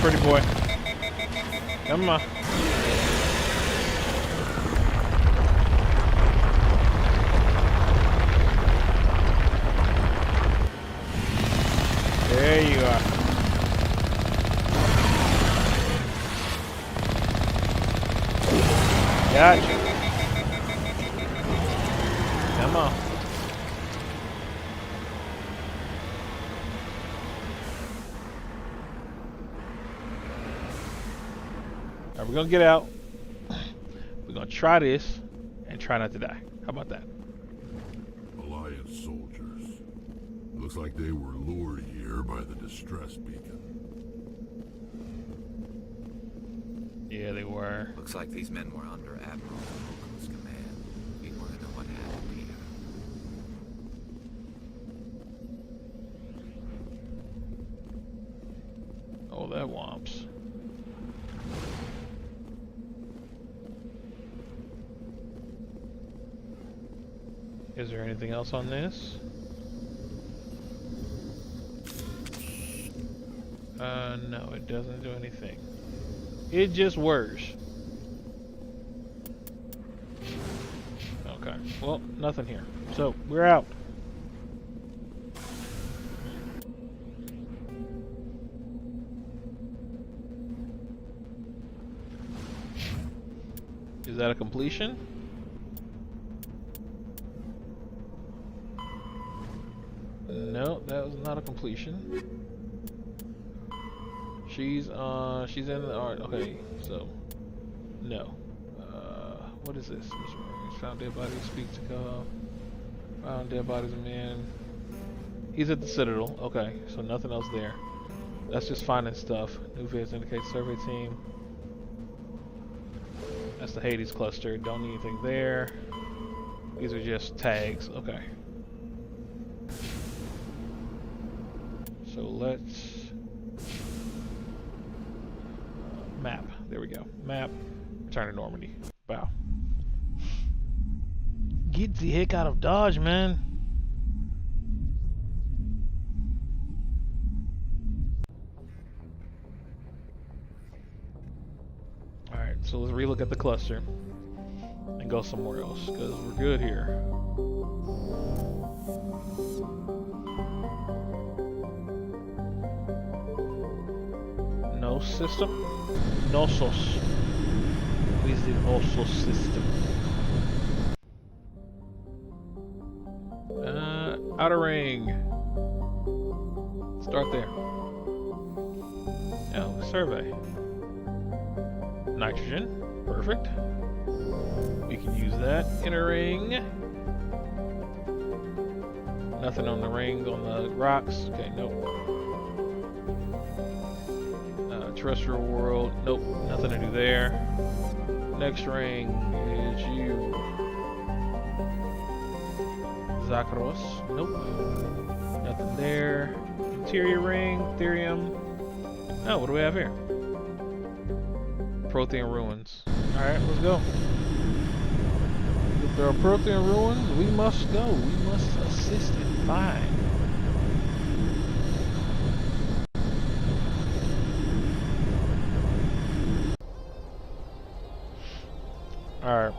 A: pretty boy. Come on. There you are. Gotcha. Come on. Alright, we're gonna get out. We're gonna try this and try not to die. How about that?
C: Alliance soldiers. Looks like they were lured here by the distress beacon.
A: Yeah, they were.
J: Looks like these men were under Admiral Holcomb's command. We want to know what happened here.
A: Oh, that womps. Is there anything else on this? No, it doesn't do anything. It just works. Okay, well, nothing here. So, we're out. Is that a completion? No, that was not a completion. She's in the art. Okay, so no. What is this? Found dead bodies. Speak to God. Found dead bodies of men. He's at the Citadel. Okay, so nothing else there. That's just finding stuff. New vids indicate survey team. That's the Hades cluster. Don't need anything there. These are just tags. Okay. So let's map. There we go. Map. Return to Normandy. Wow. Get the heck out of Dodge, man. Alright, so let's relook at the cluster and go somewhere else, because we're good here. No system? Nosos. What is the Nosos system? Outer ring. Start there. Oh, survey. Nitrogen. Perfect. We can use that. Inner ring. Nothing on the ring, on the rocks. Okay, nope. Terrestrial world. Nope, nothing to do there. Next ring is you. Zakros. Nope. Nothing there. Interior ring. Therium. Oh, what do we have here? Prothean ruins. Alright, let's go. If there are Prothean ruins, we must go. We must assist and find. Alright.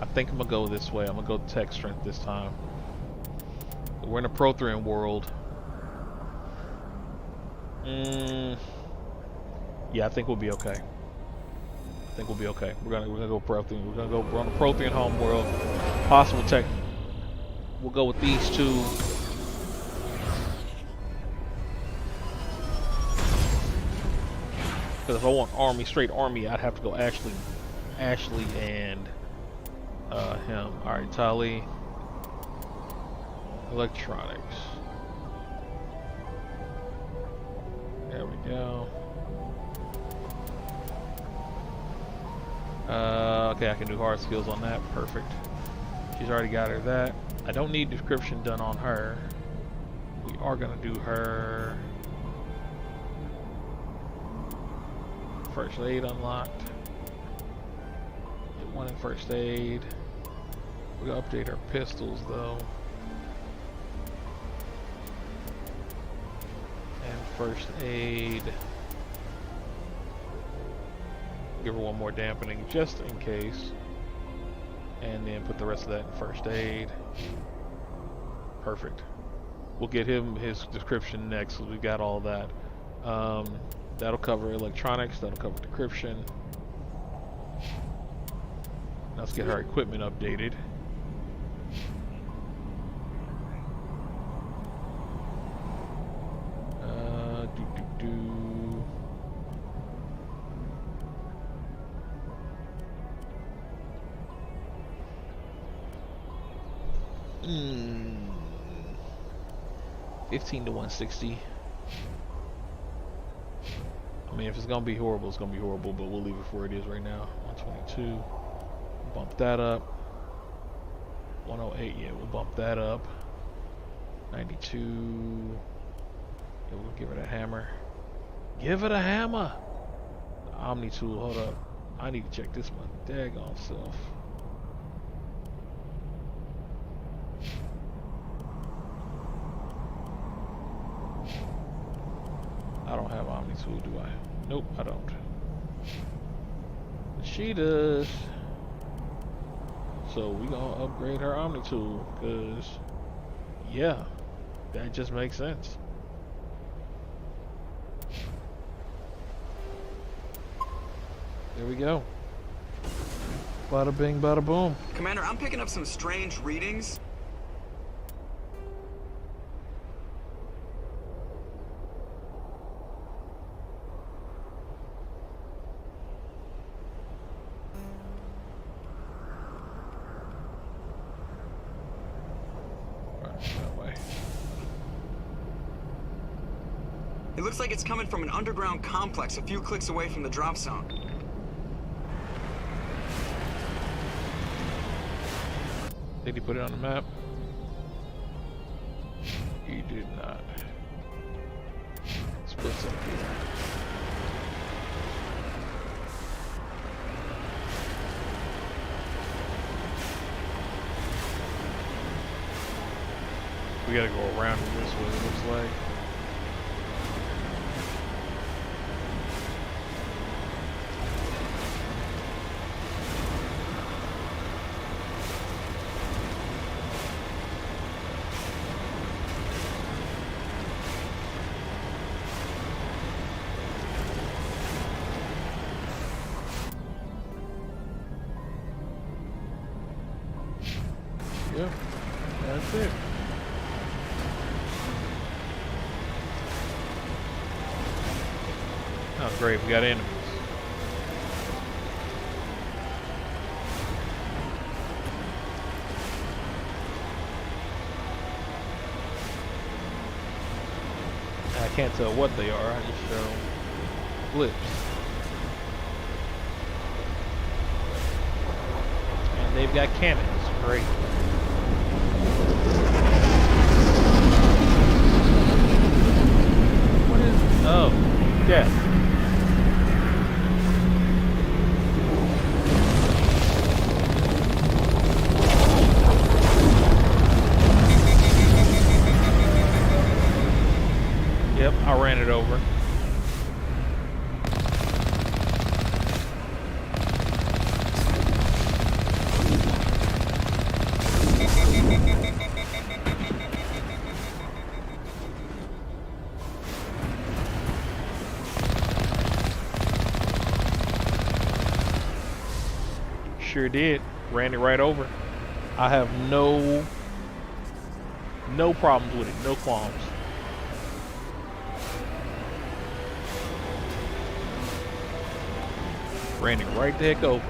A: I think I'm gonna go this way. I'm gonna go tech strength this time. We're in a Prothean world. Yeah, I think we'll be okay. I think we'll be okay. We're gonna go Prothean. We're on a Prothean home world. Possible tech. We'll go with these two. Because if I want army, straight army, I'd have to go Ashley and him. All right, Tali. Electronics. There we go. Okay, I can do hard skills on that. Perfect. She's already got her that. I don't need description done on her. We are gonna do her first aid unlocked. One in first aid. We gotta update our pistols though. And first aid. Give her one more dampening just in case. And then put the rest of that in first aid. Perfect. We'll get him his description next because we got all that. That'll cover electronics, that'll cover decryption. Let's get her equipment updated. Hmm. 15 to 160. I mean, if it's gonna be horrible, it's gonna be horrible, but we'll leave it where it is right now. 122. Bump that up. 108, yeah, we'll bump that up. 92. Yeah, we'll give it a hammer. Give it a hammer! The Omni tool, hold up. I need to check this one daggone self. I don't have Omni tool, do I? Nope, I don't. But she does. So we gonna upgrade her Omni tool, cause yeah, that just makes sense. There we go. Bada bing, bada boom.
N: Commander, I'm picking up some strange readings. It looks like it's coming from an underground complex a few clicks away from the drop zone.
A: Did he put it on the map? He did not. Splits up here. We gotta go around it this way, it looks like. Yep, that's it. Oh great, we got enemies. I can't tell what they are, I just show blips. And they've got cannons, great. Oh, death. Yep, I ran it over. Sure did. Ran it right over. I have no problems with it. No qualms. Ran it right the heck over.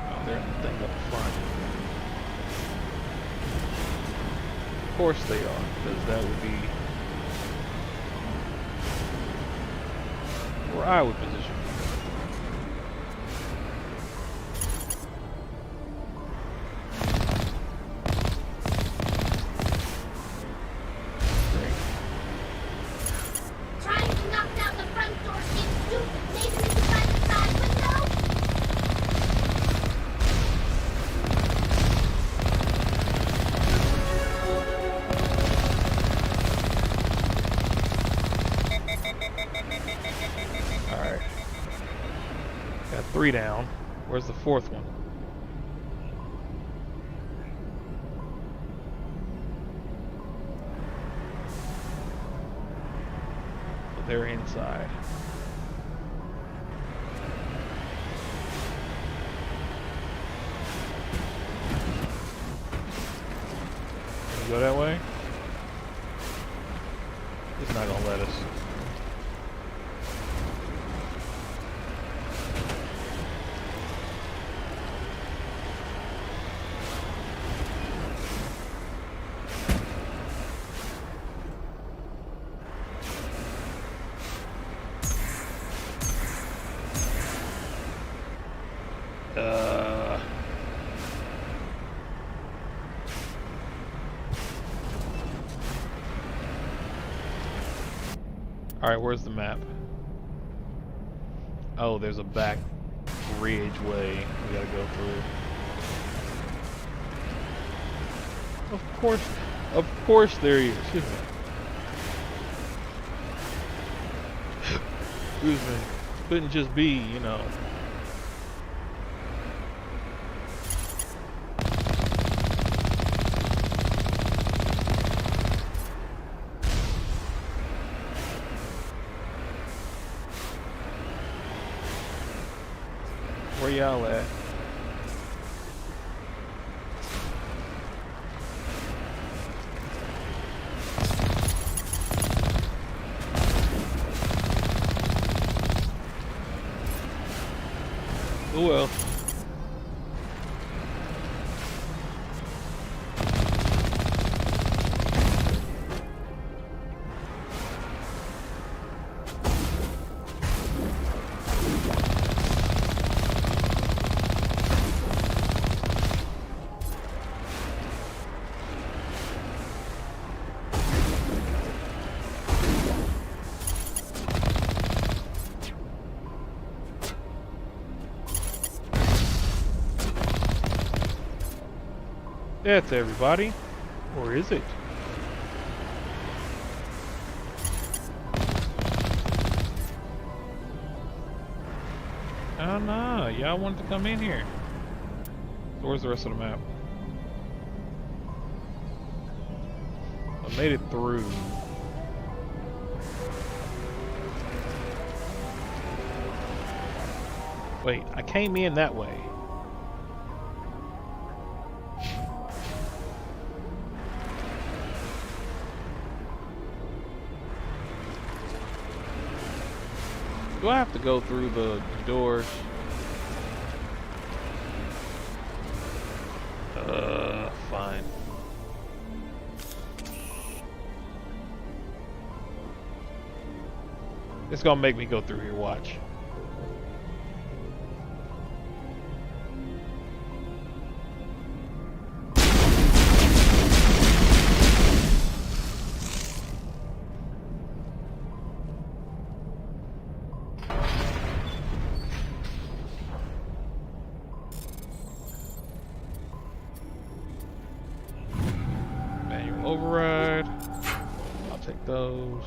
A: Oh, there's the thing up front. Of course they are, because that would be where I would position.
L: Trying to knock down the front door seems stupid,
A: Got 3 down. Where's the 4th one? They're inside. Can we go that way? It's not gonna let us. Alright, where's the map? Oh, there's a back bridge way we gotta go through. Of course there he is. Excuse me. Couldn't just be, you know. Where y'all at? Oh well. That's everybody. Or is it? Oh no, y'all wanted to come in here. So where's the rest of the map? I made it through. Wait, I came in that way. Do I have to go through the doors? Fine. It's gonna make me go through here, watch. Override. I'll take those.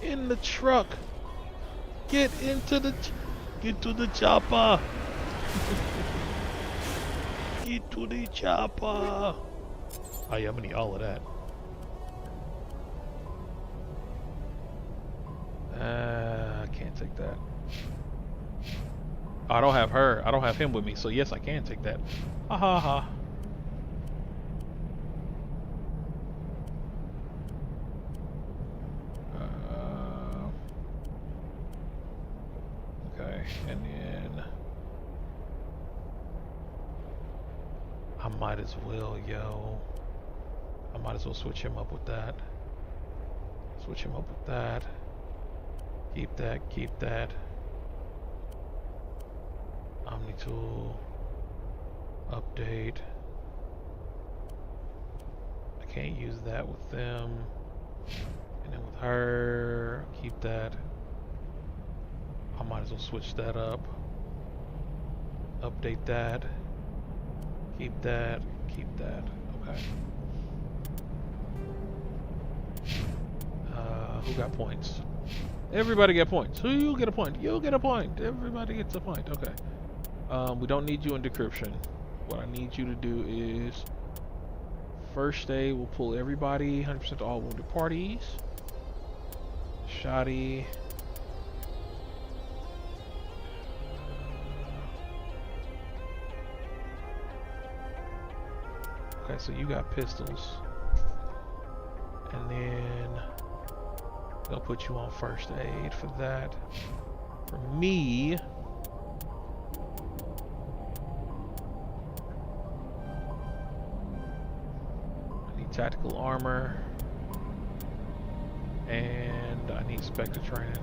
A: In the truck. Get to the chopper. Get to the chopper. Oh yeah, I'm gonna need all of that. I can't take that. I don't have her. I don't have him with me, so yes, I can take that. Ha ha ha. Okay, and then I might as well, yo. I might as well switch him up with that. Switch him up with that. Keep that, keep that. Omni-tool. Update. I can't use that with them. And then with her, keep that. I might as well switch that up. Update that. Keep that, keep that. Okay. Who got points? Everybody get points. Who you get a point? You get a point. Everybody gets a point. Okay. We don't need you in decryption. What I need you to do is first aid. We'll pull everybody 100% to all wounded parties. Shoddy. Okay, so you got pistols. And then they'll put you on first aid for that. For me, I need tactical armor. And I need Spectre training.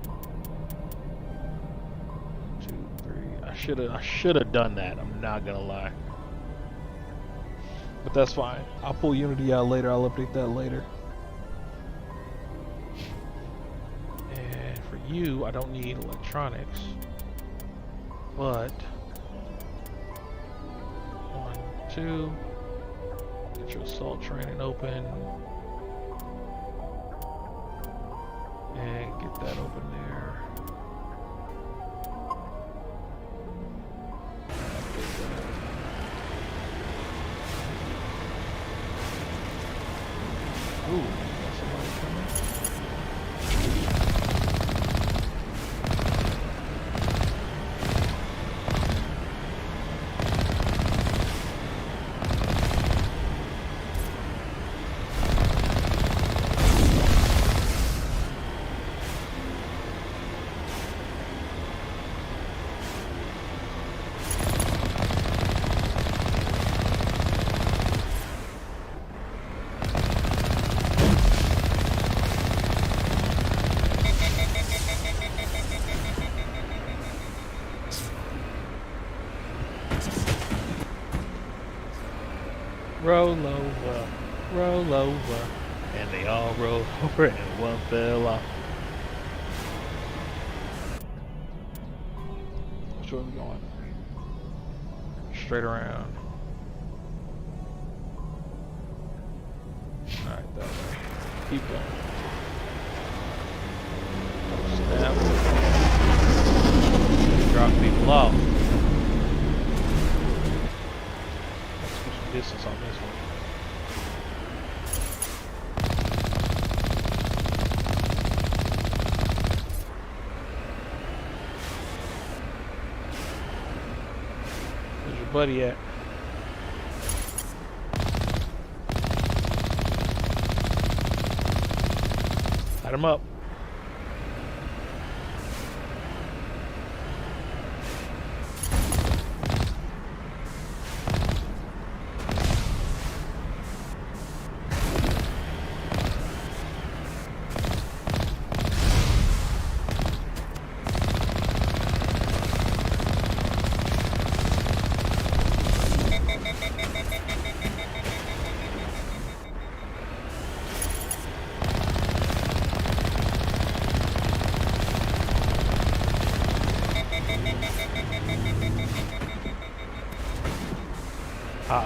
A: 1, 2, 3. I should have done that. I'm not gonna lie. But that's fine. I'll pull Unity out later. I'll update that later. And for you, I don't need electronics. But 1, 2. Get your assault training open. And get that open there. Ooh, got somebody coming. Roll over, and they all rolled over, and one fell off. Which way are we going? Straight around. Alright, that way. Keep going. Snap. Drop people off. Let's put some distance on this one. Buddy at? Light him up.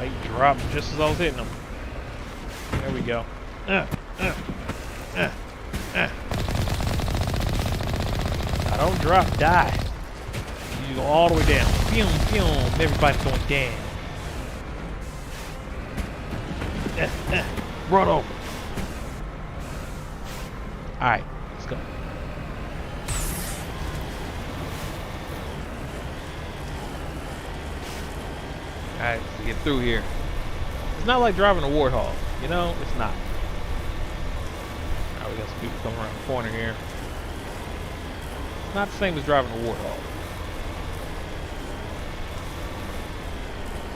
A: He dropped just as I was hitting him. There we go. I don't drop, die. You go all the way down. Boom, boom. Everybody's going down. Run over. Alright, let's go. Alright, let's get through here. It's not like driving a Warthog, you know? It's not. Alright, we got some people coming around the corner here. It's not the same as driving a Warthog.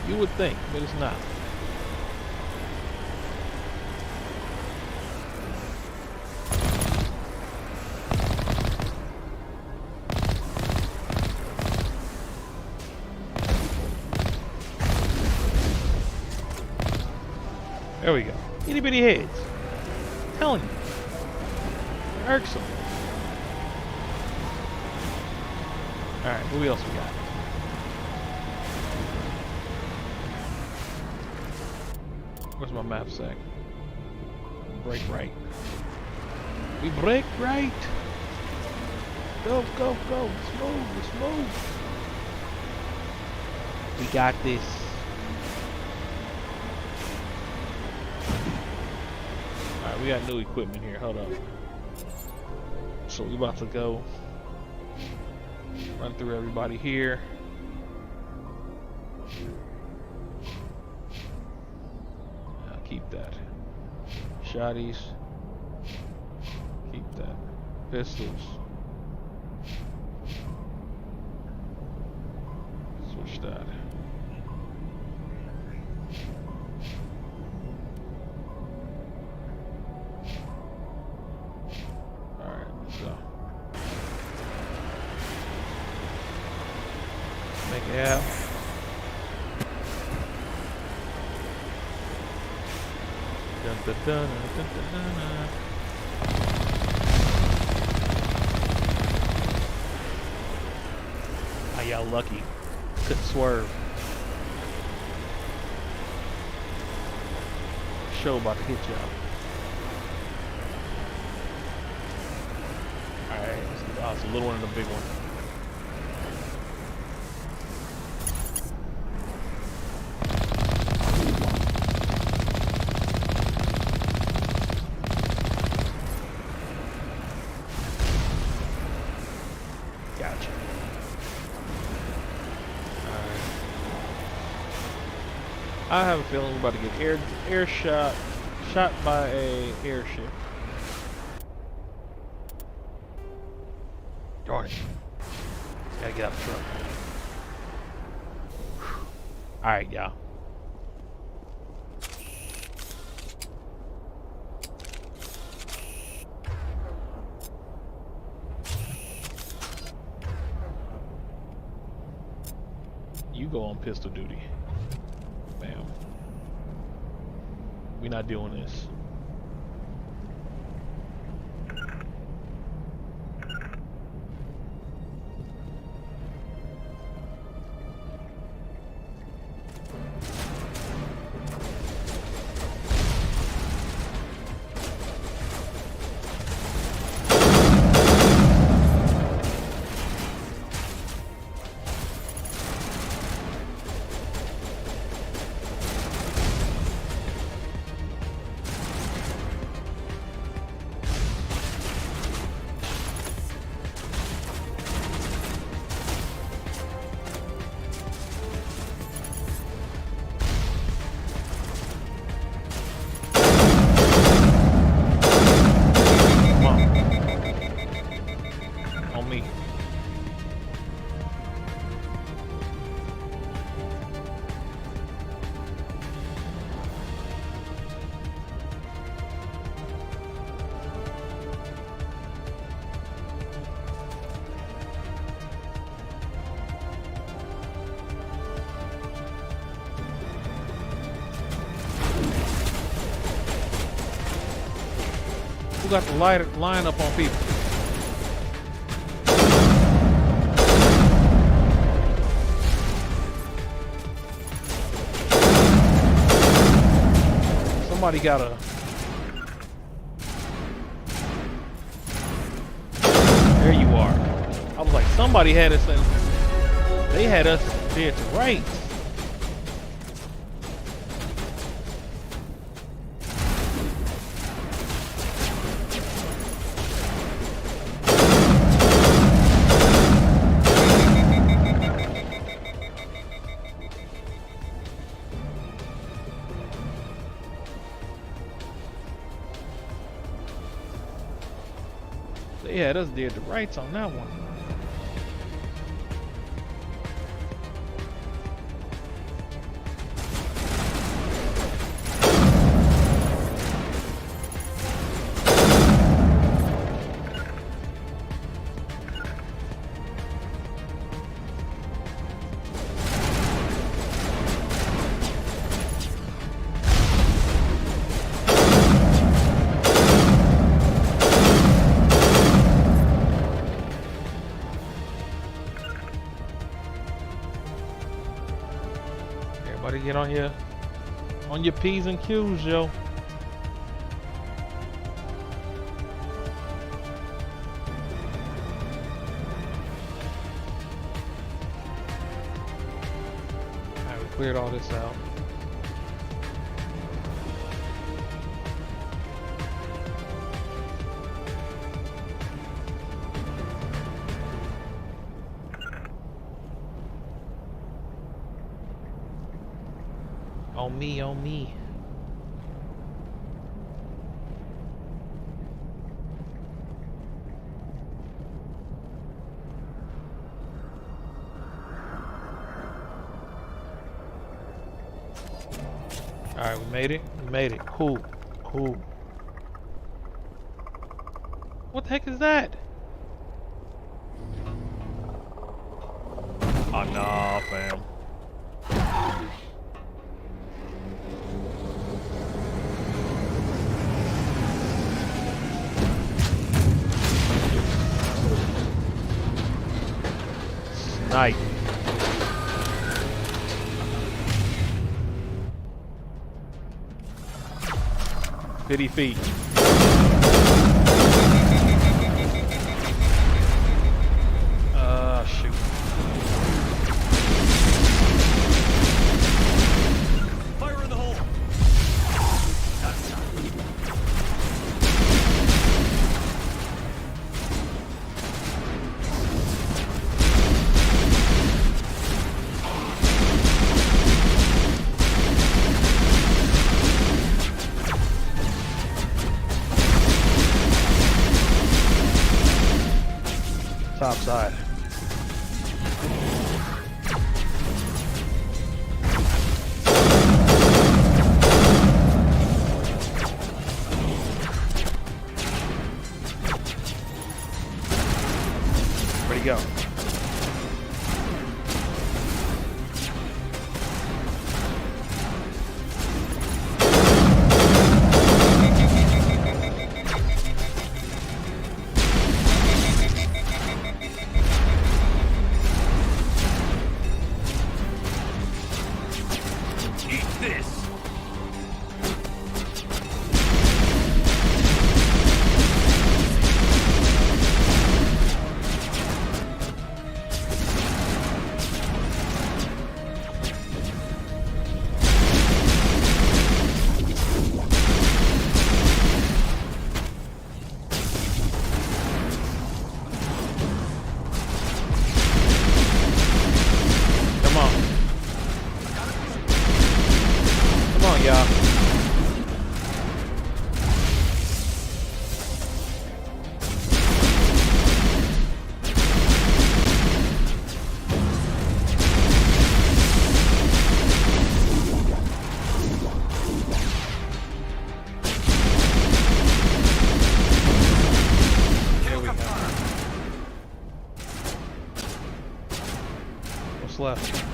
A: You would think, but it's not. There we go. Itty bitty heads. I'm telling you. They're irksome. Alright, who else we got? Where's my map sec? Break right. We break right. Go, go, go. Let's move. Let's move. We got this. Alright, we got new equipment here. Hold up. So we about to go run through everybody here. Keep that. Shotties. Keep that. Pistols. Switch that. Alright, let's go. Make it happen. Dun, dun, dun, dun, dun, dun, dun. Ah, y'all lucky. Couldn't swerve. Show about to hit y'all. Alright, it's a little one and a big one. Gotcha. Alright. I have a feeling we're about to get shot by a airship. Darn it. Gotta get out the truck. Alright, y'all. You go on pistol duty. Bam. We're not doing this. Got the line up on people. Somebody got a. There you are. I was like, somebody had us in. They had us dead to rights. They had us dead to rights on that one. Everybody get on your P's and Q's, yo. cleared all this out. On me, on me. Alright, we made it. We made it. Cool. Cool. What the heck is that? Oh, nah, fam. Snipe. Fifty feet. Shoot.
O: Fire in the hole.
A: Top side. Where'd he go? Left.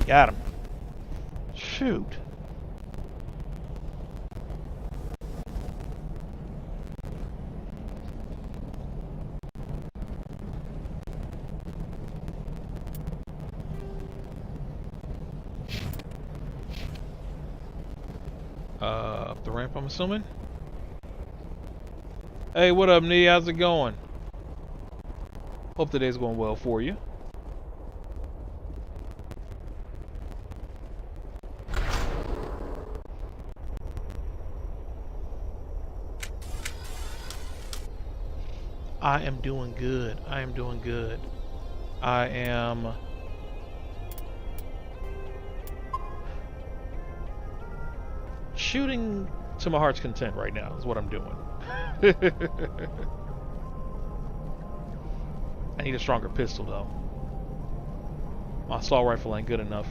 A: Got him. Shoot. Up the ramp, I'm assuming. Hey, what up, Nee? How's it going? Hope today's going well for you. I am doing good. I am doing good. I am... shooting to my heart's content right now is what I'm doing. I need a stronger pistol though. My assault rifle ain't good enough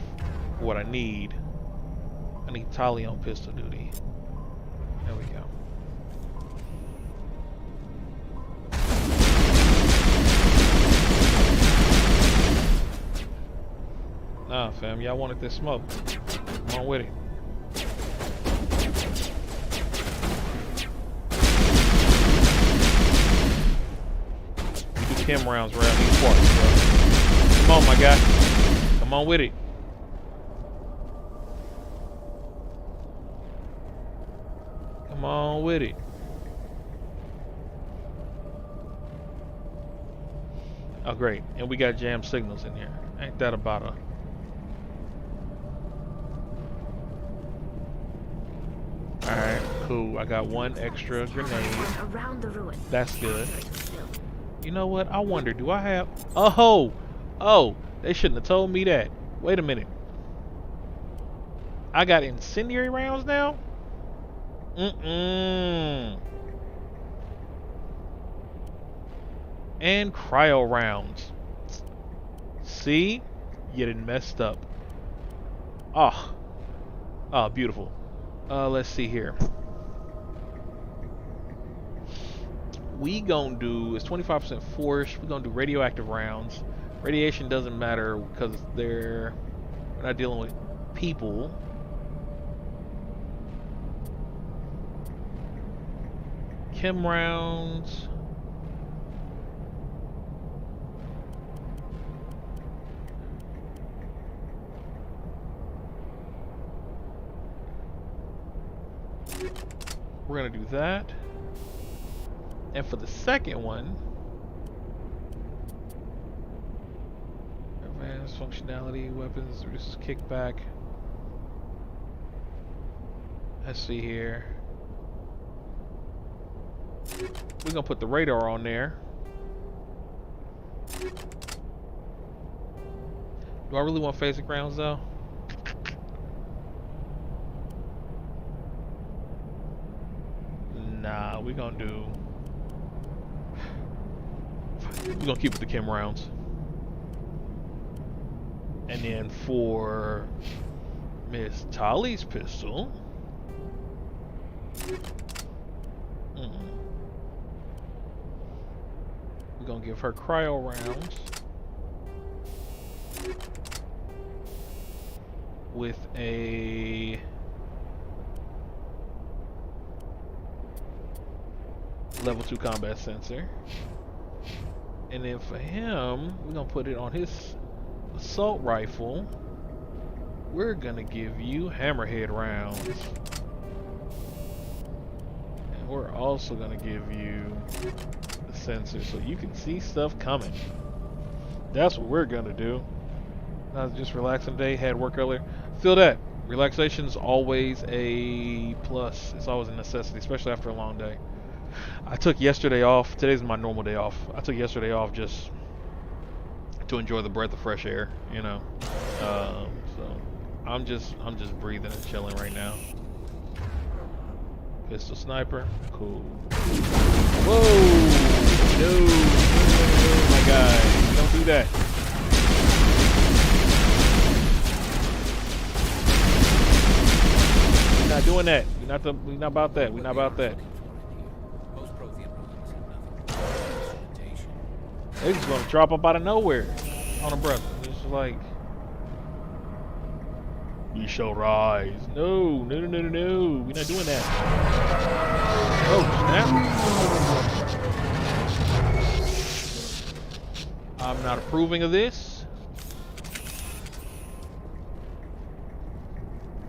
A: for what I need. I need Talion pistol duty. There we go. Nah, fam, y'all wanted this smoke. Come on with it. chem rounds around these parts, bro. Come on, my guy. Come on with it. Come on with it. Oh, great. And we got jam signals in here. Ain't that about a... Alright, cool. I got one extra grenade. That's good. You know what? I wonder, do I have... Oh! Oh! They shouldn't have told me that. Wait a minute. I got incendiary rounds now? And cryo rounds. See? You didn't messed up. Oh. Oh, beautiful. Let's see here. We gonna do, it's 25% force. We gonna do radioactive rounds. Radiation doesn't matter because we're not dealing with people. Chem rounds. We're gonna do that. And for the second one, advanced functionality, weapons, reduces kickback. Let's see here. We're gonna put the radar on there. Do I really want phasic rounds though? Nah, we're gonna keep with the chem rounds. And then for Miss Tali's pistol, we're gonna give her cryo rounds with a level 2 combat sensor. And then for him, we're gonna put it on his assault rifle. We're gonna give you hammerhead rounds. And we're also gonna give you the sensor so you can see stuff coming. That's what we're gonna do. Not just relaxing today, had work earlier. Feel that. Relaxation's always a plus. It's always a necessity, especially after a long day. I took yesterday off. Today's my normal day off. I took yesterday off just to enjoy the breath of fresh air, you know. So I'm just breathing and chilling right now. Pistol sniper, cool. Whoa! No, my guy, don't do that. We're not doing that. We're not about that. We're not about that. They just gonna drop up out of nowhere on a brother. It's like, you shall rise. No. We're not doing that. Oh, snap. I'm not approving of this.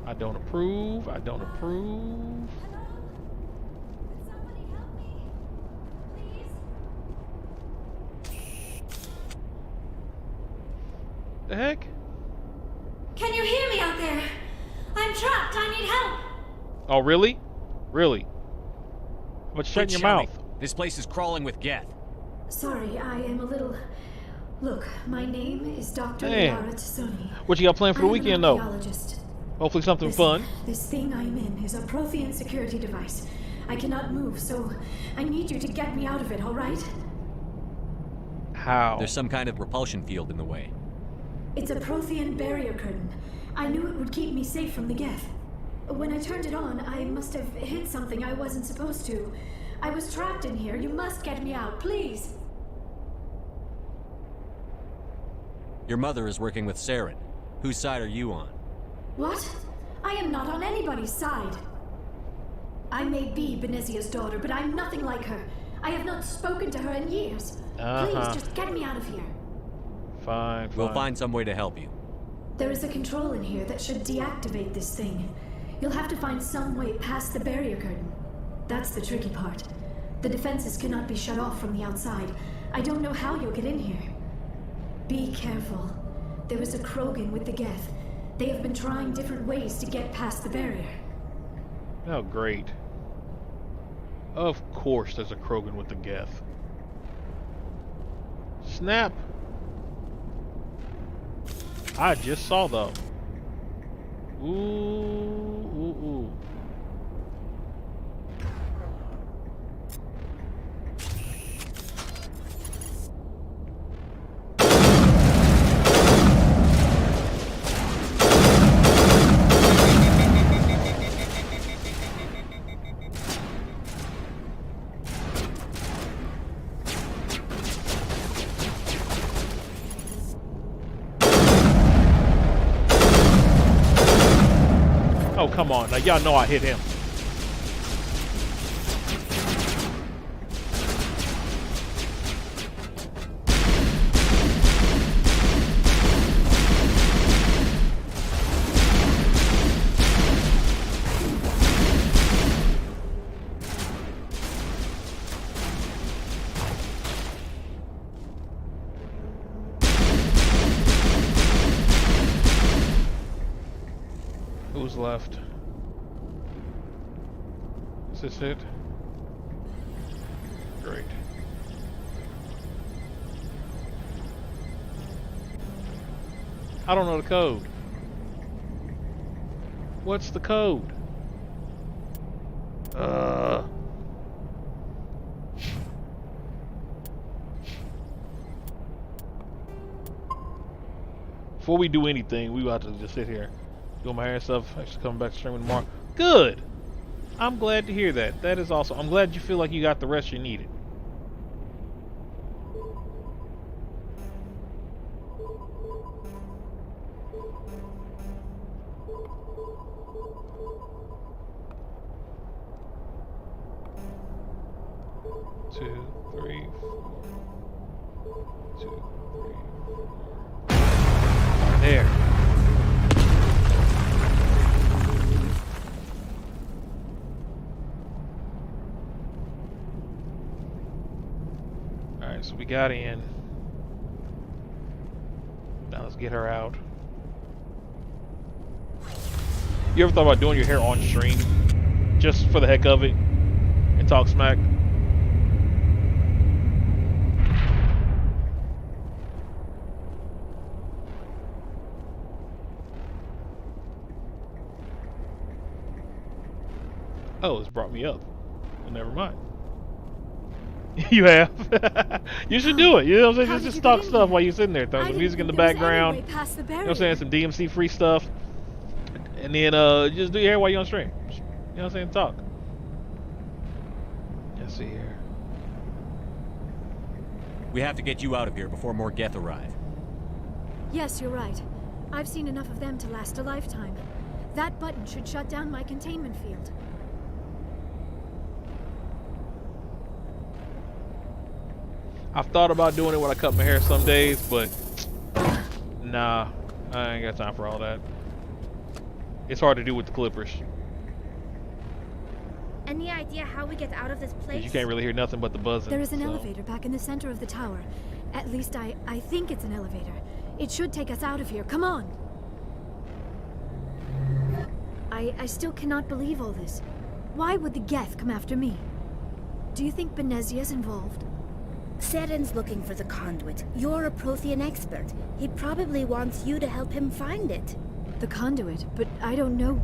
A: I don't approve. I don't approve. The heck?
L: Can you hear me out there? I'm trapped. I need help.
A: Oh, really? Really? But shut your mouth.
O: This place is crawling with Geth.
L: Sorry, I am a little... Look, my name is Dr.
A: Damn.
L: Liara Tassoni.
A: What you got planned for the weekend, though? Hopefully something fun.
L: This thing I'm in is a Prothean security device. I cannot move, so I need you to get me out of it, all right?
A: How?
O: There's some kind of repulsion field in the way.
L: It's a Prothean barrier curtain. I knew it would keep me safe from the Geth. When I turned it on, I must have hit something I wasn't supposed to. I was trapped in here. You must get me out, please.
O: Your mother is working with Saren. Whose side are you on?
L: What? I am not on anybody's side. I may be Benezia's daughter, but I'm nothing like her.
P: I have not spoken to her in years. Please, just get me out of here.
A: Fine.
O: We'll find some way to help you.
P: There is a control in here that should deactivate this thing. You'll have to find some way past the barrier curtain. That's the tricky part. The defenses cannot be shut off from the outside. I don't know how you'll get in here. Be careful. There is a Krogan with the Geth. They have been trying different ways to get past the barrier.
A: Oh, great. Of course there's a Krogan with the Geth. Snap! I just saw them. Ooh. Oh, come on. Now, y'all know I hit him. Who's left? Is this it? Great. I don't know the code. What's the code? Before we do anything, we about to just sit here. Doing my hair and stuff. Actually coming back to streaming tomorrow. Good! I'm glad to hear that. That is awesome. I'm glad you feel like you got the rest you needed. Two, three, four. 2, 3, 4. There. So we got in. Now let's get her out. You ever thought about doing your hair on stream? Just for the heck of it? And talk smack? Oh, it's brought me up. Well, never mind. You have. You should do it. You know what I'm saying? Just talk stuff while you're sitting there. Throw some music in the background. You know what I'm saying? Some DMC free stuff. And then just do your hair while you're on stream. You know what I'm saying? Talk. Let's see here.
O: We have to get you out of here before more Geth arrive.
P: Yes, you're right. I've seen enough of them to last a lifetime. That button should shut down my containment field.
A: I've thought about doing it when I cut my hair some days, but nah, I ain't got time for all that. It's hard to do with the clippers.
L: Any idea how we get out of this place?
A: You can't really hear nothing but the buzzing.
P: There is an elevator back in the center of the tower. At least I think it's an elevator. It should take us out of here. Come on. I still cannot believe all this. Why would the Geth come after me? Do you think Benezia's involved?
L: Seren's looking for the conduit. You're a Prothean expert. He probably wants you to help him find it.
P: The conduit? But I don't know.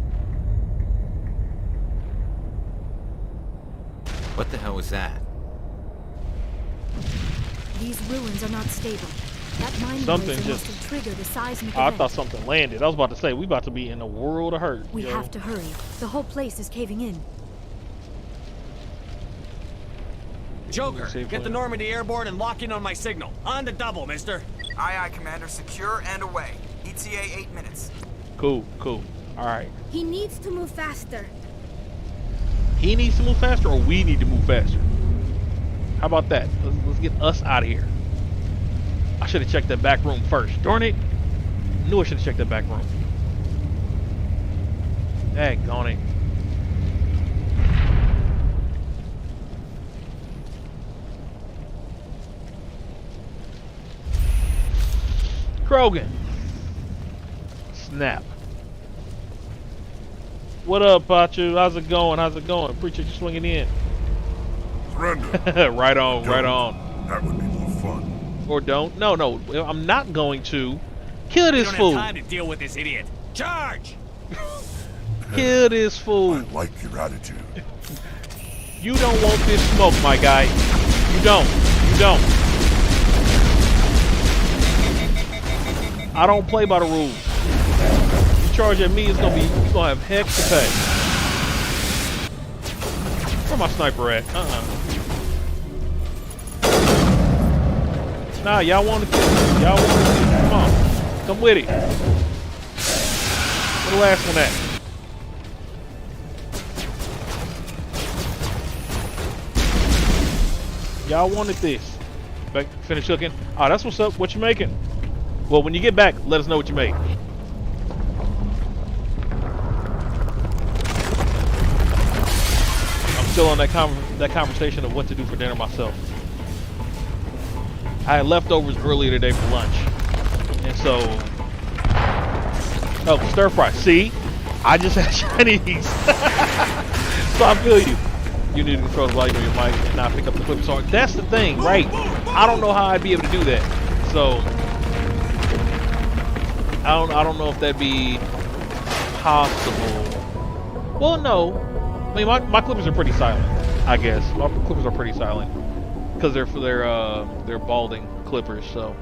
J: What the hell was that?
P: These ruins are not stable. That mining laser must have triggered a seismic
A: I
P: event.
A: thought something landed. I was about to say, we about to be in a world of hurt.
P: We have to hurry. The whole place is caving in.
O: Joker, get the Normandy airborne and lock in on my signal. On the double, mister.
N: Aye, aye, Commander. Secure and away. ETA 8 minutes.
A: Cool. Alright.
L: He needs to move faster.
A: He needs to move faster, or we need to move faster? How about that? Let's get us out of here. I should have checked that back room first. Darn it. Knew I should have checked that back room. Daggone it. Krogan. Snap. What up, Pachu? How's it going? How's it going? Appreciate you swinging in.
C: Surrender.
A: Right on, right on.
C: That would be more fun.
A: Or don't. No, no. I'm not going to. Kill this fool.
O: We don't have time to deal with this idiot. Charge!
A: Kill this fool.
C: I like your attitude.
A: You don't want this smoke, my guy. You don't. You don't. I don't play by the rules. You charge at me, it's gonna be, you gonna have heck to pay. Where my sniper at? Nah, y'all want to kill me. Y'all want to kill me. Come on. Come with it. Where the last one at? Y'all wanted this. Back, finish cooking. Oh, that's what's up. What you making? Well, when you get back, let us know what you made. I'm still on that conversation of what to do for dinner myself. I had leftovers earlier today for lunch, and so stir fry. See, I just had Chinese, so I feel you. You need to control the volume of your mic and not pick up the clip. So that's the thing, right? I don't know how I'd be able to do that. So I don't know if that'd be possible. Well, no. I mean, my clippers are pretty silent. I guess my clippers are pretty silent because they're balding clippers. So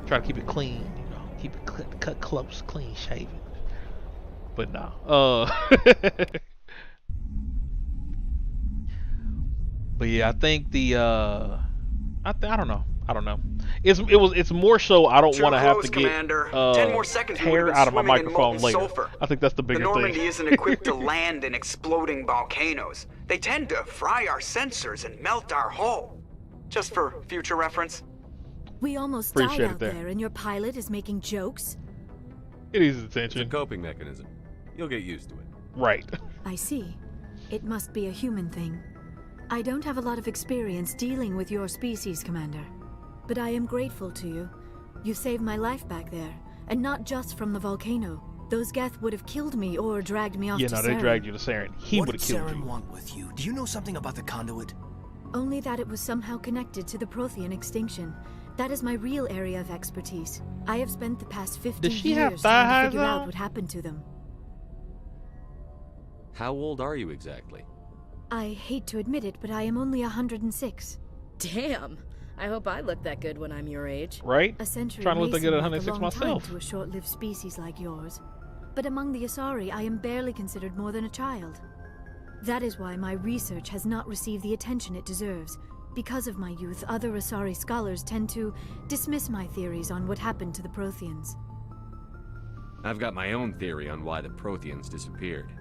A: try to keep it clean, you know, keep it cut close, clean shaven. But nah. But yeah, I think the I don't know. It's more so I don't want to have to get
N: 10 more seconds
A: hair out of my microphone later. Sulfur. I think that's the bigger
N: thing. The Normandy
A: thing.
N: isn't equipped to land in exploding volcanoes. They tend to fry our sensors and melt our hull. Just for future reference.
P: We almost died out there, and your pilot is making jokes?
A: It is attention.
D: It's a coping mechanism. You'll get used to it.
A: Right.
P: I see. It must be a human thing. I don't have a lot of experience dealing with your species, Commander. But I am grateful to you. You saved my life back there, and not just from the volcano. Those Geth would have killed me or dragged me off to Saren.
A: Yeah, no, they dragged you to Saren. He would have killed you.
H: What did Saren want with you? Do you know something about the conduit?
P: Only that it was somehow connected to the Prothean extinction. That is my real area of expertise. I have spent the past 15 years trying to figure out what happened to them.
D: How old are you exactly?
P: I hate to admit it, but I am only 106.
K: Damn. I hope I look that good when I'm your age.
A: Right?
P: A century
A: trying to look that good at
P: 106
A: myself.
P: To a short-lived species like yours. But among the Asari, I am barely considered more than a child. That is why my research has not received the attention it deserves. Because of my youth, other Asari scholars tend to dismiss my theories on what happened to the Protheans.
D: I've got my own theory on why the Protheans disappeared.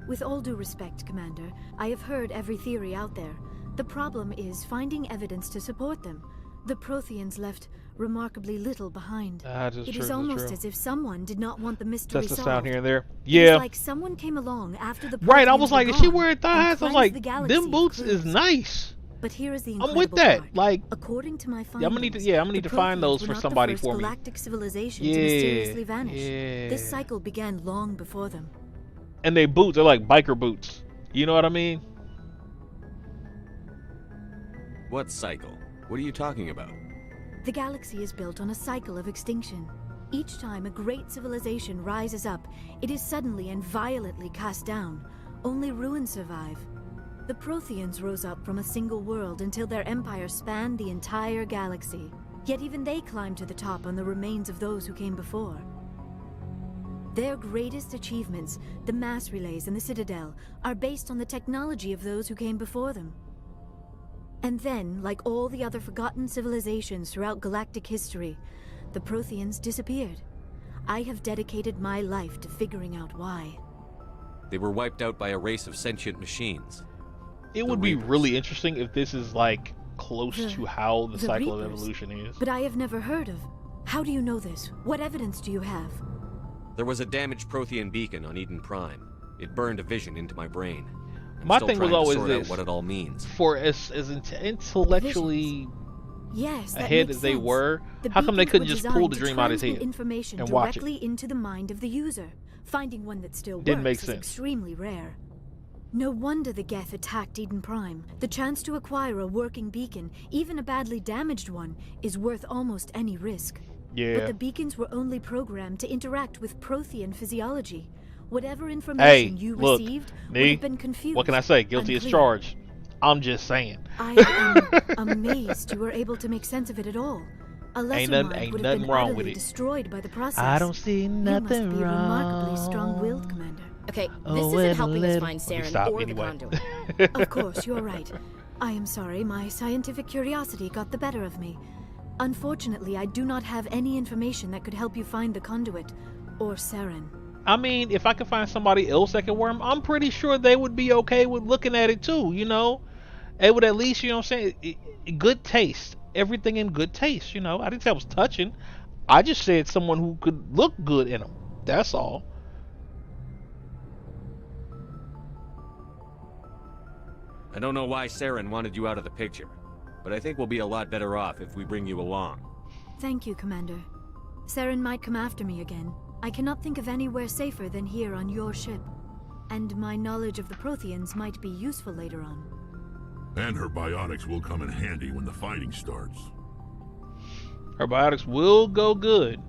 P: With all due respect, Commander, I have heard every theory out there. The problem is finding evidence to support them. The Protheans left remarkably little behind. It is almost as if someone did not want the mystery solved.
A: That's the sound here and there. Yeah.
P: It's like someone came along after the Protheans
A: right, I was like,
P: is
A: she wearing thighs? I was like, them boots
P: clues.
A: is nice.
P: But here is the
A: I'm with that.
P: Part.
A: Like,
P: according to my findings,
A: I'm gonna need to find those for somebody for me.
P: Galactic civilization to mysteriously vanish. This cycle began long before them.
A: And they boots are like biker boots. You know what I mean?
D: What cycle? What are you talking about?
P: The galaxy is built on a cycle of extinction. Each time a great civilization rises up, it is suddenly and violently cast down. Only ruins survive. The Protheans rose up from a single world until their empire spanned the entire galaxy. Yet even they climbed to the top on the remains of those who came before. Their greatest achievements, the mass relays and the Citadel, are based on the technology of those who came before them. And then, like all the other forgotten civilizations throughout galactic history, the Protheans disappeared. I have dedicated my life to figuring out why.
D: They were wiped out by a race of sentient machines.
A: It would be really interesting if this is like close to how the cycle of
Q: Reapers.
A: evolution is.
Q: But I have never heard of. How do you know this? What evidence do you have?
D: There was a damaged Prothean beacon on Eden Prime. It burned a vision into my brain. I'm
A: My
D: still
A: thing was
D: trying to
A: always
D: sort out
A: this:
D: what it all means.
A: for as intellectually
Q: Yes, that
A: ahead
Q: makes
A: as they
Q: sense.
A: were,
Q: The
A: how come they
Q: beacons
A: couldn't
Q: were
A: just pull the
Q: designed to
A: dream out of his
Q: transmit
A: head
Q: information
A: and watch it?
Q: directly into the mind of the user. Finding one that still
A: Didn't make
Q: works is
A: sense.
Q: extremely rare. No wonder the Geth attacked Eden Prime. The chance to acquire a working beacon, even a badly damaged one, is worth almost any risk.
A: Yeah.
Q: But the beacons were only programmed to interact with Prothean physiology. Whatever
A: Hey,
Q: information you
A: look,
Q: received would
A: Nee,
Q: have been confused.
A: what can I say? Guilty as
Q: unclear.
A: charged. I'm just saying.
Q: I am amazed you were able to make sense of it at all. A lesser
A: Ain't
Q: mind would have
A: nothing
Q: been
A: wrong
Q: utterly
A: with it.
Q: destroyed by the process.
A: I don't see nothing
Q: You must be
A: wrong.
Q: remarkably strong-willed, Commander.
K: Okay,
A: Oh,
K: this
A: wait
K: isn't
A: a
K: helping us
A: little-
K: find
A: Okay,
K: Saren
A: stop,
K: or
A: anyway.
K: the conduit.
Q: Of course, you're right. I am sorry, my scientific curiosity got the better of me. Unfortunately, I do not have any information that could help you find the conduit, or Saren.
A: I mean, if I could find somebody else that could worm, I'm pretty sure they would be okay with looking at it too, you know? It would at least, you know what I'm saying, good taste. Everything in good taste, you know? I didn't say I was touching. I just said someone who could look good in them. That's all.
D: I don't know why Saren wanted you out of the picture, but I think we'll be a lot better off if we bring you along.
Q: Thank you, Commander. Saren might come after me again. I cannot think of anywhere safer than here on your ship. And my knowledge of the Protheans might be useful later on.
C: And her biotics will come in handy when the fighting starts.
A: Her biotics will go good.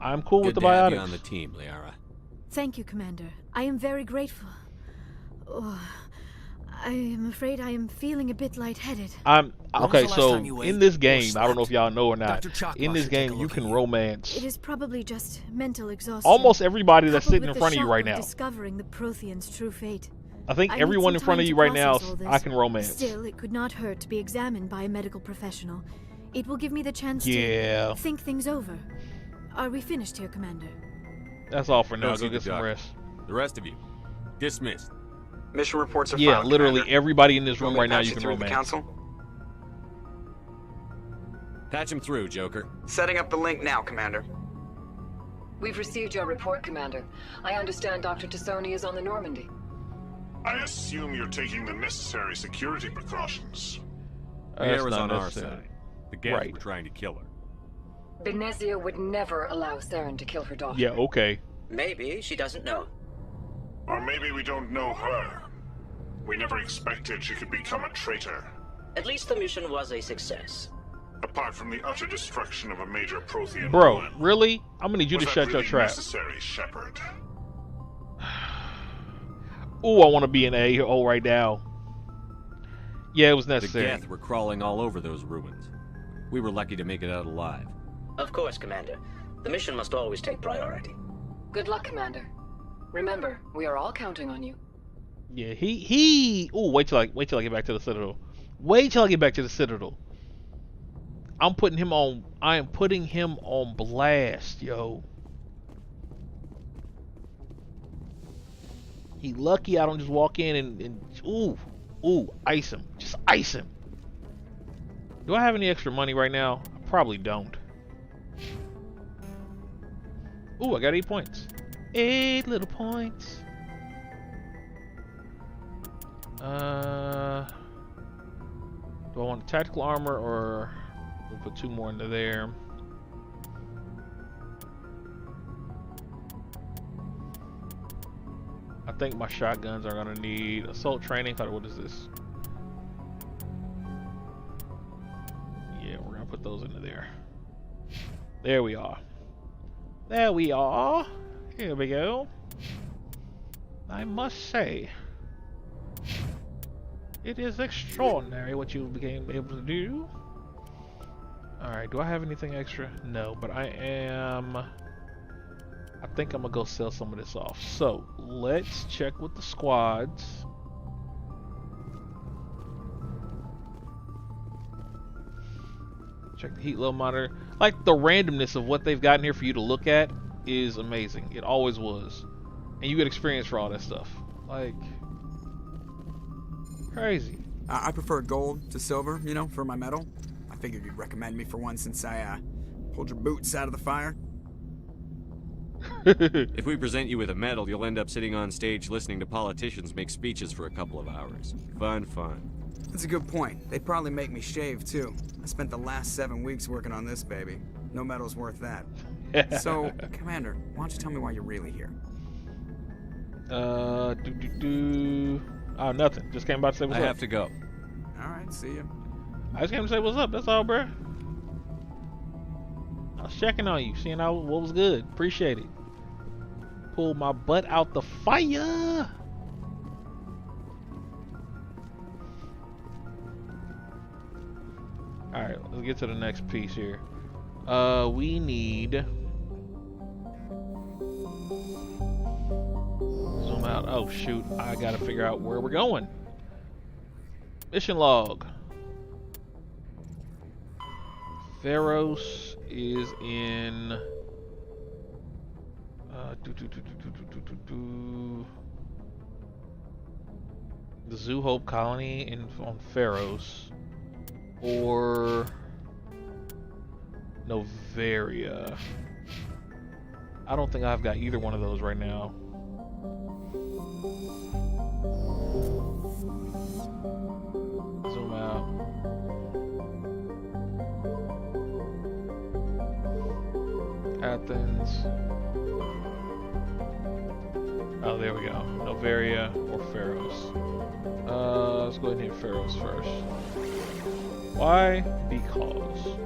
A: I'm cool with the
D: Good to have you
A: biotics.
D: on the team, Liara.
Q: Thank you, Commander. I am very grateful. Oh, I am afraid I am feeling a bit lightheaded.
A: I'm
H: When was
A: okay.
H: the last
A: So
H: time you ate
A: in this
H: or
A: game, I don't know if
H: slept?
A: y'all know or not.
H: Dr. Chakma
A: In this
H: should take
A: game,
H: a
A: you
H: look
A: can
H: at you.
A: romance
Q: It is probably just mental exhaustion.
A: almost everybody that's
Q: coupled
A: sitting in
Q: with
A: front
Q: the
A: of you right
Q: shock
A: now.
Q: Discovering the Protheans' true fate.
A: I think
Q: need
A: everyone
Q: some
A: in front
Q: time
A: of
Q: to
A: you right now,
Q: process all this.
A: I can romance.
Q: Still, it could not hurt to be examined by a medical professional. It will give me the chance
A: Yeah.
Q: to think things over. Are we finished here, Commander?
A: That's all for now.
D: Go
A: Go
D: see
A: get
D: the
A: some
D: doctor.
A: rest.
D: The rest of you, dismissed.
N: Mission reports are
A: Yeah,
N: filed,
A: literally
N: Commander.
A: everybody in this
N: Want
A: room
N: me to
A: right now
N: patch
A: you can
N: through the
A: romance.
N: Council?
D: Patch him through, Joker.
N: Setting up the link now, Commander.
R: We've received your report, Commander. I understand Dr. Tassoni is on the Normandy.
S: I assume you're taking the necessary security precautions.
A: That's
D: Liara's
A: not
D: on our
A: necessary.
D: side. The Geth
A: Right.
D: were trying to kill her.
R: Benezia would never allow Saren to kill her daughter.
A: Yeah, okay.
T: Maybe she doesn't know.
S: Or maybe we don't know her. We never expected she could become a traitor.
T: At least the mission was a success.
S: Apart from the utter destruction of a major Prothean
A: Bro,
S: ruin.
A: really? I'm gonna need you
S: Was
A: to
S: that
A: shut your
S: really
A: trap.
S: necessary, Shepard?
A: Ooh, I want to be an A-hole right now. Yeah, it was
D: The
A: necessary.
D: Geth were crawling all over those ruins. We were lucky to make it out alive.
T: Of course, Commander. The mission must always take priority.
R: Good luck, Commander. Remember, we are all counting on you.
A: Yeah, he. Ooh, wait till I get back to the Citadel. Wait till I get back to the Citadel. I am putting him on blast, yo. He lucky I don't just walk in and ice him. Just ice him. Do I have any extra money right now? I probably don't. Ooh, I got 8 points. 8 little points. Do I want tactical armor or we'll put 2 more into there? I think my shotguns are gonna need assault training. What is this? Yeah, we're gonna put those into there. There we are. There we are. Here we go. I must say, it is extraordinary what you became able to do. Alright, do I have anything extra? No, but I think I'm gonna go sell some of this off. So, let's check with the squads. Check the heat level monitor. Like, the randomness of what they've gotten here for you to look at is amazing. It always was. And you get experience for all that stuff. Like, Crazy.
U: I prefer gold to silver, you know, for my metal. I figured you'd recommend me for one since I pulled your boots out of the fire.
D: If we present you with a medal, you'll end up sitting on stage listening to politicians make speeches for a couple of hours. Fun.
U: That's a good point. They'd probably make me shave, too. I spent the last 7 weeks working on this baby. No medal's worth that. So, Commander, why don't you tell me why you're really here?
A: Oh, nothing. Just came by to say what's up.
D: I have to go.
U: Alright, see ya.
A: I just came to say what's up, that's all, bruh. I was checking on you, seeing what was good. Appreciate it. Pulled my butt out the fire. Alright, let's get to the next piece here. We need... Zoom out. Oh, shoot. I gotta figure out where we're going. Mission log. Pharos is in... the Zoo Hope colony on Pharos. Or... Novaria. I don't think I've got either one of those right now. Zoom out. Athens. Oh, there we go. Novaria or Pharos. Let's go ahead and hit Pharos first. Why? Because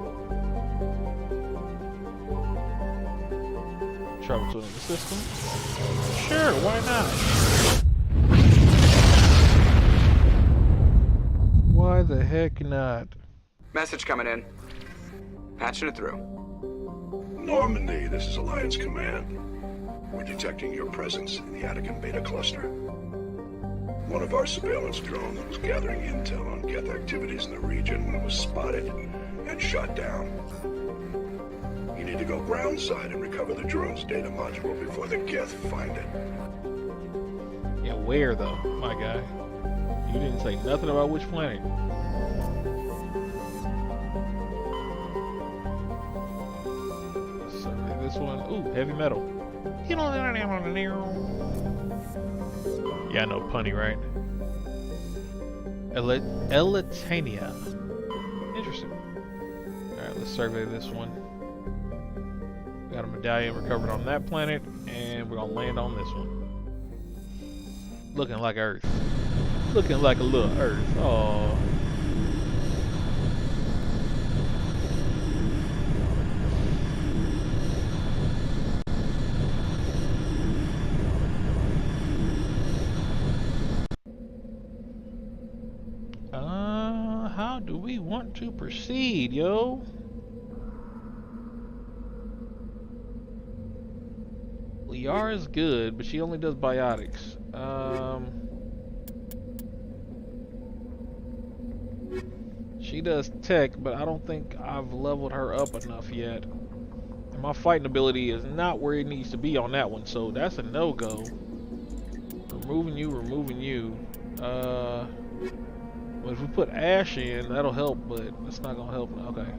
A: troubleshooting the system. Sure, why not? Why the heck not?
N: Message coming in. Patching it through.
S: Normandy, this is Alliance Command. We're detecting your presence in the Attican Beta Cluster. One of our surveillance drones was gathering intel on Geth activities in the region when it was spotted and shot down. You need to go groundside and recover the drone's data module before the Geth find it.
A: Yeah, where though, my guy? You didn't say nothing about which planet. So this one, ooh, heavy metal. Yeah, I know punny, right? Elitania. Interesting. Alright, let's survey this one. Got a medallion recovered on that planet, and we're gonna land on this one. Looking like Earth. Looking like a little Earth. Oh. How do we want to proceed, yo? Liara's good, but she only does biotics. She does tech, but I don't think I've leveled her up enough yet. And my fighting ability is not where it needs to be on that one, so that's a no-go. Removing you. Well, if we put Ash in, that'll help, but it's not gonna help. Okay.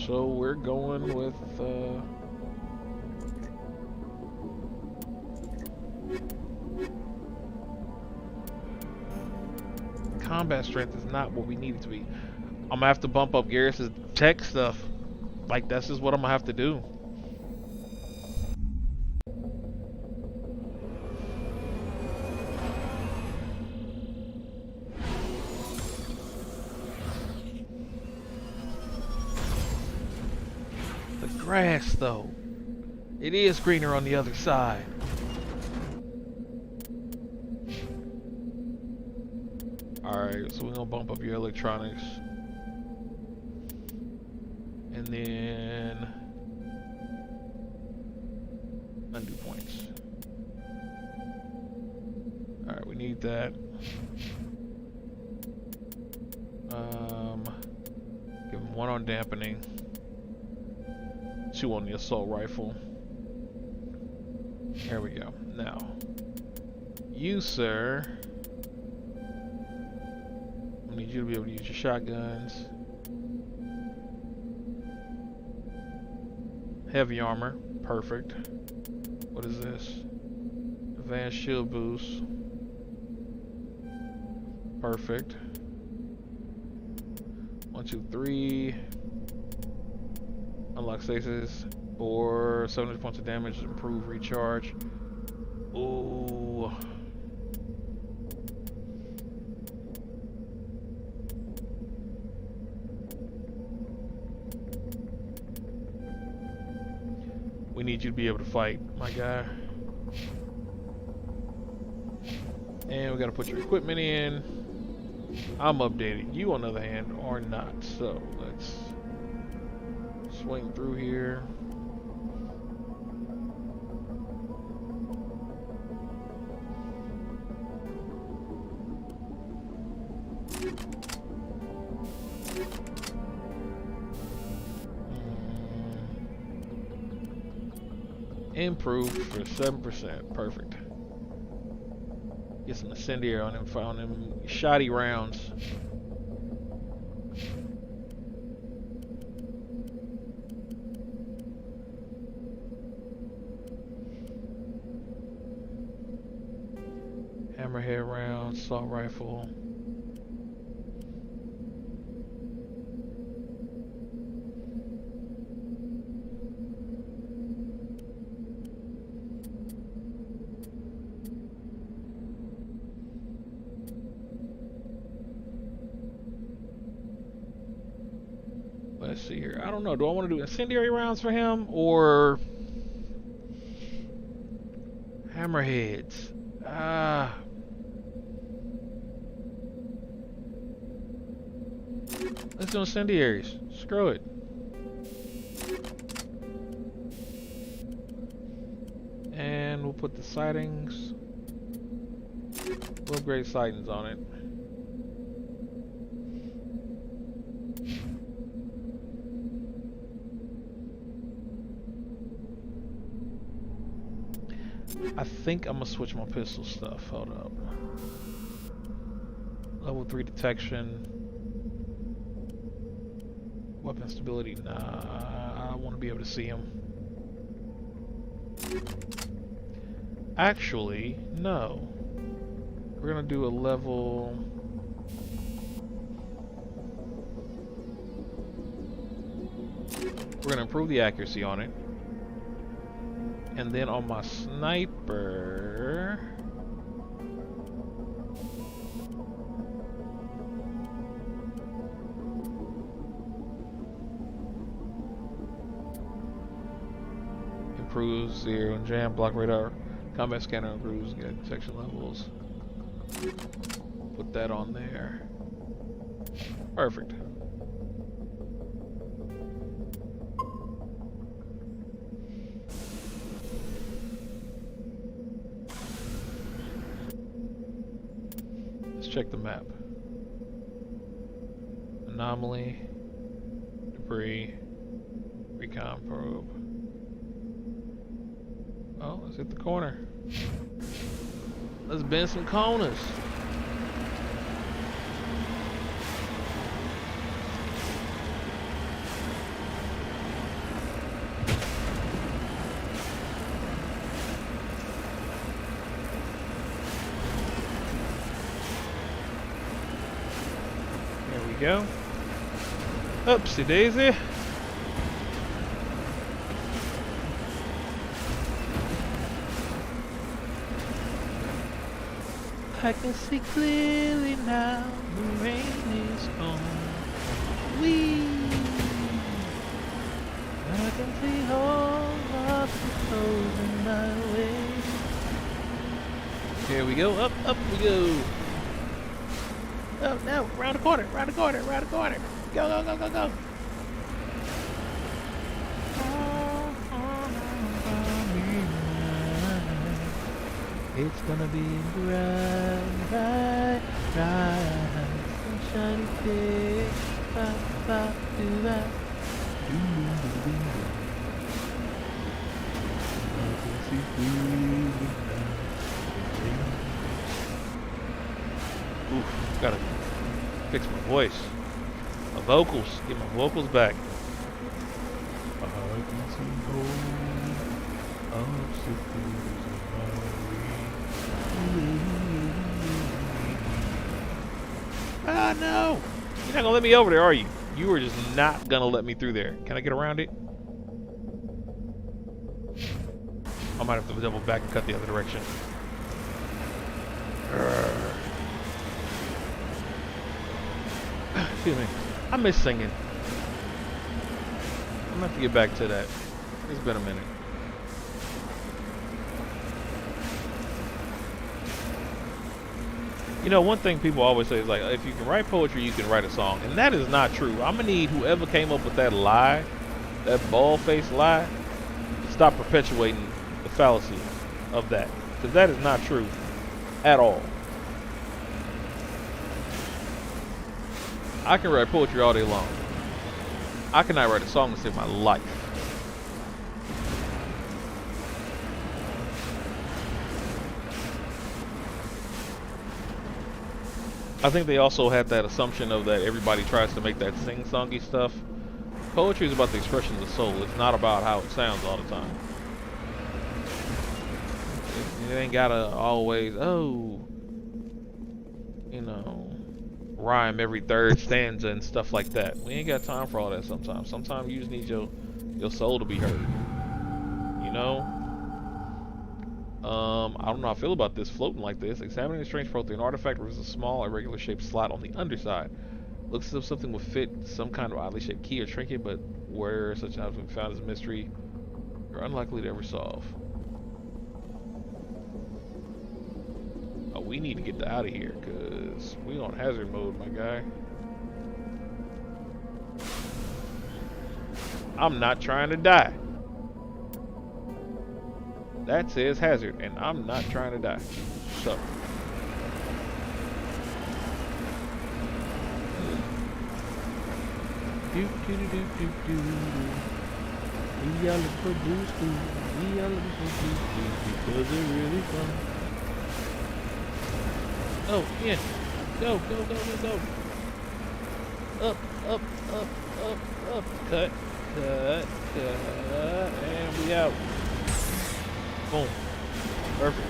A: So we're going with, combat strength is not what we need it to be. I'm gonna have to bump up Garrus's tech stuff. Like, that's just what I'm gonna have to do. The grass, though. It is greener on the other side. Alright, so we're gonna bump up your electronics. And then undo points. Alright, we need that. Give him 1 on dampening. 2 on the assault rifle. There we go. Now, you, sir, I need you to be able to use your shotguns. Heavy armor, perfect. What is this? Advanced shield boost. Perfect. 1, 2, 3. Unlock stasis. Or 700 points of damage, improve recharge. Ooh. We need you to be able to fight, my guy. And we gotta put your equipment in. I'm updated. You, on the other hand, are not. So let's swing through here. Improved for 7%. Perfect. Get some incendiary on him, found them shoddy rounds. Hammerhead round, assault rifle. Let's see here. I don't know. Do I want to do incendiary rounds for him or hammerheads? Let's do incendiaries. Screw it. And we'll put the sightings. We'll upgrade sightings on it. I think I'm gonna switch my pistol stuff. Hold up. Level 3 detection. Weapon stability. Nah, I want to be able to see him. Actually, no. We're gonna do a level. We're gonna improve the accuracy on it. And then on my sniper, improves zero and jam, block radar, combat scanner improves, get detection levels. Put that on there. Perfect. Check the map. Anomaly, debris, recon probe. Oh, let's hit the corner. Let's bend some corners. Go. Oopsie daisy. I can see clearly now, the rain is gone. Wee. I can see all of the roads in my way. Here we go, up we go. Oh no, round the corner, round the corner, round the corner. Go, go, go, go, go. It's gonna be bright, bright, bright. Sunshiny day. Ba, ba, do that. Do, do, do, do. I can see clearly now. Oof, got it. Fix my voice. My vocals. Get my vocals back. Ah, no! You're not gonna let me over there, are you? You are just not gonna let me through there. Can I get around it? I might have to double back and cut the other direction. Excuse me. I miss singing. I'm gonna have to get back to that. It's been a minute. You know, one thing people always say is like, if you can write poetry, you can write a song. And that is not true. I'm gonna need whoever came up with that lie, that bald-faced lie, to stop perpetuating the fallacy of that. Because that is not true at all. I can write poetry all day long. I cannot write a song to save my life. I think they also had that assumption of that everybody tries to make that sing-songy stuff. Poetry is about the expression of the soul. It's not about how it sounds all the time. It ain't gotta always, rhyme every third stanza and stuff like that. We ain't got time for all that sometimes. Sometimes you just need your soul to be heard. You know? I don't know how I feel about this floating like this. Examining the strange protein artifact reveals a small, irregular shaped slot on the underside. Looks as if something would fit some kind of oddly shaped key or trinket, but where such an object found is a mystery you're unlikely to ever solve. Oh, we need to get out of here, because we on hazard mode, my guy. I'm not trying to die. That says hazard, and I'm not trying to die. So. Do do do do do do. We all look for blue school. We all look for blue school because they're really fun. Oh, yeah. Go, go, go, go, go. Up, up, up, up, up. Cut, cut, cut. And we out. Boom. Perfect.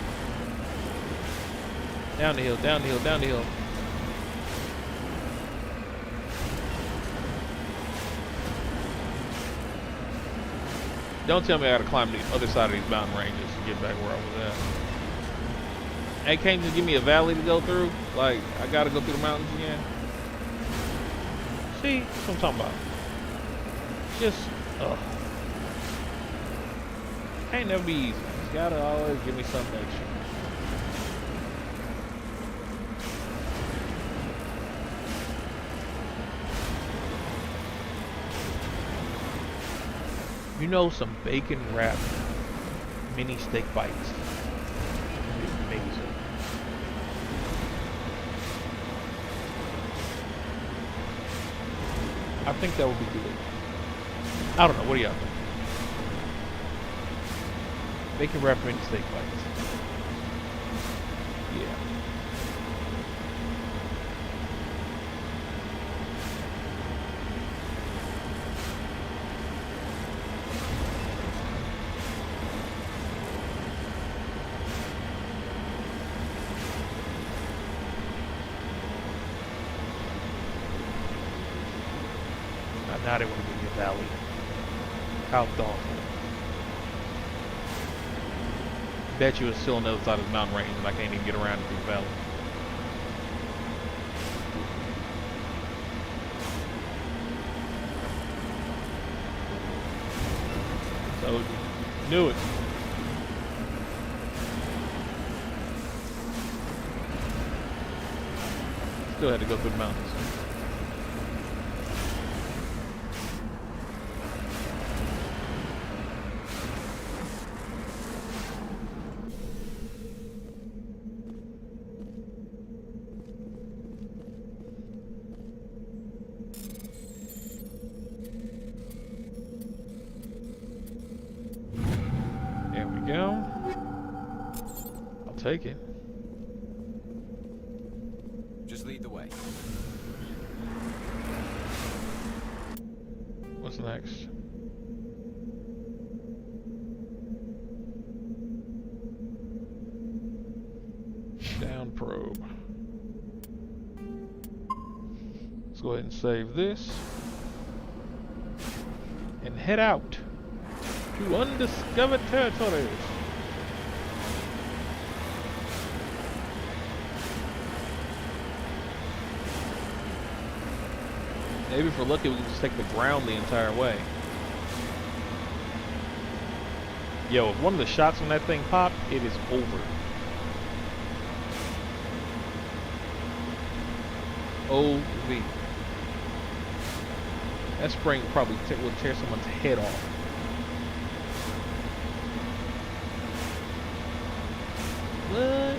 A: Down the hill, down the hill, down the hill. Don't tell me I gotta climb the other side of these mountain ranges to get back where I was at. Hey, can't you just give me a valley to go through? Like, I gotta go through the mountains again? See? That's what I'm talking about. Just, Ain't never be easy. Just gotta always give me something extra. You know, some bacon wrapped mini steak bites. Amazing. I think that would be good. I don't know. What do y'all think? Bacon wrapped mini steak bites. Yeah. Now they want to give me a valley. How thoughtful. Bet you it's still on the other side of the mountain range and I can't even get around through the valley. So, knew it. Still had to go through the mountains.
J: Take it. Just lead the way.
A: What's next? Down probe. Let's go ahead and save this. And head out to undiscovered territories. Maybe if we're lucky we can just take the ground the entire way. Yo, if one of the shots from that thing popped, it is over. OV. That spring probably will tear someone's head off. What?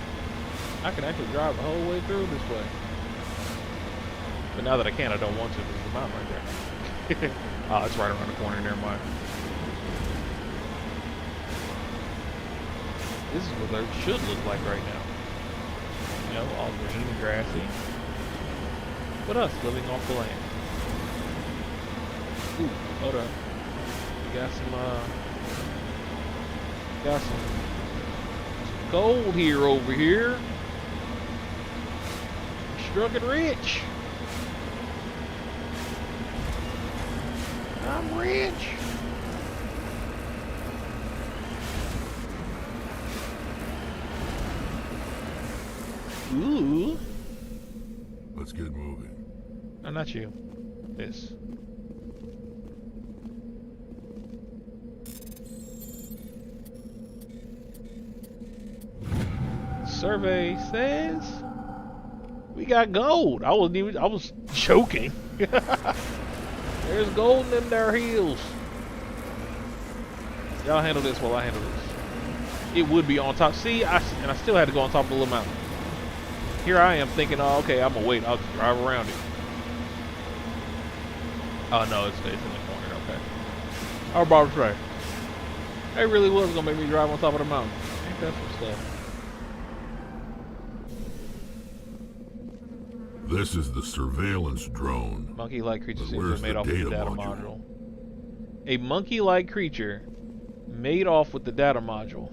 A: I can actually drive the whole way through this way. But now that I can, I don't want to. There's the mountain right there. Oh, it's right around the corner. Never mind. This is what Earth should look like right now. You know, all green and grassy. But us living off the land. Ooh, hold up. We got some gold here over here. Struck it rich. I'm rich. Ooh.
C: Let's get moving.
A: No, not you. This. Survey says we got gold. I was joking. There's gold in them there hills. Y'all handle this while I handle this. It would be on top. See, and I still had to go on top of the little mountain. Here I am thinking, oh, okay, I'm gonna wait. I'll just drive around it. Oh no, it's in the corner. Okay. Our Barb's right. It really was gonna make me drive on top of the mountain. Ain't that some stuff?
C: This is the surveillance drone.
A: Monkey-like creature seems to have made off with the data module. A monkey-like creature made off with the data module.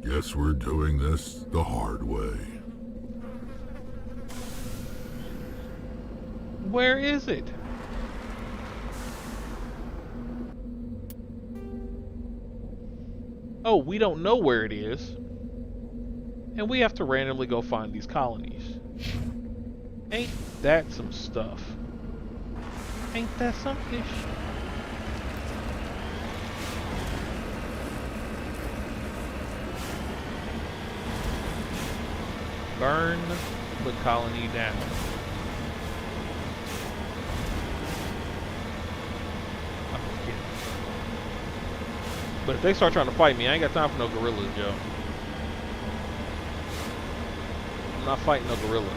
C: Guess we're doing this the hard way.
A: Where is it? Oh, we don't know where it is. And we have to randomly go find these colonies. Ain't that some stuff? Ain't that some fish? Burn the colony down. I'm kidding. But if they start trying to fight me, I ain't got time for no gorillas, Joe. I'm not fighting no gorilla.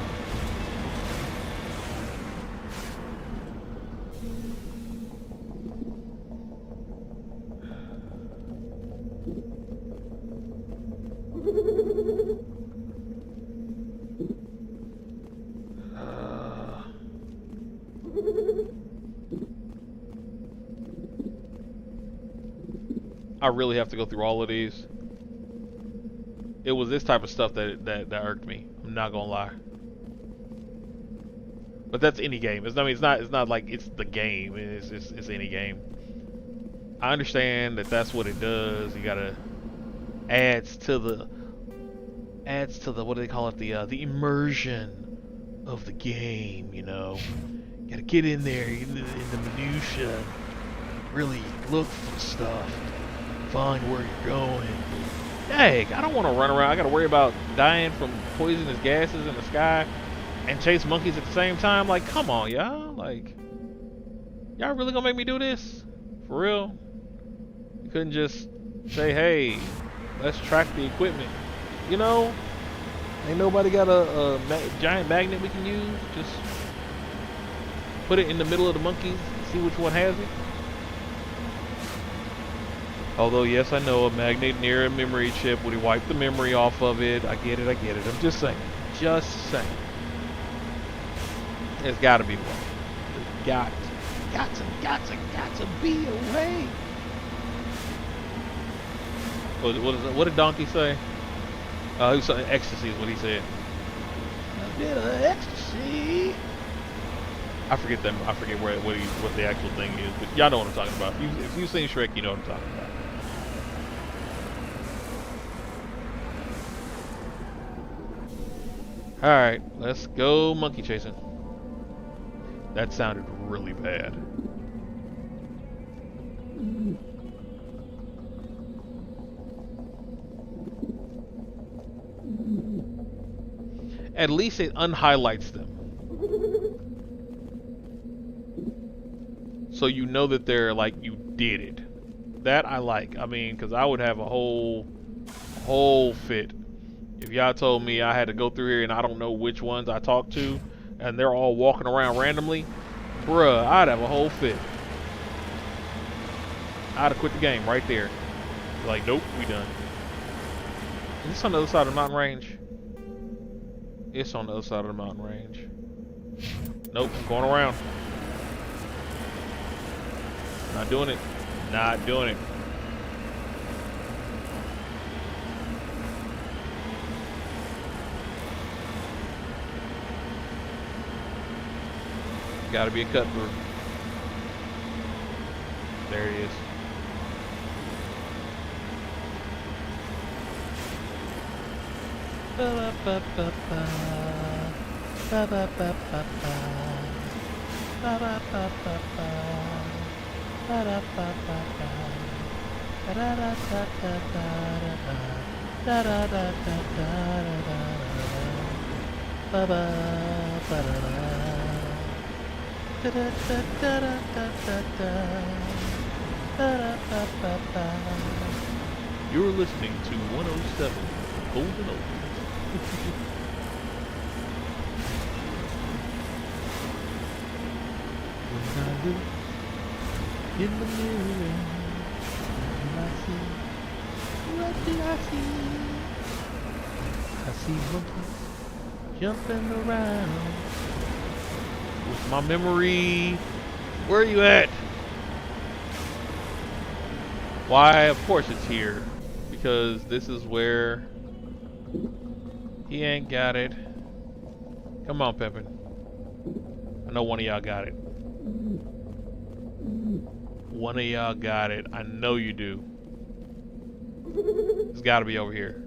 A: I really have to go through all of these. It was this type of stuff that irked me. I'm not gonna lie. But that's any game. It's not like it's the game. It's any game. I understand that that's what it does. You gotta adds to the what do they call it, the immersion of the game. You know, you gotta get in there in the minutia, really look for stuff, find where you're going. Dang, I don't want to run around. I gotta worry about dying from poisonous gases in the sky and chase monkeys at the same time. Like, come on, y'all. Like, y'all really gonna make me do this? For real? You couldn't just say, hey, let's track the equipment. You know? Ain't nobody got a giant magnet we can use? Just put it in the middle of the monkeys, see which one has it? Although, yes, I know a magnet near a memory chip would wipe the memory off of it. I get it. I'm just saying. Just saying. There's got to be one. There's got to be a way. What did Donkey say? He was saying ecstasy is what he said. A bit of ecstasy. I forget what the actual thing is, but y'all know what I'm talking about. If you've seen Shrek, you know what I'm talking about. Alright, let's go monkey chasing. That sounded really bad. At least it unhighlights them. So you know that they're like, you did it. That I like. I mean, because I would have a whole fit if y'all told me I had to go through here and I don't know which ones I talked to and they're all walking around randomly. Bruh, I'd have a whole fit. I'd have quit the game right there. Like, nope, we done. Is this on the other side of the mountain range? It's on the other side of the mountain range. Nope, I'm going around. Not doing it. Not doing it. Gotta be a cut through. There it is. Ba ba ba ba ba ba ba ba ba ba ba ba ba ba ba da ba ba ba da da da da da da da da da da da da ba ba ba da da da da da da da da da ba ba. You're listening to 107 Golden Oldies. When I look in the mirror, what do I see? I see monkeys jumping around. With my memory, where are you at? Why, of course it's here. Because this is where he ain't got it. Come on, Pimpin'. I know one of y'all got it. One of y'all got it. I know you do. It's gotta be over here.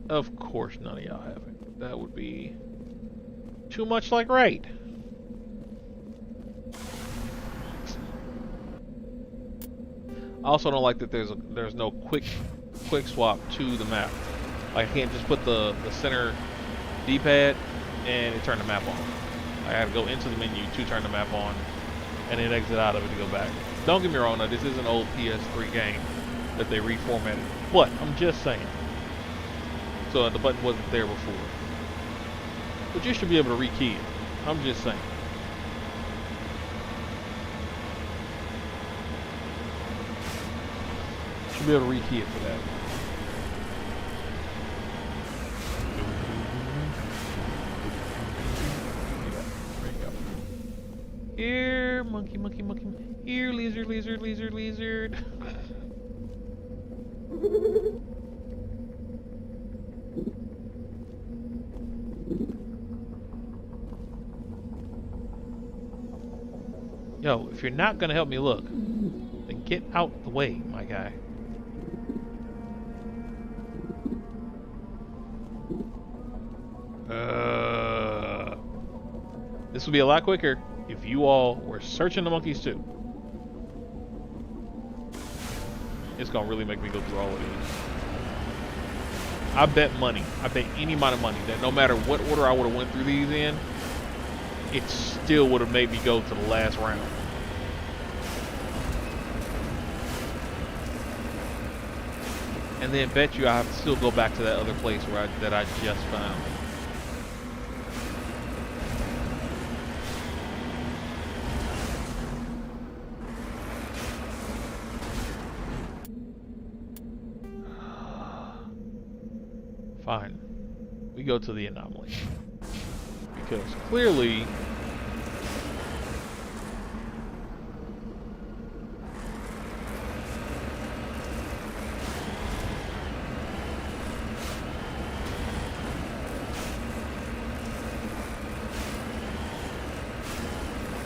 A: Of course none of y'all have it. That would be too much like right. I also don't like that there's no quick swap to the map. Like I can't just put the center D-pad and it turned the map on. I had to go into the menu to turn the map on and then exit out of it to go back. Don't get me wrong, though, this is an old PS3 game that they reformatted. But I'm just saying. So the button wasn't there before. But you should be able to rekey it. I'm just saying. Should be able to rekey it for that. There you go. Here, monkey. Here, lizard. Yo, if you're not gonna help me look, then get out the way, my guy. This would be a lot quicker if you all were searching the monkeys too. It's gonna really make me go through all of these. I bet any amount of money that no matter what order I would have went through these in, it still would have made me go to the last round. And then bet you I have to still go back to that other place that I just found. Fine. We go to the anomaly. Because clearly...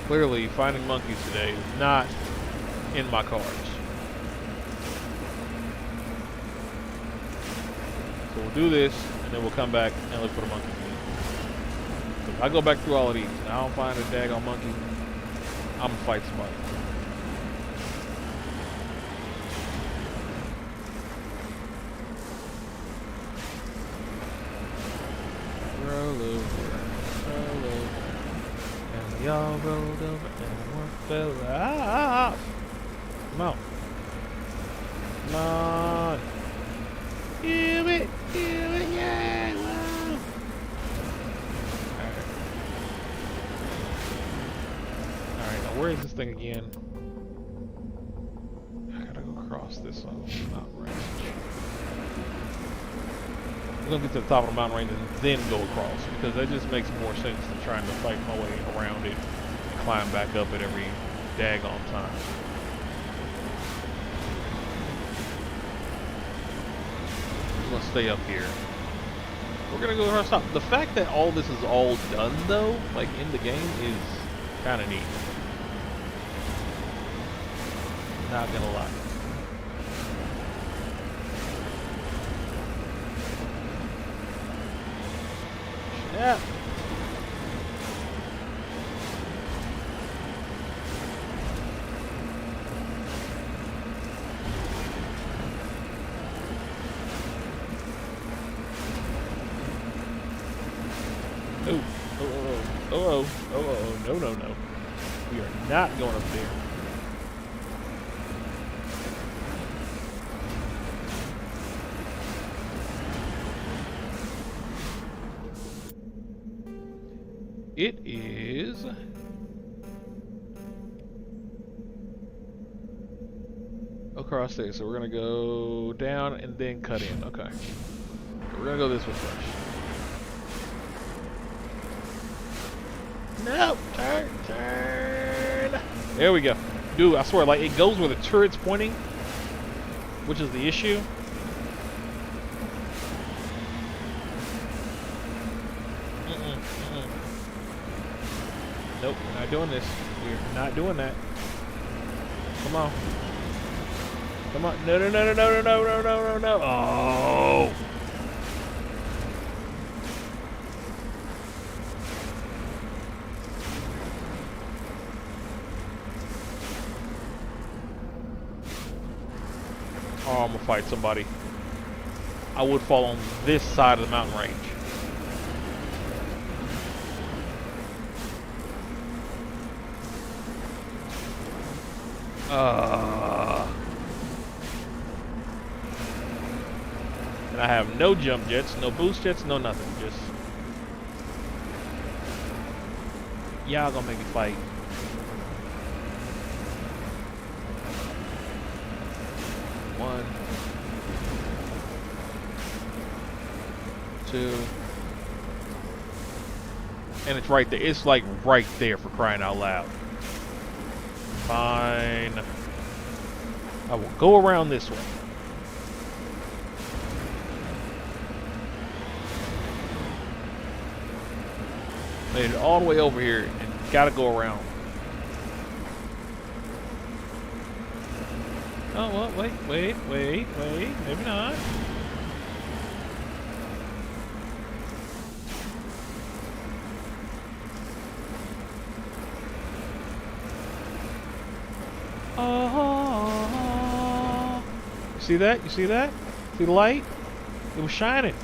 A: Clearly, finding monkeys today is not in my cards. So we'll do this, and then we'll come back and look for the monkey. So if I go back through all of these, and I don't find a daggone monkey, I'm gonna fight somebody. Roll over. And we all rolled over, and one fell out. Come on. Come on. Do it, yeah, wow. Alright, now where is this thing again? I gotta go across this mountain range. I'm gonna get to the top of the mountain range and then go across, because that just makes more sense than trying to fight my way around it and climb back up at every daggone time. Let's stay up here. We're gonna go across top. The fact that all this is all done though, like in the game, is kind of neat. Not gonna lie. Snap. No. We are not going up there. It is... across there, so we're going to go down and then cut in. Okay. So we're going to go this way first. No! Turn! There we go. Dude, I swear, like, it goes where the turret's pointing, which is the issue. Nope, we're not doing this. We're not doing that. Come on. Come on. No. Oh! Oh, I'm gonna fight somebody. I would fall on this side of the mountain range. And I have no jump jets, no boost jets, no nothing. Just y'all gonna make me fight. One, two, and it's right there. It's like right there, for crying out loud. Fine. I will go around this way. Made it all the way over here and gotta go around. Oh, well, wait. Maybe not. Oh, you see that? You see that? See the light? It was shining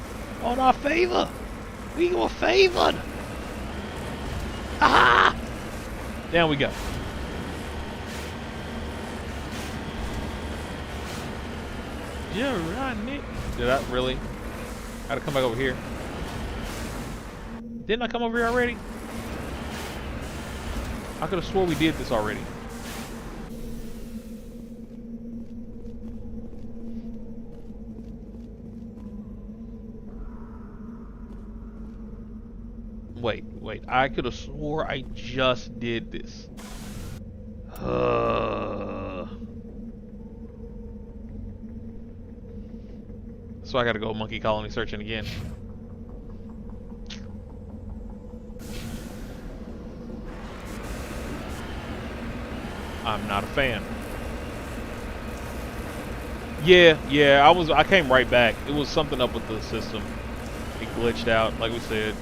A: on our favor. We were favored. Aha! Down we go. Yeah, right, Nick. Did I really? I gotta come back over here. Didn't I come over here already? I could have swore we did this already. Wait. I could have swore I just did this. So I gotta go monkey colony searching again. I'm not a fan. Yeah, I came right back. It was something up with the system. It glitched out, like we said.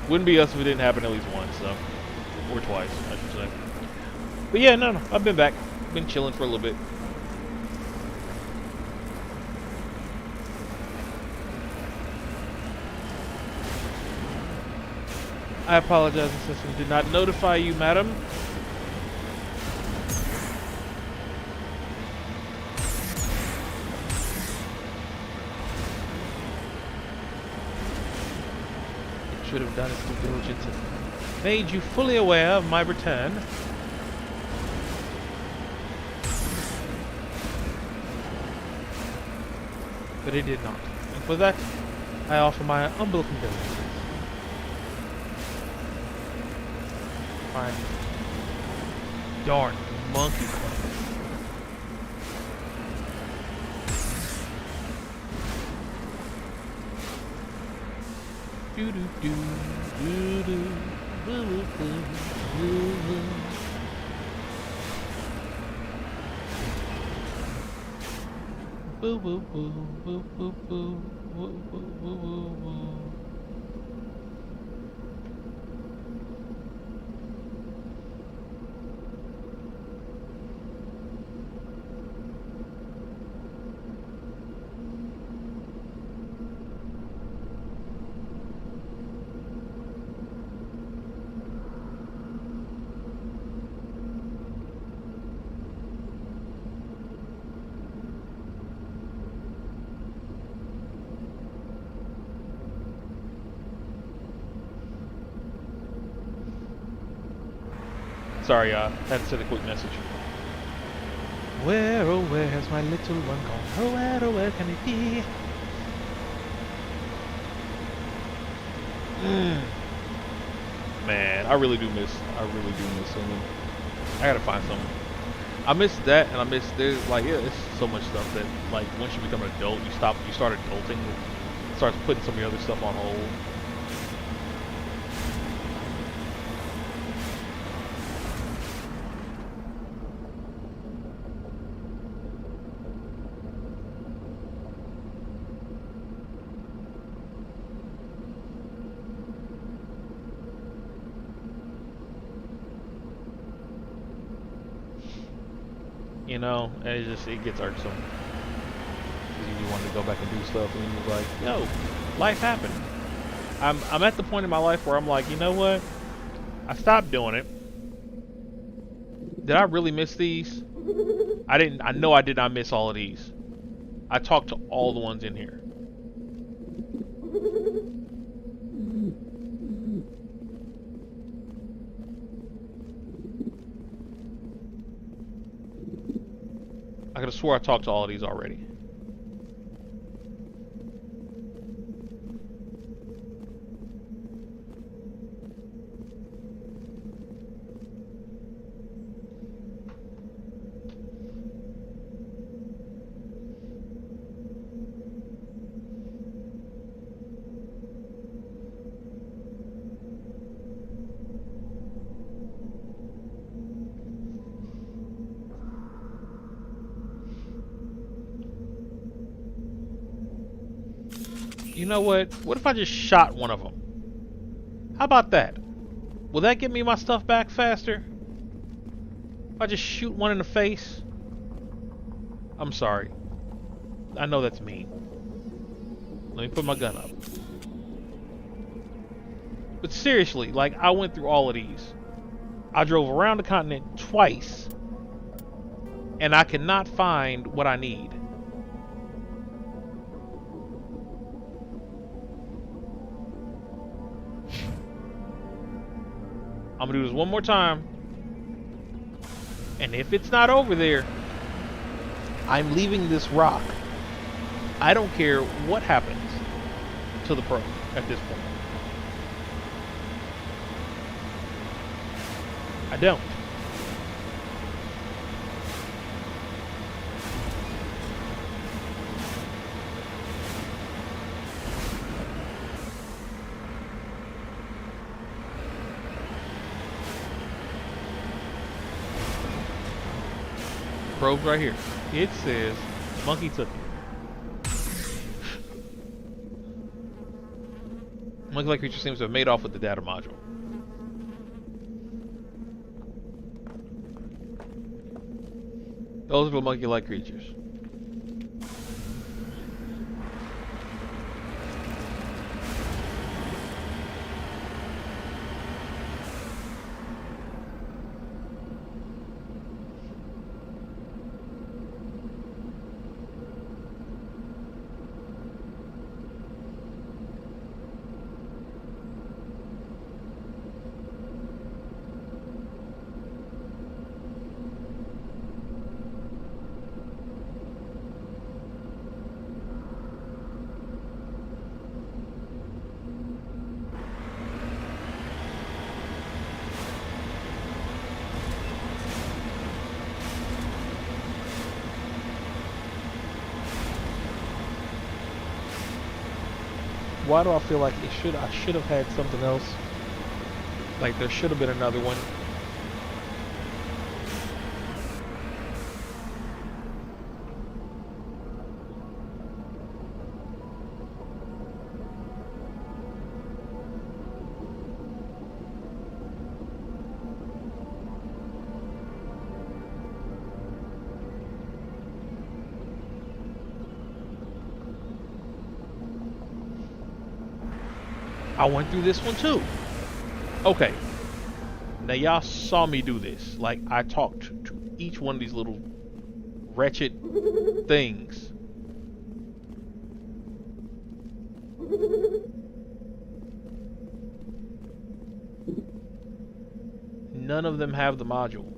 A: Wouldn't be us if it didn't happen at least once, so. Or twice, I should say. But yeah, no, I've been back. Been chilling for a little bit. I apologize, the system did not notify you, madam. Should have done its due diligence and made you fully aware of my return. But it did not. And for that, I offer my humble condolences. Fine. Darn monkey. Do do do do do do do do. Boo boo boo boo boo boo boo boo boo boo. Sorry, I had to send a quick message. Where, oh where's my little one gone? Oh where can it be? Man, I really do miss singing. I gotta find something. I miss that, and I miss, there's like, yeah, it's so much stuff that, like, once you become an adult, you start adulting, it starts putting some of your other stuff on hold. You know, and it gets irksome. Because you want to go back and do stuff, and you're like, yo, life happened. I'm at the point in my life where I'm like, you know what? I stopped doing it. Did I really miss these? I know I did not miss all of these. I talked to all the ones in here. I could have swore I talked to all of these already. You know what? What if I just shot one of them? How about that? Will that get me my stuff back faster? If I just shoot one in the face? I'm sorry. I know that's mean. Let me put my gun up. But seriously, like, I went through all of these. I drove around the continent twice. And I cannot find what I need. I'm gonna do this one more time. And if it's not over there, I'm leaving this rock. I don't care what happens to the pro at this point. I don't. Probe right here. It says monkey took it. Monkey-like creature seems to have made off with the data module. Those are the monkey-like creatures. Why do I feel like I should have had something else? Like there should have been another one. I went through this one too. Okay. Now y'all saw me do this. Like I talked to each one of these little wretched things. None of them have the module.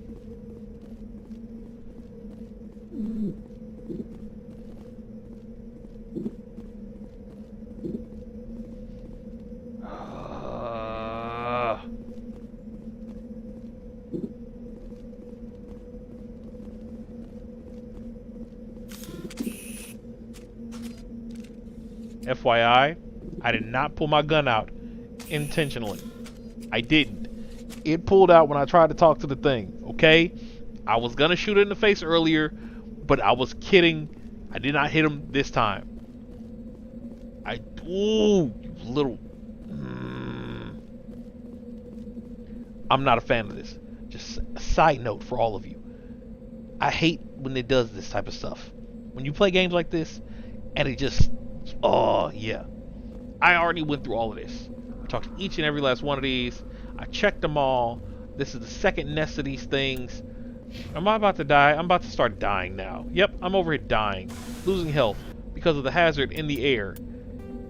A: FYI, I did not pull my gun out intentionally. I didn't. It pulled out when I tried to talk to the thing, okay? I was gonna shoot it in the face earlier, but I was kidding. I did not hit him this time. Ooh, you little... I'm not a fan of this. Just a side note for all of you. I hate when it does this type of stuff. When you play games like this, and it just... Oh, yeah. I already went through all of this. I talked to each and every last one of these. I checked them all. This is the second nest of these things. Am I about to die? I'm about to start dying now. Yep, I'm over here dying. Losing health because of the hazard in the air.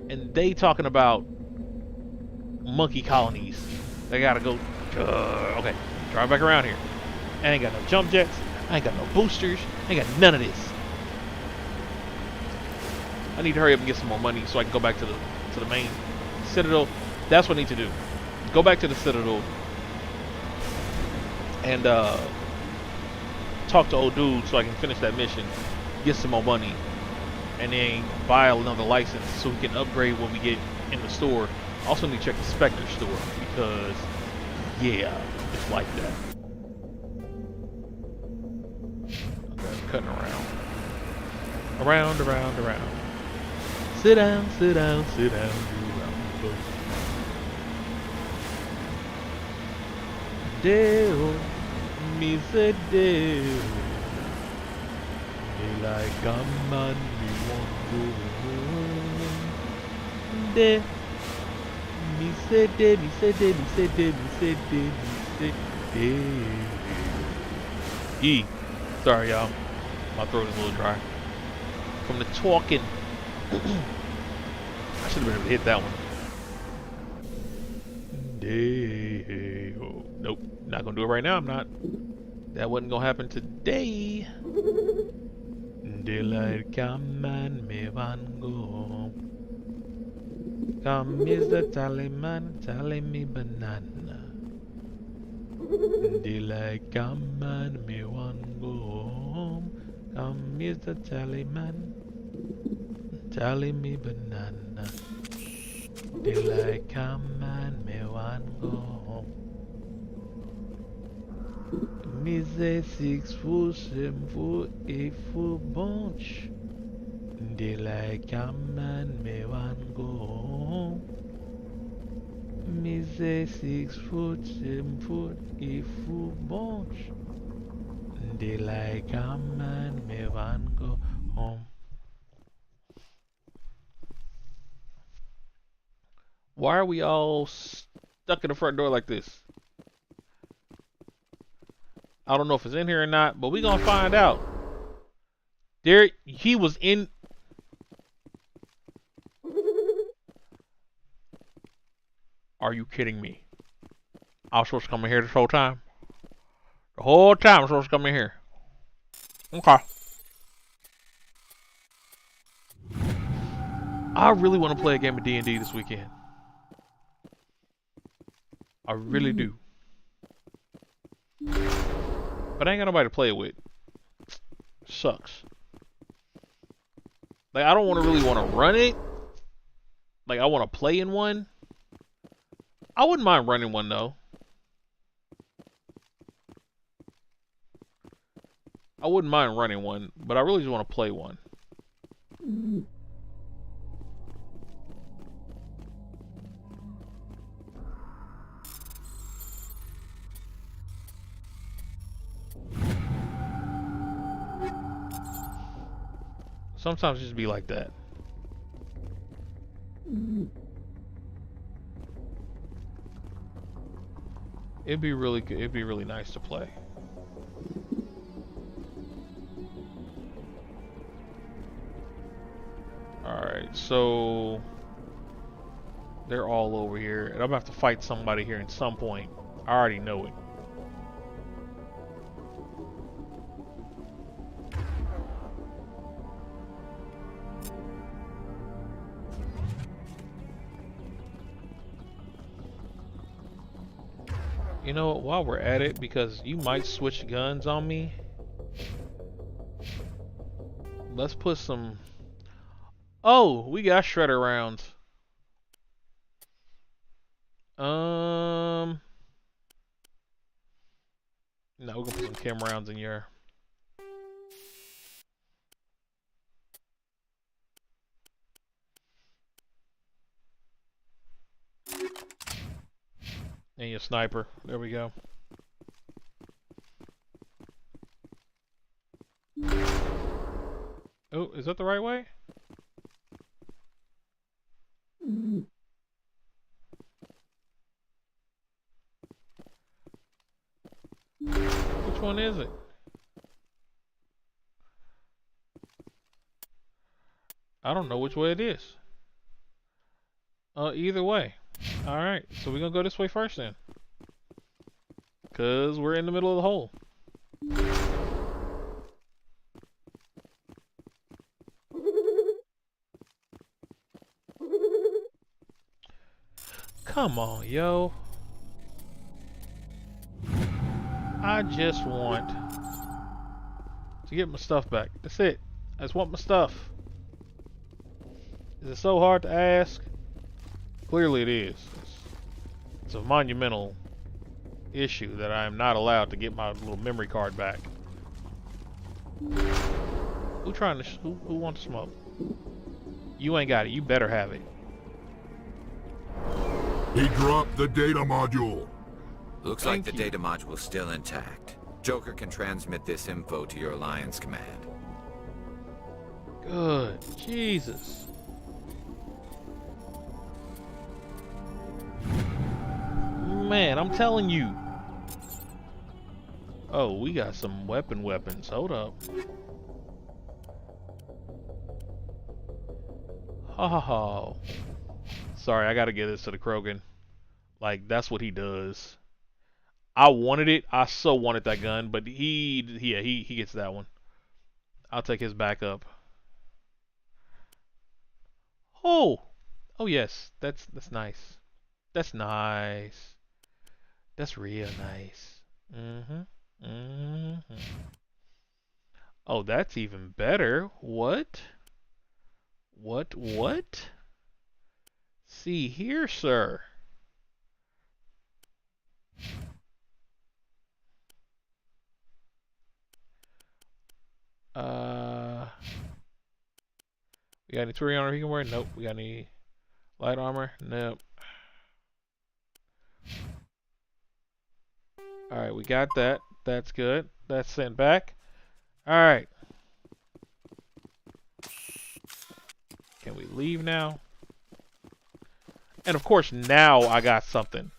A: And they talking about monkey colonies. They gotta go... okay, drive back around here. I ain't got no jump jets. I ain't got no boosters. I ain't got none of this. I need to hurry up and get some more money so I can go back to the main Citadel. That's what I need to do. Go back to the Citadel and talk to old dude so I can finish that mission, get some more money, and then buy another license so we can upgrade when we get in the store. Also need to check the Spectre store because, yeah, it's like that. Okay, I'm cutting around. Around. Sit down, sit down, sit down, Deo, mi se Deo. Me like a man, me want go home. De, mi se de, mi se de, mi se de, mi se de, mi se de. E. Sorry, y'all. My throat is a little dry. From the talking. I should have been able to hit that one. Nope, not gonna do it right now. I'm not. That wasn't gonna happen today. Daylight come and me van go. Come, Mr. Tallyman, tally me banana. Daylight come and me want go home. Come, Mr. Tallyman, tally me banana. Daylight come and me want go home. Me say 6 foot, 7 foot, 8 foot bunch. Daylight come and me want go home. Me say 6 foot, 7 foot, 8 foot bunch. Daylight come and me want go home. Why are we all stuck in the front door like this? I don't know if it's in here or not, but we gonna find out. There, he was in. Are you kidding me? I was supposed to come in here this whole time. The whole time I was supposed to come in here. Okay. I really want to play a game of D&D this weekend. I really do. But I ain't got nobody to play it with. Sucks. Like, I don't really want to run it. Like, I want to play in one. I wouldn't mind running one, though. I wouldn't mind running one, but I really just want to play one. Sometimes it just be like that. It'd be really nice to play. Alright, so they're all over here, and I'm gonna have to fight somebody here at some point. I already know it. You know what, while we're at it, because you might switch guns on me, let's put some... Oh, we got shredder rounds. No, we're gonna put some chem rounds in here. And your sniper. There we go. Oh, is that the right way? Which one is it? I don't know which way it is. Either way. Alright, so we're gonna go this way first then. Cause we're in the middle of the hole. Come on, yo. I just want to get my stuff back. That's it. I just want my stuff. Is it so hard to ask? Clearly it is. It's a monumental issue that I am not allowed to get my little memory card back. Who trying to who wants to smoke? You ain't got it. You better have it.
C: He dropped the data module.
J: Looks like the data module's still intact. Joker can transmit this info to your Alliance command.
A: Good. Jesus. Man, I'm telling you. Oh, we got some weapons. Hold up. Ha ha ha. Sorry, I gotta get this to the Krogan. Like, that's what he does. I wanted it. I so wanted that gun, but he gets that one. I'll take his backup. Oh yes, that's nice. That's nice. That's real nice. Mm-hmm. Mm-hmm. Oh, that's even better. What? What? See here, sir. We got any Tory armor he can wear? Nope. We got any light armor? Nope. Alright, we got that. That's good. That's sent back. Alright. Can we leave now? And of course, now I got something.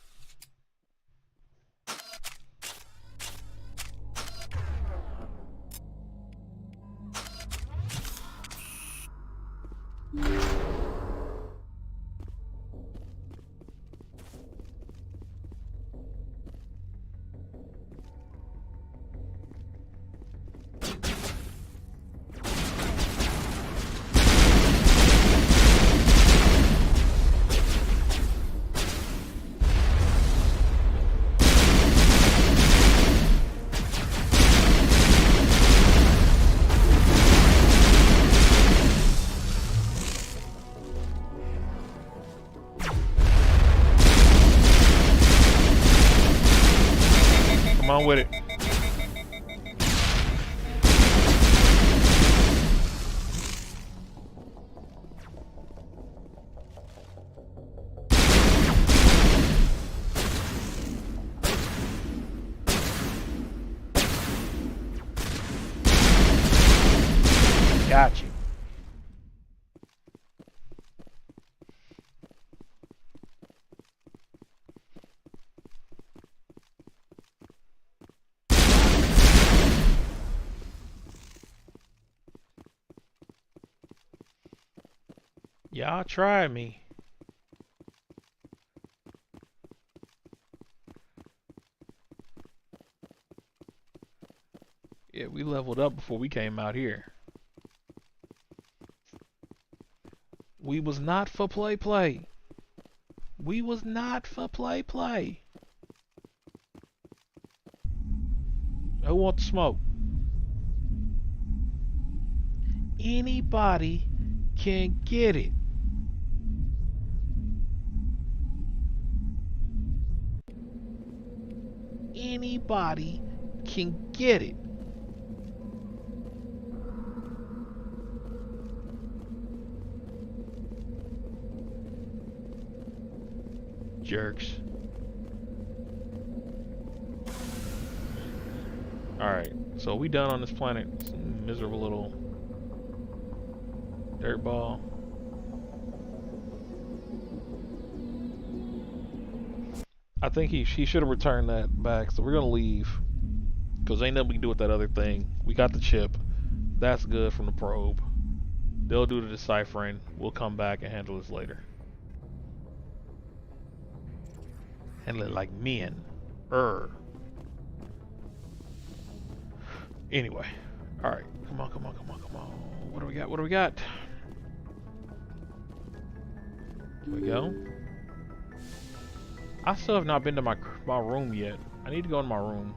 A: Come on with it. Got you. Y'all try me. Yeah, we leveled up before we came out here. We was not for play. We was not for play. Who wants smoke? Anybody can get it. Anybody can get it. Jerks. Alright, so we done on this planet. Some miserable little dirt ball. I think he should have returned that back, so we're gonna leave. Cause ain't nothing we can do with that other thing. We got the chip. That's good from the probe. They'll do the deciphering. We'll come back and handle this later. Handle it like men. Anyway. Alright. Come on. What do we got? Here we go. I still have not been to my room yet. I need to go in my room.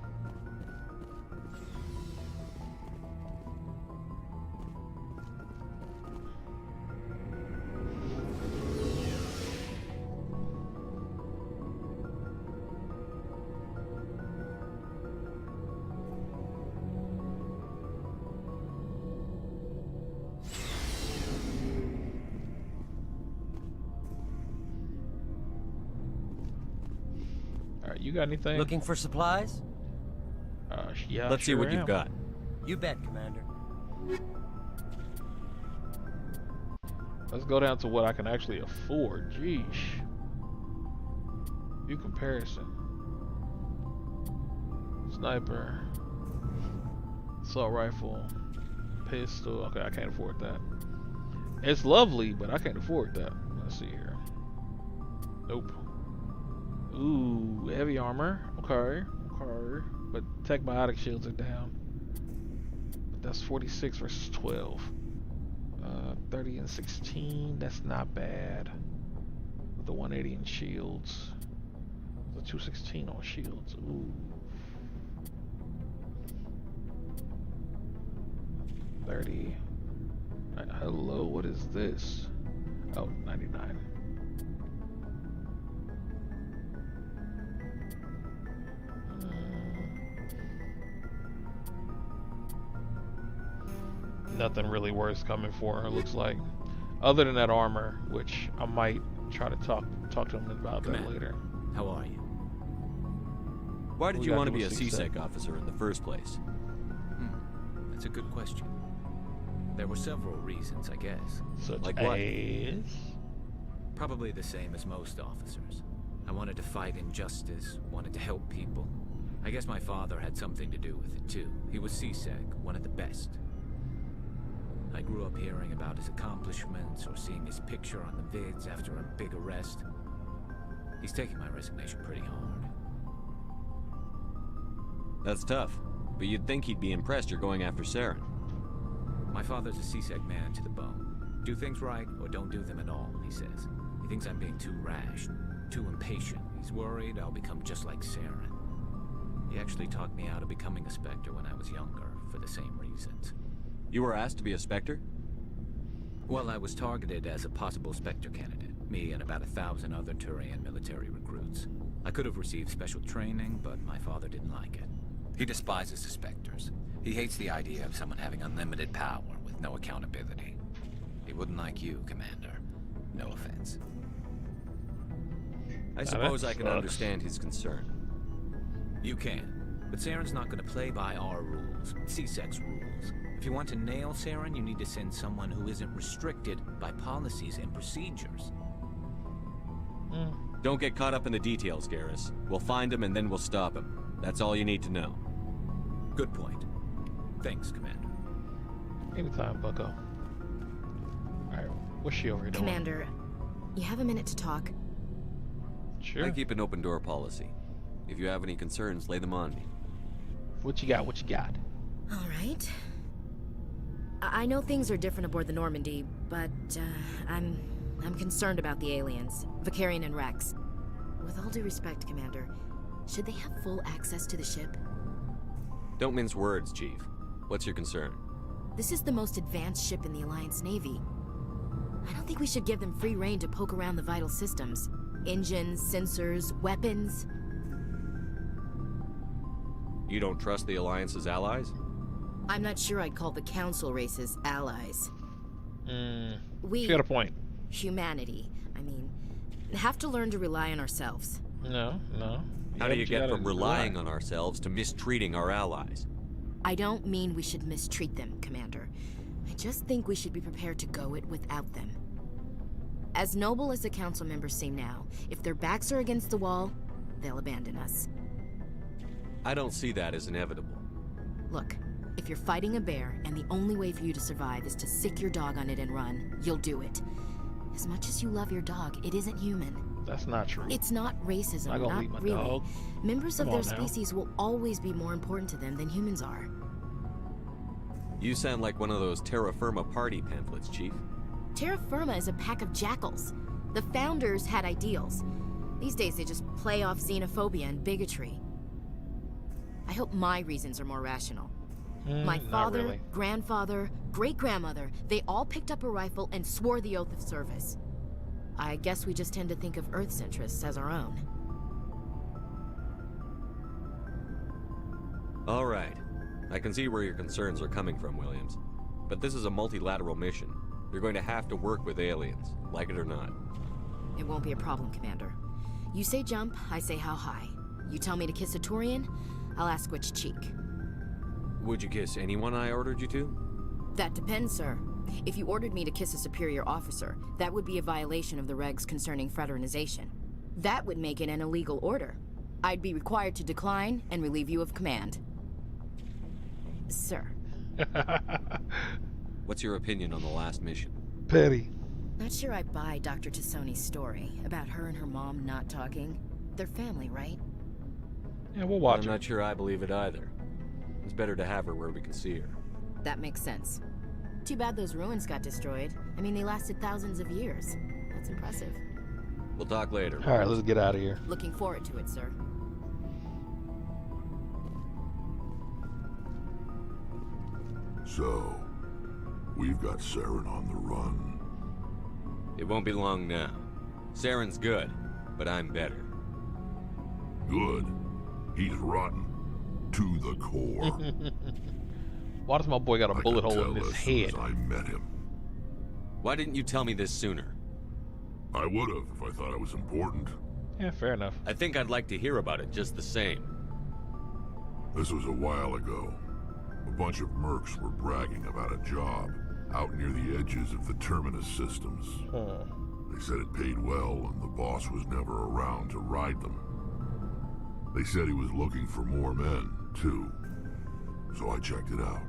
A: You got anything?
I: Looking for supplies?
A: Yeah.
D: Let's see what you've got.
I: You bet, Commander.
A: Let's go down to what I can actually afford. Jeesh. View comparison. Sniper. Assault rifle. Pistol. Okay, I can't afford that. It's lovely, but I can't afford that. Let's see here. Nope. Ooh, heavy armor. Okay. But tech biotic shields are down. But that's 46 versus 12. 30 and 16. That's not bad. With the 180 in shields. The 216 on shields. Ooh. 30. Hello, what is this? Oh, 99. Nothing really worth coming for, it looks like. Other than that armor, which I might try to talk to him about that later.
D: How are you? Why did you want to be a CSEC officer in the first place?
J: That's a good question. There were several reasons, I guess.
A: Such
J: like what?
A: as?
J: Probably the same as most officers. I wanted to fight injustice, wanted to help people. I guess my father had something to do with it too. He was CSEC, one of the best. I grew up hearing about his accomplishments or seeing his picture on the vids after a big arrest. He's taking my resignation pretty hard.
D: That's tough, but you'd think he'd be impressed you're going after Saren.
J: My father's a CSEC man to the bone. Do things right or don't do them at all, he says. He thinks I'm being too rash, too impatient. He's worried I'll become just like Saren. He actually talked me out of becoming a Spectre when I was younger, for the same reasons.
D: You were asked to be a Spectre?
J: Well, I was targeted as a possible Spectre candidate. Me and about 1,000 other Turian military recruits. I could have received special training, but my father didn't like it. He despises the Spectres. He hates the idea of someone having unlimited power with no accountability. He wouldn't like you, Commander. No offense.
D: I suppose I can understand his concern.
J: You can. But Saren's not going to play by our rules, CSEC's rules. If you want to nail Saren, you need to send someone who isn't restricted by policies and procedures.
D: Don't get caught up in the details, Garrus. We'll find him and then we'll stop him. That's all you need to know.
J: Good point. Thanks, Commander.
A: Anytime, bucko. Alright, what's she over here doing?
K: Commander, you have a minute to talk?
A: Sure.
D: I keep an open door policy. If you have any concerns, lay them on me.
A: What you got? What you got?
K: All right. I know things are different aboard the Normandy, but I'm concerned about the aliens, Vicarian and Rex. With all due respect, Commander, should they have full access to the ship?
D: Don't mince words, Chief. What's your concern?
K: This is the most advanced ship in the Alliance Navy. I don't think we should give them free rein to poke around the vital systems. Engines, sensors, weapons.
D: You don't trust the Alliance's allies?
K: I'm not sure I'd call the Council races allies.
A: She got a point.
K: Humanity, I mean, have to learn to rely on ourselves.
A: No.
D: How do you get from relying on ourselves to mistreating our allies?
K: I don't mean we should mistreat them, Commander. I just think we should be prepared to go it without them. As noble as the Council members seem now, if their backs are against the wall, they'll abandon us.
D: I don't see that as inevitable.
K: Look, if you're fighting a bear and the only way for you to survive is to sick your dog on it and run, you'll do it. As much as you love your dog, it isn't human.
A: That's not true.
K: It's not racism,
A: I'm not gonna leave my
K: really.
A: dog.
K: Members of
A: Come
K: their
A: on now.
K: species will always be more important to them than humans are.
D: You sound like one of those Terra Firma party pamphlets, Chief.
K: Terra Firma is a pack of jackals. The founders had ideals. These days they just play off xenophobia and bigotry. I hope my reasons are more rational. My father,
A: really.
K: grandfather, great-grandmother, they all picked up a rifle and swore the oath of service. I guess we just tend to think of Earth's interests as our own.
D: All right. I can see where your concerns are coming from, Williams. But this is a multilateral mission. You're going to have to work with aliens, like it or not.
K: It won't be a problem, Commander. You say jump, I say how high. You tell me to kiss a Turian, I'll ask which cheek.
D: Would you kiss anyone I ordered you to?
K: That depends, sir. If you ordered me to kiss a superior officer, that would be a violation of the regs concerning fraternization. That would make it an illegal order. I'd be required to decline and relieve you of command. Sir.
D: What's your opinion on the last mission?
A: Petty.
K: Not sure I buy Dr. Tassoni's story about her and her mom not talking. They're family, right?
A: Yeah, we'll watch
D: I'm not sure I believe it either. It's better to have her where we can see her.
K: That makes sense. Too bad those ruins got destroyed. I mean, they lasted thousands of years. That's impressive.
D: We'll talk later.
A: All right, let's get out of here.
K: Looking forward to it, sir.
C: So, We've got Saren on the run.
D: It won't be long now. Saren's good, but I'm better.
C: Good? He's rotten. To the core.
A: Why does my boy got a bullet hole in his head?
C: I met him.
D: Why didn't you tell me this sooner?
C: I would have if I thought it was important.
A: Yeah, fair enough.
D: I think I'd like to hear about it just the same.
C: This was a while ago. A bunch of mercs were bragging about a job out near the edges of the Terminus systems. They said it paid well and the boss was never around to ride them. They said he was looking for more men, too. So I checked it out.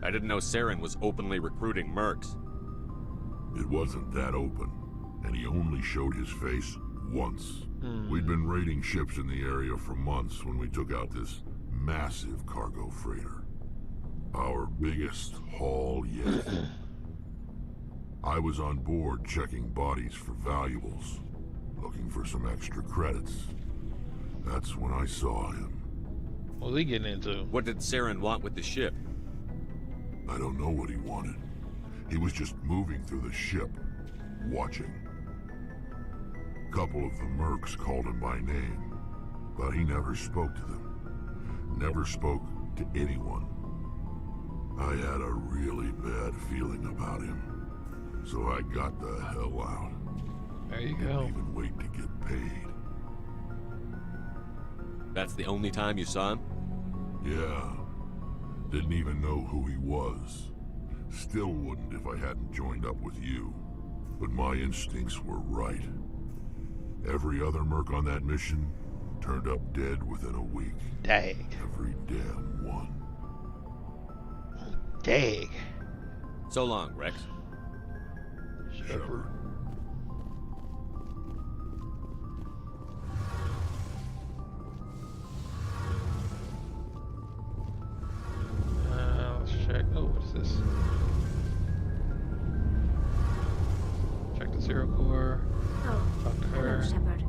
D: I didn't know Saren was openly recruiting mercs.
C: It wasn't that open, and he only showed his face once. We'd been raiding ships in the area for months when we took out this massive cargo freighter. Our biggest haul yet. I was on board checking bodies for valuables, looking for some extra credits. That's when I saw him.
A: What was he getting into?
D: What did Saren want with the ship?
C: I don't know what he wanted. He was just moving through the ship, watching. A couple of the mercs called him by name, but he never spoke to them. Never spoke to anyone. I had a really bad feeling about him, so I got the hell out.
A: There you go.
C: Didn't even wait to get paid.
D: That's the only time you saw him?
C: Yeah. Didn't even know who he was. Still wouldn't if I hadn't joined up with you. But my instincts were right. Every other merc on that mission turned up dead within a week.
A: Dang.
C: Every damn one.
A: Dang.
D: So long, Rex.
C: Shepard.
A: Let's check. Oh, what is this? Check the zero core.
L: Oh,
A: talk to her.
L: hello, Shepard.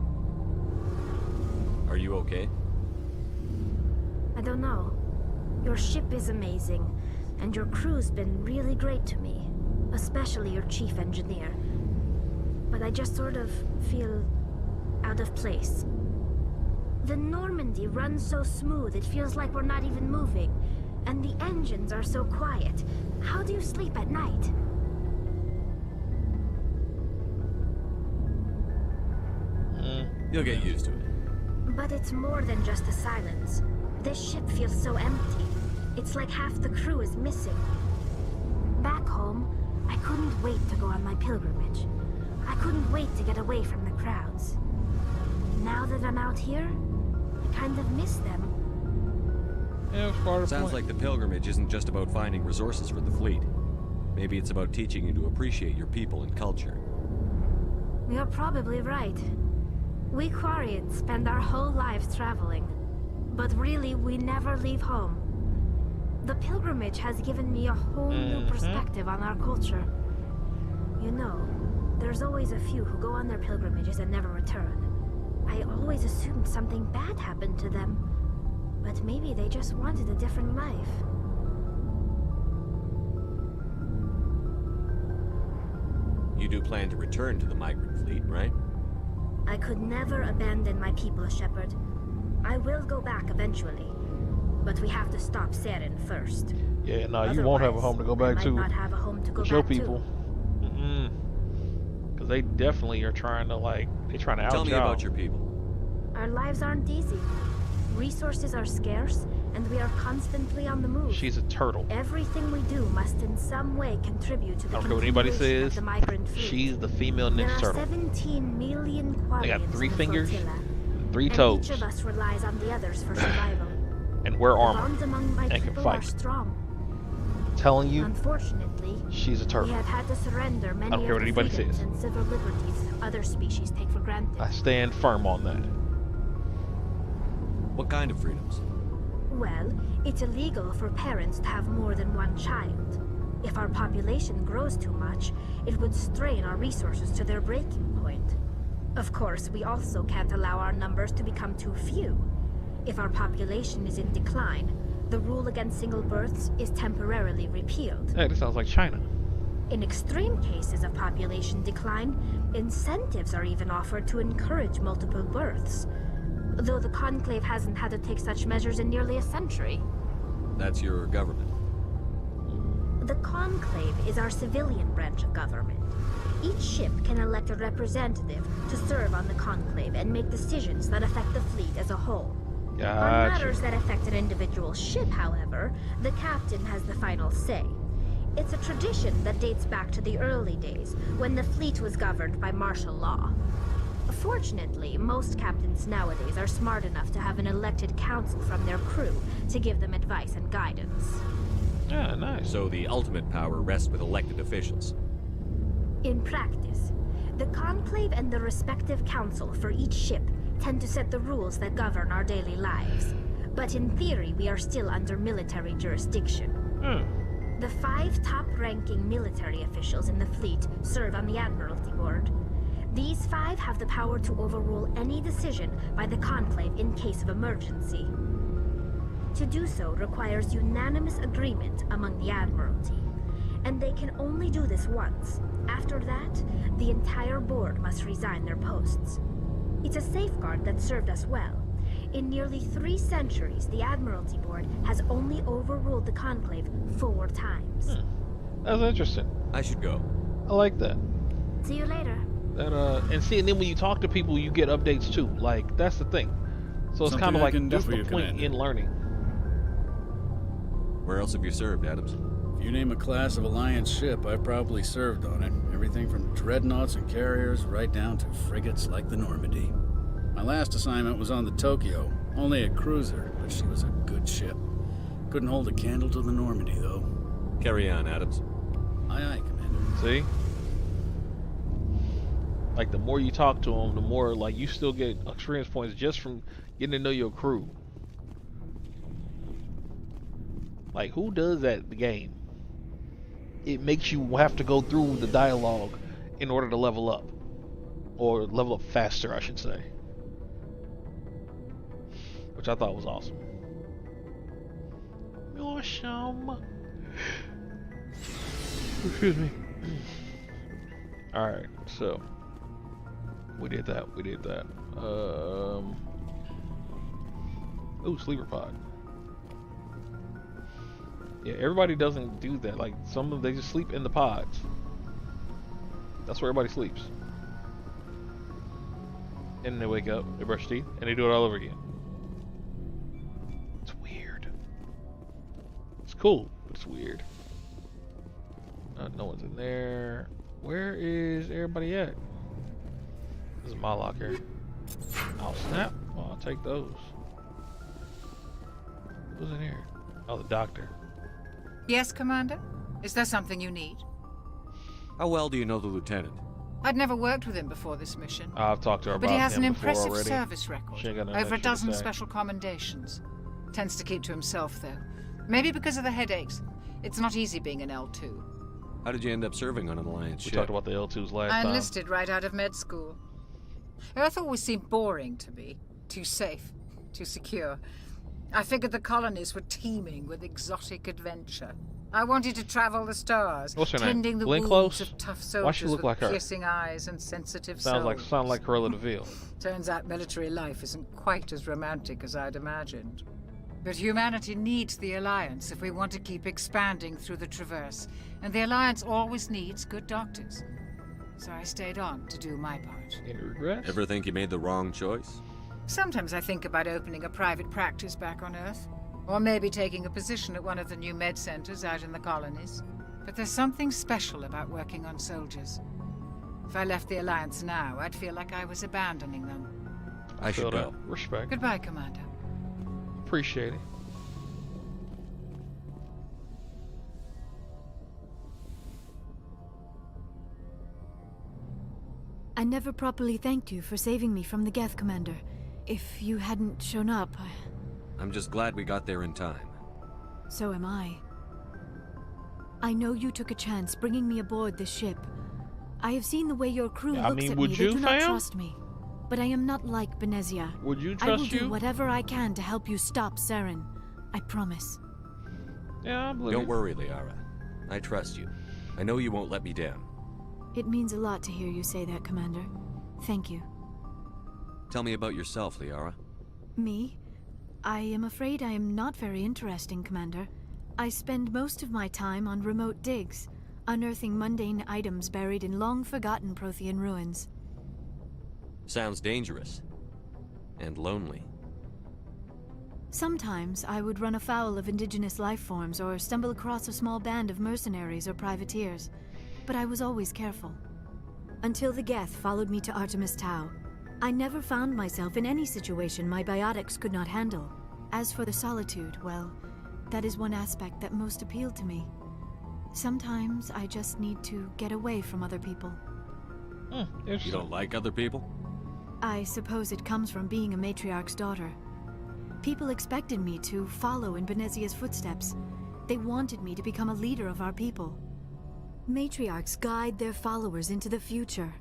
D: Are you okay?
L: I don't know. Your ship is amazing, and your crew's been really great to me, especially your chief engineer. But I just sort of feel out of place. The Normandy runs so smooth it feels like we're not even moving, and the engines are so quiet. How do you sleep at night?
D: You'll get used to it.
L: But it's more than just the silence. This ship feels so empty. It's like half the crew is missing. Back home, I couldn't wait to go on my pilgrimage. I couldn't wait to get away from the crowds. Now that I'm out here, I kind of miss them.
A: Yeah, it was part of the
D: Sounds
A: point.
D: like the pilgrimage isn't just about finding resources for the fleet. Maybe it's about teaching you to appreciate your people and culture.
L: You're probably right. We Quarians spend our whole lives traveling. But really, we never leave home. The pilgrimage has given me a whole new perspective on our culture. You know, there's always a few who go on their pilgrimages and never return. I always assumed something bad happened to them. But maybe they just wanted a different life.
D: You do plan to return to the migrant fleet, right?
L: I could never abandon my people, Shepard. I will go back eventually. But we have to stop Saren first.
A: Yeah, no, you won't have a home to go back
L: I
A: to.
L: might not have a home to go
A: With your
L: back
A: people. Because they definitely are trying to, like, they're trying to out
D: Tell me about your people.
L: Our lives aren't easy. Resources are scarce, and we are constantly on the move.
A: She's a turtle.
L: Everything we do must in some way contribute to the
A: I don't care what anybody
L: continuation of
A: says.
L: the migrant fleet.
A: She's the female Ninja
L: There are
A: Turtle.
L: 17 million
A: They got
L: Quarians
A: 3
L: in the
A: fingers,
L: flotilla,
A: 3
L: and
A: toes,
L: each of us relies on the others for survival.
A: and wear
L: The
A: armor,
L: bonds among my
A: and can
L: people are
A: fight.
L: strong.
A: I'm telling you,
L: Unfortunately,
A: she's a turtle.
L: we have had to surrender many
A: I don't care
L: of
A: what
L: the
A: anybody
L: freedoms
A: says.
L: and civil liberties other species take for granted.
A: I stand firm on that.
D: What kind of freedoms?
L: Well, it's illegal for parents to have more than one child. If our population grows too much, it would strain our resources to their breaking point. Of course, we also can't allow our numbers to become too few. If our population is in decline, the rule against single births is temporarily repealed.
A: Hey, this sounds like China.
L: In extreme cases of population decline, incentives are even offered to encourage multiple births. Though the Conclave hasn't had to take such measures in nearly a century.
D: That's your government.
L: The Conclave is our civilian branch of government. Each ship can elect a representative to serve on the Conclave and make decisions that affect the fleet as a whole.
A: Gotcha.
L: On matters that affect an individual ship, however, the captain has the final say. It's a tradition that dates back to the early days, when the fleet was governed by martial law. Fortunately, most captains nowadays are smart enough to have an elected council from their crew to give them advice and guidance.
A: Yeah, nice.
D: So the ultimate power rests with elected officials.
L: In practice, the Conclave and the respective council for each ship tend to set the rules that govern our daily lives. But in theory, we are still under military jurisdiction. The 5 top-ranking military officials in the fleet serve on the Admiralty Board. These 5 have the power to overrule any decision by the Conclave in case of emergency. To do so requires unanimous agreement among the Admiralty, and they can only do this once. After that, the entire board must resign their posts. It's a safeguard that served us well. In nearly 3 centuries, the Admiralty Board has only overruled the Conclave 4 times.
A: That's interesting.
D: I should go.
A: I like that.
L: See you later.
A: And then when you talk to people, you get updates too. Like, that's the thing. So it's kind of like, what's the point in learning?
D: Where else have you served, Adams?
M: If you name a class of Alliance ship, I've probably served on it. Everything from dreadnoughts and carriers right down to frigates like the Normandy. My last assignment was on the Tokyo, only a cruiser, but she was a good ship. Couldn't hold a candle to the Normandy, though.
D: Carry on, Adams.
M: Aye, aye, Commander.
A: See? Like, the more you talk to them, the more, like, you still get experience points just from getting to know your crew. Like, who does that in the game? It makes you have to go through the dialogue in order to level up. Or level up faster, I should say. Which I thought was awesome. Awesome. Excuse me. Alright, so we did that. Ooh, sleeper pod. Yeah, everybody doesn't do that. Like, some of them, they just sleep in the pods. That's where everybody sleeps. And they wake up, they brush teeth, and they do it all over again. It's weird. It's cool, but it's weird. No one's in there. Where is everybody at? This is my locker. Oh, snap. Oh, I'll take those. Who's in here? Oh, the doctor.
B: Yes, Commander? Is there something you need?
D: How well do you know the lieutenant?
B: I'd never worked with him before this mission.
A: I've talked to her about
B: But he has
A: him
B: an
A: before
B: impressive
A: already.
B: service record.
A: She ain't got nothing
B: Over a
A: extra to
B: dozen
A: say.
B: special commendations. Tends to keep to himself, though. Maybe because of the headaches. It's not easy being an L2.
D: How did you end up serving on an Alliance ship?
A: We talked about the L2s last
B: I
A: time.
B: enlisted right out of med school. Earth always seemed boring to me. Too safe. Too secure. I figured the colonies were teeming with exotic adventure. I wanted to travel the stars,
A: What's her name?
B: tending the
A: Glenn
B: wounds
A: Close?
B: of tough
A: Why she
B: soldiers
A: look
B: with
A: like her?
B: piercing eyes and sensitive
A: Sound
B: souls.
A: like Cruella de Vil.
B: Turns out military life isn't quite as romantic as I'd imagined. But humanity needs the Alliance if we want to keep expanding through the Traverse, and the Alliance always needs good doctors. So I stayed on to do my part.
A: Any regrets?
D: Ever think you made the wrong choice?
B: Sometimes I think about opening a private practice back on Earth. Or maybe taking a position at one of the new med centers out in the colonies. But there's something special about working on soldiers. If I left the Alliance now, I'd feel like I was abandoning them.
D: I should go.
A: Respect.
B: Goodbye, Commander.
A: Appreciate it.
Q: I never properly thanked you for saving me from the Geth, Commander. If you hadn't shown up,
D: I'm just glad we got there in time.
Q: So am I. I know you took a chance bringing me aboard this ship. I have seen the way your crew looks at me. They do not trust me. But I am not like Benezia.
A: Would you
Q: I will
A: trust
Q: do whatever I can to help you stop Saren. I promise.
A: Yeah, I believe
D: Don't
A: you.
D: worry, Liara. I trust you. I know you won't let me down.
Q: It means a lot to hear you say that, Commander. Thank you.
D: Tell me about yourself, Liara.
Q: Me? I am afraid I am not very interesting, Commander. I spend most of my time on remote digs, unearthing mundane items buried in long-forgotten Prothean ruins.
D: Sounds dangerous. And lonely.
Q: Sometimes I would run afoul of indigenous life forms or stumble across a small band of mercenaries or privateers, but I was always careful. Until the Geth followed me to Artemis Tau, I never found myself in any situation my biotics could not handle. As for the solitude, well, that is one aspect that most appealed to me. Sometimes I just need to get away from other people.
D: You don't like other people?
Q: I suppose it comes from being a matriarch's daughter. People expected me to follow in Benezia's footsteps. They wanted me to become a leader of our people. Matriarchs guide their followers into the future.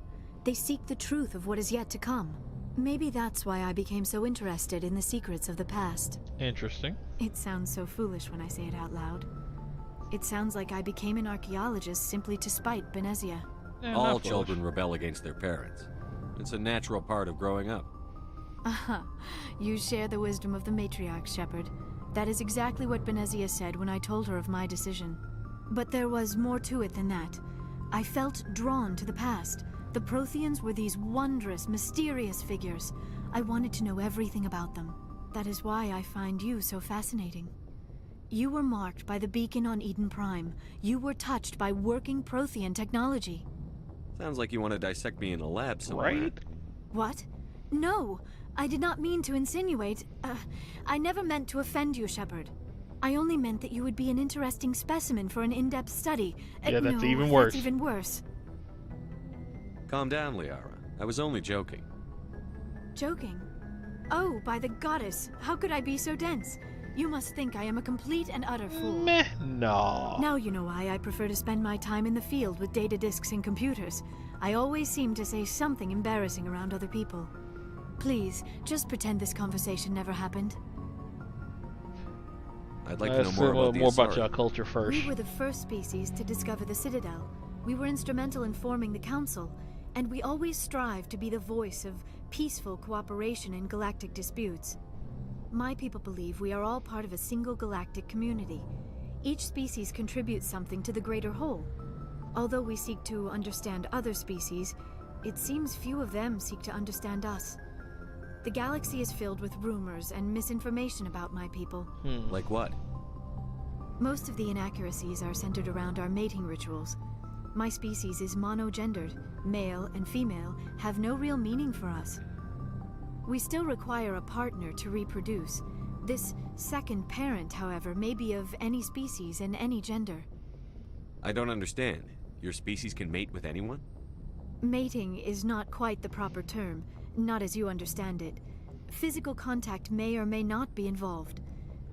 Q: They seek the truth of what is yet to come. Maybe that's why I became so interested in the secrets of the past.
A: Interesting.
Q: It sounds so foolish when I say it out loud. It sounds like I became an archaeologist simply to spite Benezia.
D: All children rebel against their parents. It's a natural part of growing up.
Q: Aha, you share the wisdom of the matriarch, Shepard. That is exactly what Benezia said when I told her of my decision. But there was more to it than that. I felt drawn to the past. The Protheans were these wondrous, mysterious figures. I wanted to know everything about them. That is why I find you so fascinating. You were marked by the beacon on Eden Prime. You were touched by working Prothean technology.
D: Sounds like you want to dissect me in a lab somewhere.
A: Right?
Q: What? No, I did not mean to insinuate. I never meant to offend you, Shepard. I only meant that you would be an interesting specimen for an in-depth study.
A: Yeah, that's
Q: no,
A: even worse.
Q: That's even worse.
D: Calm down, Liara. I was only joking.
Q: Joking? Oh, by the goddess, how could I be so dense? You must think I am a complete and utter fool.
A: Meh, no.
Q: Now you know why I prefer to spend my time in the field with data disks and computers. I always seem to say something embarrassing around other people. Please, just pretend this conversation never happened.
D: I'd like to know more about
A: your culture first.
Q: We were the first species to discover the Citadel. We were instrumental in forming the Council, and we always strive to be the voice of peaceful cooperation in galactic disputes. My people believe we are all part of a single galactic community. Each species contributes something to the greater whole. Although we seek to understand other species, it seems few of them seek to understand us. The galaxy is filled with rumors and misinformation about my people.
D: Like what?
Q: Most of the inaccuracies are centered around our mating rituals. My species is monogendered. Male and female have no real meaning for us. We still require a partner to reproduce. This second parent, however, may be of any species and any gender.
D: I don't understand. Your species can mate with anyone?
Q: Mating is not quite the proper term, not as you understand it. Physical contact may or may not be involved,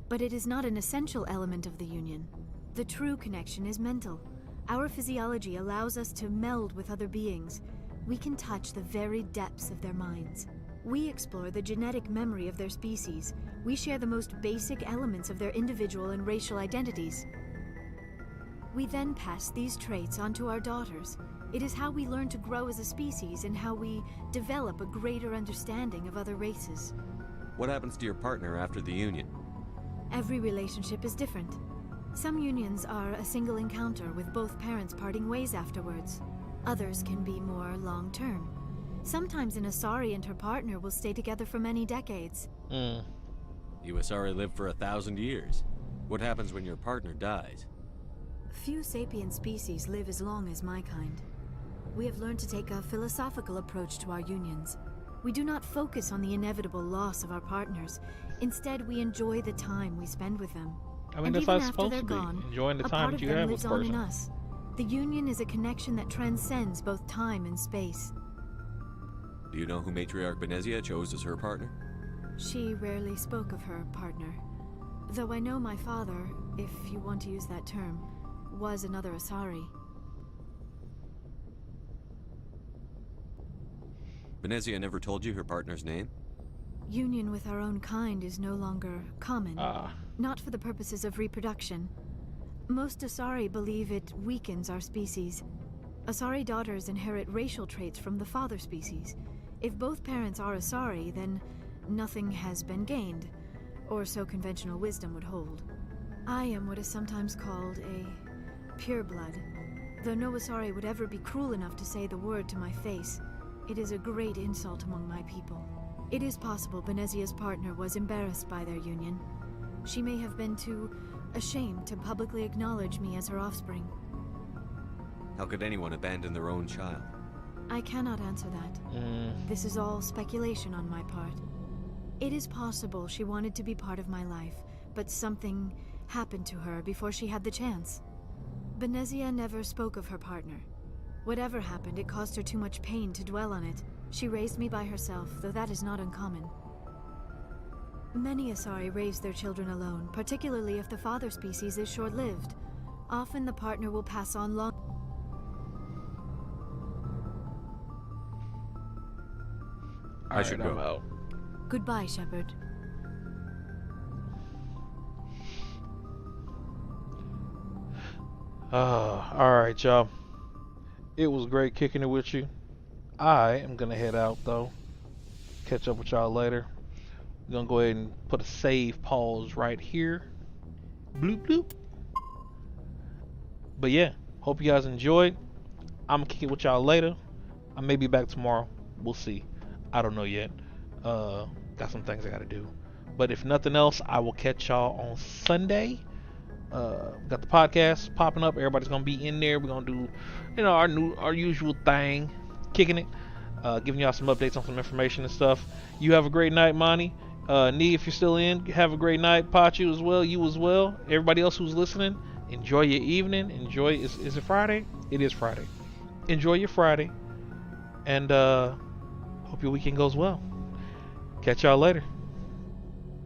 Q: but it is not an essential element of the union. The true connection is mental. Our physiology allows us to meld with other beings. We can touch the very depths of their minds. We explore the genetic memory of their species. We share the most basic elements of their individual and racial identities. We then pass these traits on to our daughters. It is how we learn to grow as a species and how we develop a greater understanding of other races.
D: What happens to your partner after the union?
Q: Every relationship is different. Some unions are a single encounter with both parents parting ways afterwards. Others can be more long-term. Sometimes an Asari and her partner will stay together for many decades.
D: You Asari live for 1,000 years. What happens when your partner dies?
Q: Few sapient species live as long as my kind. We have learned to take a philosophical approach to our unions. We do not focus on the inevitable loss of our partners. Instead, we enjoy the time we spend with them.
A: I mean,
Q: and
A: that's
Q: even
A: how it's
Q: after
A: supposed
Q: they're
A: to be.
Q: gone,
A: Enjoying the
Q: a
A: time
Q: part
A: that
Q: of
A: you
Q: them
A: have with
Q: lives
A: the
Q: on in
A: person.
Q: us. The union is a connection that transcends both time and space.
D: Do you know who Matriarch Benezia chose as her partner?
Q: She rarely spoke of her partner. Though I know my father, if you want to use that term, was another Asari.
D: Benezia never told you her partner's name?
Q: Union with our own kind is no longer common. Not for the purposes of reproduction. Most Asari believe it weakens our species. Asari daughters inherit racial traits from the father species. If both parents are Asari, then nothing has been gained, or so conventional wisdom would hold. I am what is sometimes called a pureblood. Though no Asari would ever be cruel enough to say the word to my face, it is a great insult among my people. It is possible Benezia's partner was embarrassed by their union. She may have been too ashamed to publicly acknowledge me as her offspring.
D: How could anyone abandon their own child?
Q: I cannot answer that. This is all speculation on my part. It is possible she wanted to be part of my life, but something happened to her before she had the chance. Benezia never spoke of her partner. Whatever happened, it caused her too much pain to dwell on it. She raised me by herself, though that is not uncommon. Many Asari raise their children alone, particularly if the father species is short-lived. Often the partner will pass on long...
D: I should go.
A: I'm out.
Q: Goodbye, Shepard.
A: Alright, y'all. It was great kicking it with you. I am gonna head out though. Catch up with y'all later. We're gonna go ahead and put a save pause right here. Bloop bloop. But yeah, hope you guys enjoyed. I'm gonna kick it with y'all later. I may be back tomorrow. We'll see. I don't know yet. Got some things I gotta do. But if nothing else, I will catch y'all on Sunday. Got the podcast popping up. Everybody's gonna be in there. We're gonna do, our usual thing, kicking it, giving y'all some updates on some information and stuff. You have a great night, Monty. Nee, if you're still in, have a great night. Pachu as well. You as well. Everybody else who's listening, enjoy your evening. Enjoy. Is it Friday? It is Friday. Enjoy your Friday, and hope your weekend goes well. Catch y'all later.